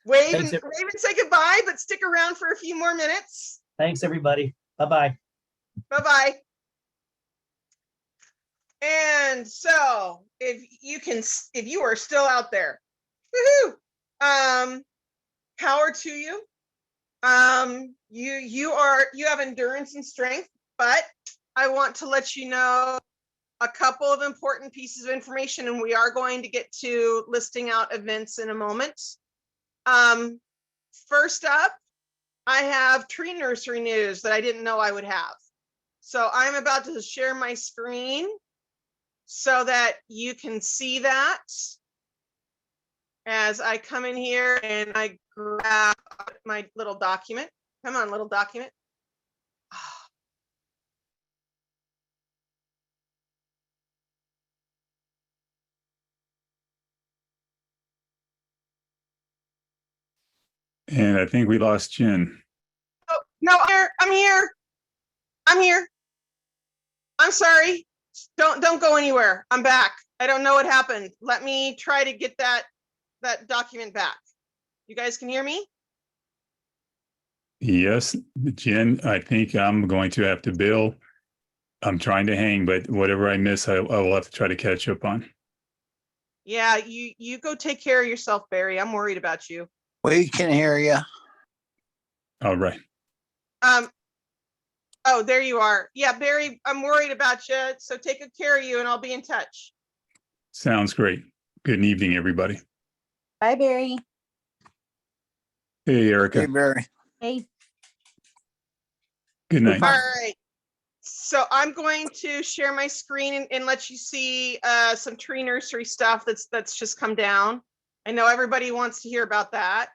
Wave and say goodbye, but stick around for a few more minutes. Thanks, everybody. Bye-bye. Bye-bye. And so if you are still out there, woohoo, power to you. You have endurance and strength, but I want to let you know a couple of important pieces of information, and we are going to get to listing out events in a moment. First up, I have tree nursery news that I didn't know I would have. So I'm about to share my screen so that you can see that as I come in here and I grab my little document. Come on, little document. And I think we lost Jen. Oh, no, I'm here. I'm sorry. Don't go anywhere. I'm back. I don't know what happened. Let me try to get that document back. You guys can hear me? Yes, Jen, I think I'm going to have to bail. I'm trying to hang, but whatever I miss, I will have to try to catch up on. Yeah, you go take care of yourself, Barry. I'm worried about you. We can hear you. All right. Oh, there you are. Yeah, Barry, I'm worried about you. So take good care of you and I'll be in touch. Sounds great. Good evening, everybody. Bye, Barry. Hey, Erica. Hey, Barry. Hey. Good night. All right. So I'm going to share my screen and let you see some tree nursery stuff that's just come down. I know everybody wants to hear about that.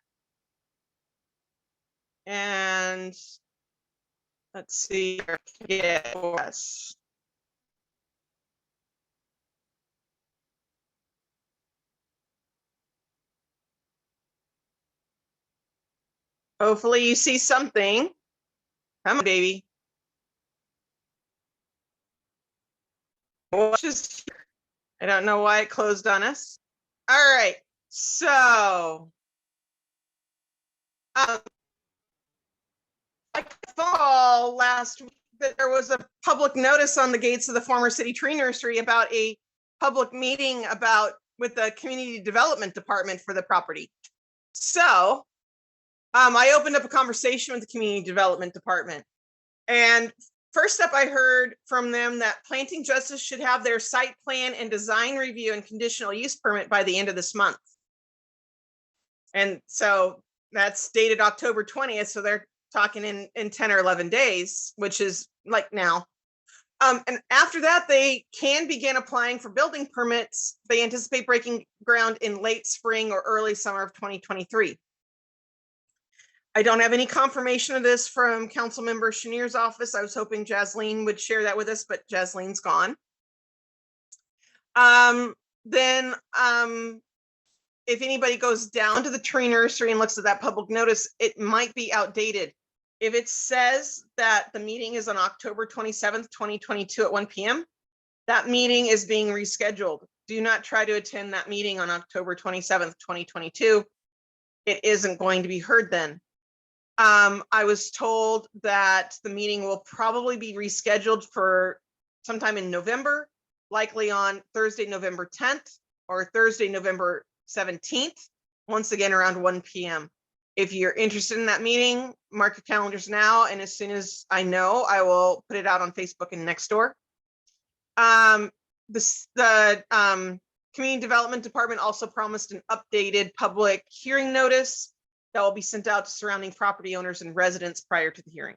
And let's see. Yes. Hopefully you see something. Come on, baby. Just, I don't know why it closed on us. All right, so I saw last week that there was a public notice on the gates of the former City Tree Nursery about a public meeting with the Community Development Department for the property. So I opened up a conversation with the Community Development Department, and first up, I heard from them that Planting Justice should have their site plan and design review and conditional use permit by the end of this month. And so that's dated October 20th. So they're talking in 10 or 11 days, which is like now. And after that, they can begin applying for building permits. They anticipate breaking ground in late spring or early summer of 2023. I don't have any confirmation of this from Councilmember Shanir's office. I was hoping Jasleen would share that with us, but Jasleen's gone. If anybody goes down to the tree nursery and looks at that public notice, it might be outdated. If it says that the meeting is on October 27th, 2022 at 1 p.m., that meeting is being rescheduled. Do not try to attend that meeting on October 27th, 2022. It isn't going to be heard then. I was told that the meeting will probably be rescheduled for sometime in November, likely on Thursday, November 10th or Thursday, November 17th, once again around 1 p.m. If you're interested in that meeting, mark your calendars now, and as soon as I know, I will put it out on Facebook and Nextdoor. The Community Development Department also promised an updated public hearing notice that will be sent out to surrounding property owners and residents prior to the hearing.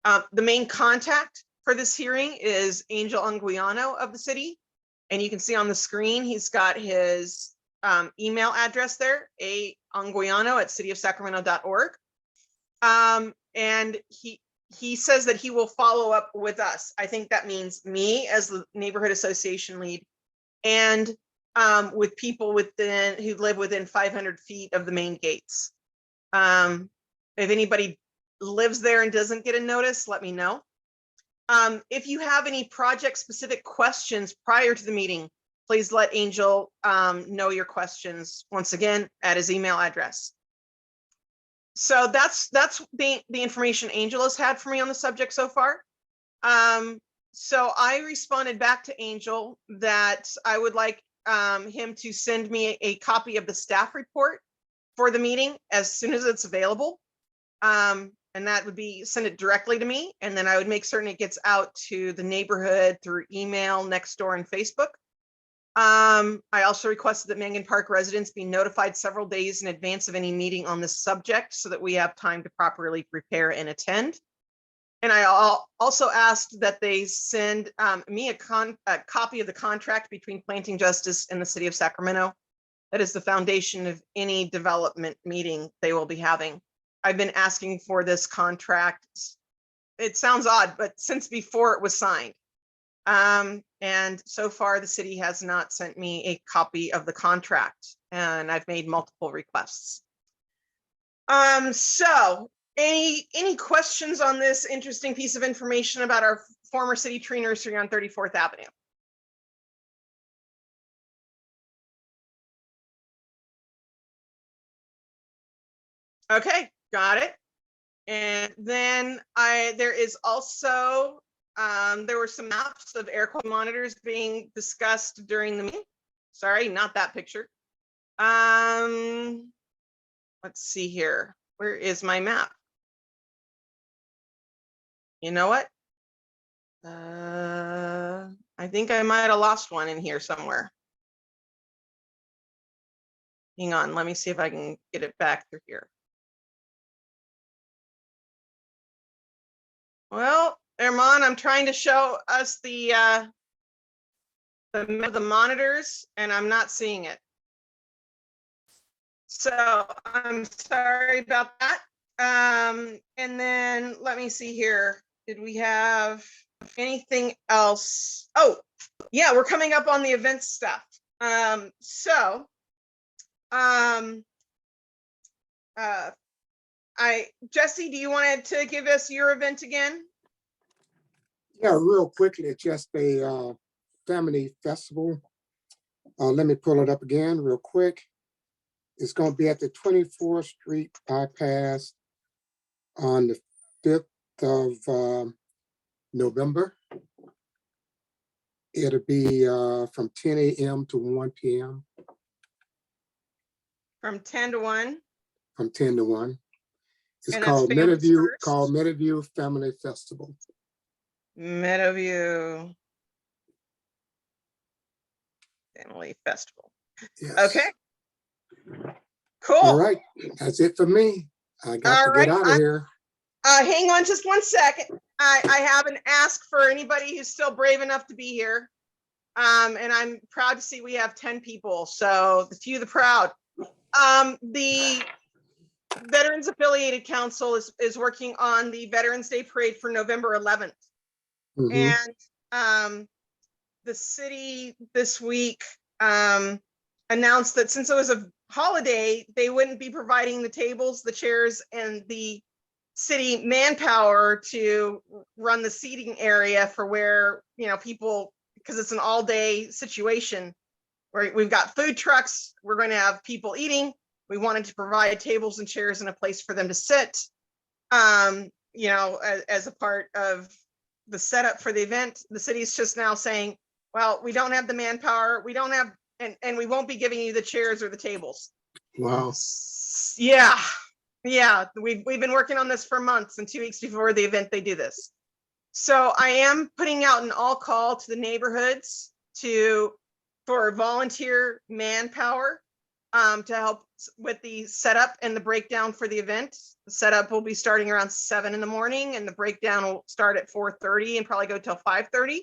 The main contact for this hearing is Angel Anguiano of the city. And you can see on the screen, he's got his email address there, anguiano@cityofsacramento.org. And he says that he will follow up with us. I think that means me as the neighborhood association lead, and with people who live within 500 feet of the main gates. If anybody lives there and doesn't get a notice, let me know. If you have any project specific questions prior to the meeting, please let Angel know your questions once again at his email address. So that's the information Angel has had for me on the subject so far. So I responded back to Angel that I would like him to send me a copy of the staff report for the meeting as soon as it's available. And that would be send it directly to me. And then I would make certain it gets out to the neighborhood through email, Nextdoor, and Facebook. I also requested that Mangan Park residents be notified several days in advance of any meeting on this subject so that we have time to properly prepare and attend. And I also asked that they send me a copy of the contract between Planting Justice and the City of Sacramento. That is the foundation of any development meeting they will be having. I've been asking for this contract. It sounds odd, but since before it was signed. And so far the city has not sent me a copy of the contract, and I've made multiple requests. So any questions on this interesting piece of information about our former City Tree Nursery on 34th Avenue. Okay, got it. And then there is also, there were some maps of air quality monitors being discussed during the meeting. Sorry, not that picture. Let's see here. Where is my map? You know what? I think I might have lost one in here somewhere. Hang on, let me see if I can get it back through here. Well, Herman, I'm trying to show us the monitors, and I'm not seeing it. So I'm sorry about that. And then let me see here. Did we have anything else? Oh, yeah, we're coming up on the event stuff. Jesse, do you want to give us your event again? Yeah, real quickly, it's just a family festival. Let me pull it up again real quick. It's going to be at the 24th Street bypass on the 5th of November. It'll be from 10 a.m. to 1 p.m. From 10 to 1. From 10 to 1. It's And that's called Families Meadowview, First? Meadowview Family Festival. Meadowview Family Festival. Yes. Okay. Cool. All right, that's it for me. I got All to right. get out of here. Hang on just one second. I have an ask for anybody who's still brave enough to be here. And I'm proud to see we have 10 people. So the few, the proud. The Veterans Affiliated Council is working on the Veterans Day Parade for November 11th. Mhm. And the city this week announced that since it was a holiday, they wouldn't be providing the tables, the chairs, and the city manpower to run the seating area for where, you know, people, because it's an all-day situation where we've got food trucks, we're going to have people eating. We wanted to provide tables and chairs and a place for them to sit, you know, as a part of the setup for the event. The city's just now saying, well, we don't have the manpower, we don't have, and we won't be giving you the chairs or the tables. Wow. Yeah, we've been working on this for months, and 2 weeks before the event, they do this. So I am putting out an all call to the neighborhoods for volunteer manpower to help with the setup and the breakdown for the event. The setup will be starting around 7 in the morning, and the breakdown will start at 4:30 and probably go till 5:30.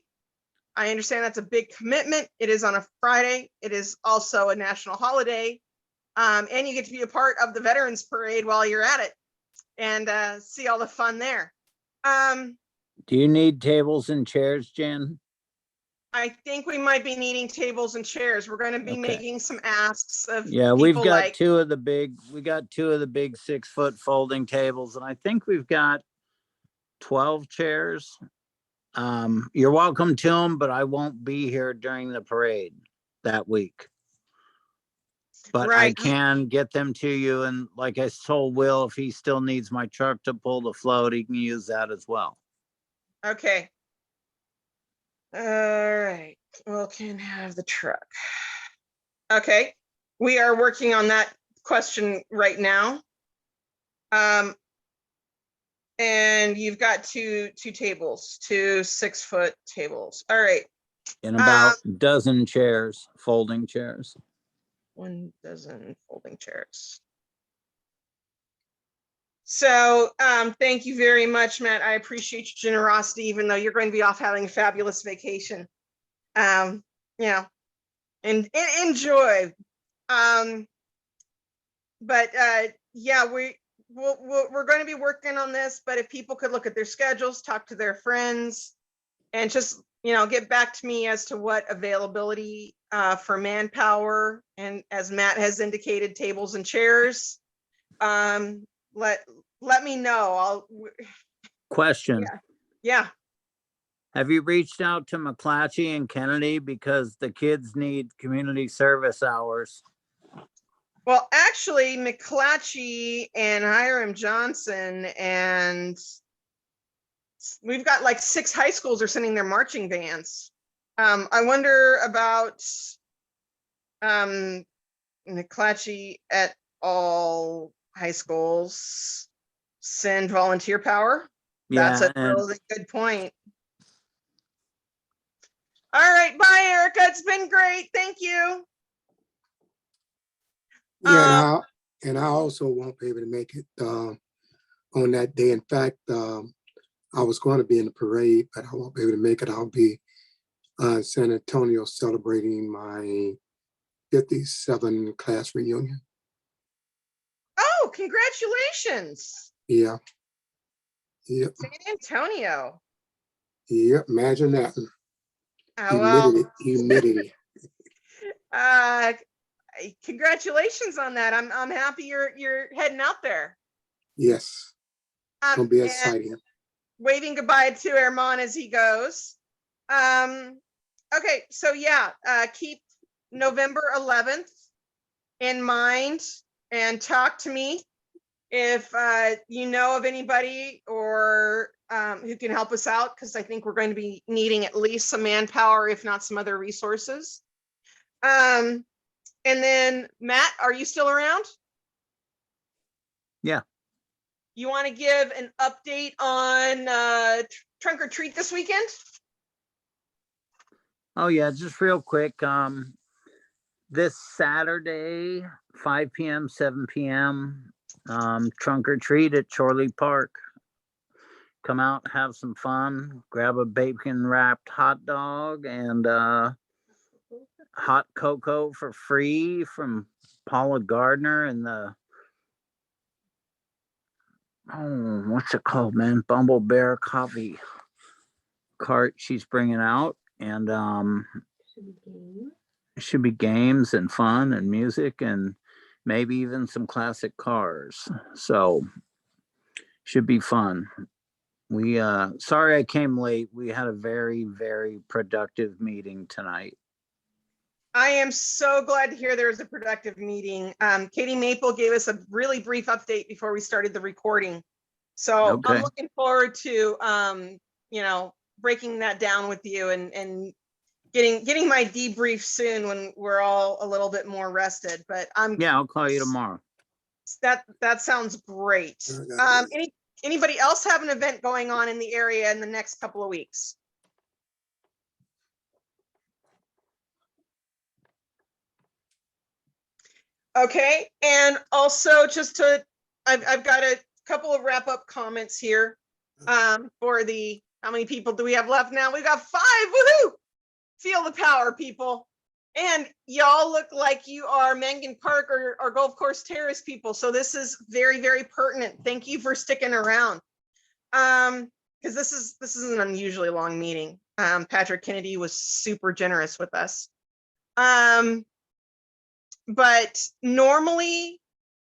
I understand that's a big commitment. It is on a Friday. It is also a national holiday. And you get to be a part of the Veterans Parade while you're at it and see all the fun there. Do you need tables and chairs, Jen? I think we might be needing tables and chairs. We're going to be Okay. making some asks of Yeah, we've people got like, two of the big 6-foot folding tables, and I think we've got 12 chairs. You're welcome to them, but I won't be here during the parade that week. But I right. can get them to you, and like I told Will, if he still needs my truck to pull the float, he can use that as well. Okay. All right. Well, can have the truck. Okay. We are working on that question right now. And you've got two tables, 2 6-foot tables. All right. And about a dozen chairs, folding chairs. 1 dozen folding chairs. So thank you very much, Matt. I appreciate your generosity, even though you're going to be off having a fabulous vacation. You know, and enjoy. But yeah, we're going to be working on this, but if people could look at their schedules, talk to their friends, and just, you know, get back to me as to what availability for manpower, and as Matt has indicated, tables and chairs. Let me know. Question. Yeah. Have you reached out to McClatchy and Kennedy because the kids need community service hours? Well, actually, McClatchy and Hiram Johnson, and we've got like 6 high schools are sending their marching bands. I wonder about McClatchy at all high schools send volunteer power. That's Yeah, a and really good point. All right, bye, Erica. It's been great. Thank you. Yeah, and I also won't be able to make it on that day. In fact, I was going to be in the parade, but I won't be able to make it. I'll be in San Antonio celebrating my 57 class reunion. Oh, congratulations. Yeah. Yep. San Antonio. Yep. Imagine that. Oh, well, Humidity. congratulations on that. I'm happy you're heading out there. Yes. It'll be And exciting. waving goodbye to Herman as he goes. Okay, so yeah, keep November 11th in mind and talk to me if you know of anybody or who can help us out, because I think we're going to be needing at least some manpower, if not some other resources. And then Matt, are you still around? yeah. You want to give an update on trunk or treat this weekend? Oh yeah, just real quick. This Saturday, 5 p.m., 7 p.m., trunk or treat at Chorley Park. Come out, have some fun, grab a bacon wrapped hot dog and hot cocoa for free from Paula Gardner and the, oh, what's it called, man? Bumble Bear coffee cart she's bringing out. And it should be games and fun and music and maybe even some classic cars. So should be fun. We sorry I came late. We had a very, very productive meeting tonight. I am so glad to hear there was a productive meeting. Katie Maple gave us a really brief update before we started the recording. So Okay. I'm looking forward to breaking that down with you and getting my debrief soon when we're all a little bit more rested. But Yeah, I'll call you tomorrow. that sounds great. Anybody else have an event going on in the area in the next couple of weeks? Okay, and also I've got a couple of wrap up comments here for the, how many people do we have left now? We've got 5, woohoo! Feel the power, people. And y'all look like you are Mangan Park or Golf Course Terrace people. So this is very, very pertinent. Thank you for sticking around. Because this is an unusually long meeting. Patrick Kennedy was super generous with us. But normally,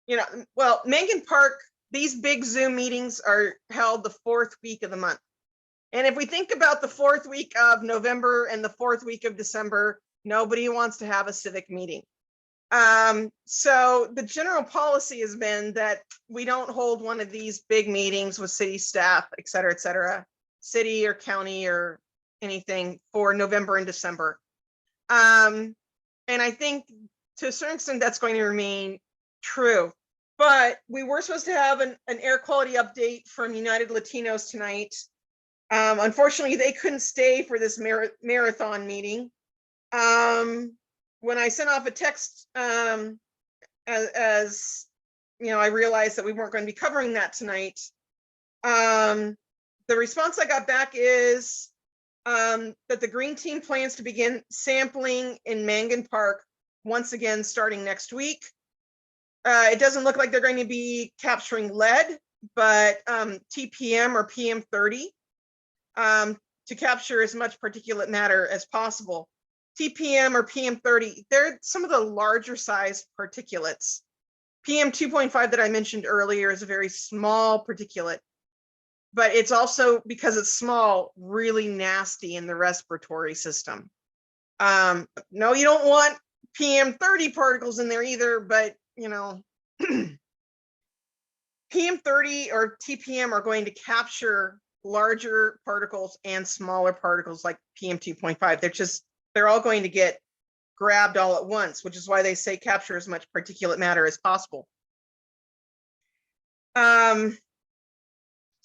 Mangan Park, these big Zoom meetings are held the 4th week of the month. And if we think about the 4th week of November and the 4th week of December, nobody wants to have a civic meeting. So the general policy has been that we don't hold one of these big meetings with city staff, et cetera, city or county or anything for November and December. And I think to a certain extent that's going to remain true. But we were supposed to have an air quality update from United Latinos tonight. Unfortunately, they couldn't stay for this marathon meeting. When I sent off a text, as you know, I realized that we weren't going to be covering that tonight. The response I got back is that the Green Team plans to begin sampling in Mangan Park once again starting next week. It doesn't look like they're going to be capturing lead, but TPM or PM30 to capture as much particulate matter as possible. TPM or PM30, they're some of the larger size particulates. PM 2.5 that I mentioned earlier is a very small particulate. but it's also, because it's small, really nasty in the respiratory system. No, you don't want PM30 particles in there either, but you know, PM30 or TPM are going to capture larger particles and smaller particles like PM2.5. They're all going to get grabbed all at once, which is why they say capture as much particulate matter as possible.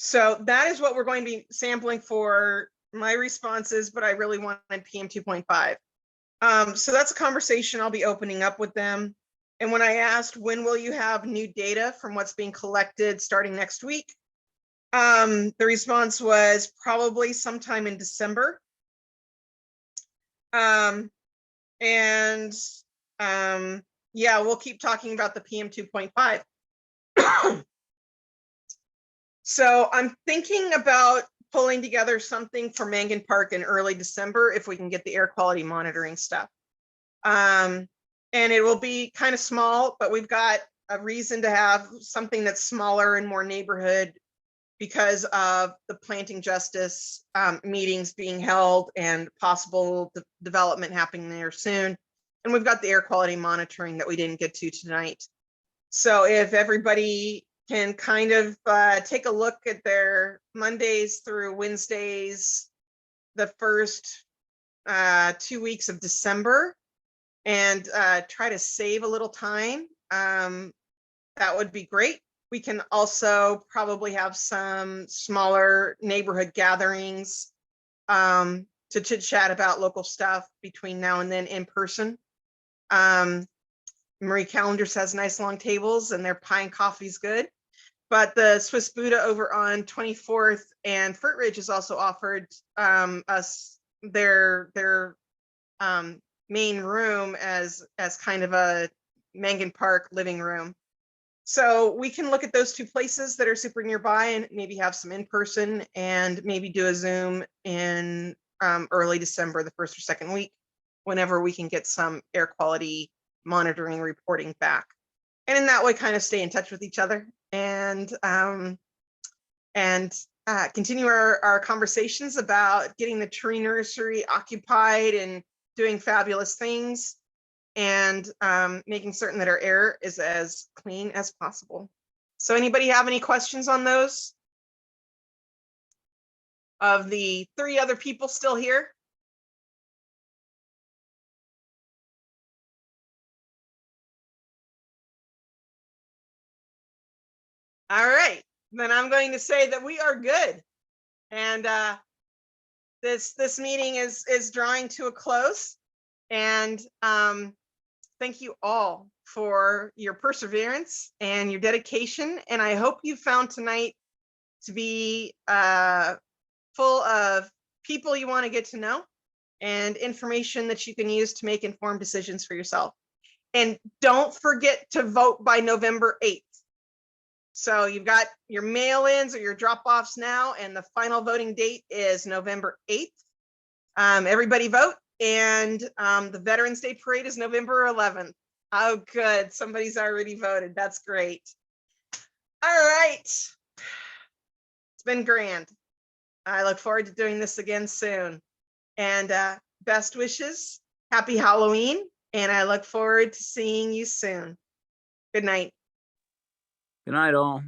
So that is what we're going to be sampling for my responses, but I really wanted PM2.5. So that's a conversation I'll be opening up with them. And when I asked, when will you have new data from what's being collected starting next week? The response was probably sometime in December. Yeah, we'll keep talking about the PM2.5. So I'm thinking about pulling together something for Mangan Park in early December if we can get the air quality monitoring stuff. And it will be kind of small, but we've got a reason to have something that's smaller and more neighborhood because of the planting justice meetings being held and possible development happening there soon. And we've got the air quality monitoring that we didn't get to tonight. So if everybody can kind of take a look at their Mondays through Wednesdays, the first 2 weeks of December, and try to save a little time, that would be great. We can also probably have some smaller neighborhood gatherings to chit chat about local stuff between now and then in person. Marie Callender's has nice long tables and their pie and coffee's good. But the Swiss Buddha over on 24th and Furt Ridge has also offered us their main room as kind of a Mangan Park living room. So we can look at those two places that are super nearby and maybe have some in person and maybe do a Zoom in early December, the first or second week, whenever we can get some air quality monitoring reporting back. And in that way, kind of stay in touch with each other and continue our conversations about getting the tree nursery occupied and doing fabulous things, and making certain that our air is as clean as possible. So anybody have any questions on those? Of the 3 other people still here? All right, then I'm going to say that we are good. And this meeting is drawing to a close. And thank you all for your perseverance and your dedication. And I hope you found tonight to be full of people you want to get to know and information that you can use to make informed decisions for yourself. And don't forget to vote by November 8th. So you've got your mail-ins or your drop-offs now, and the final voting date is November 8th. Everybody vote, and the Veterans Day Parade is November 11th. Oh, good. Somebody's already voted. That's great. All right. It's been grand. I look forward to doing this again soon. And best wishes. Happy Halloween. And I look forward to seeing you soon. Good night. Good night, all.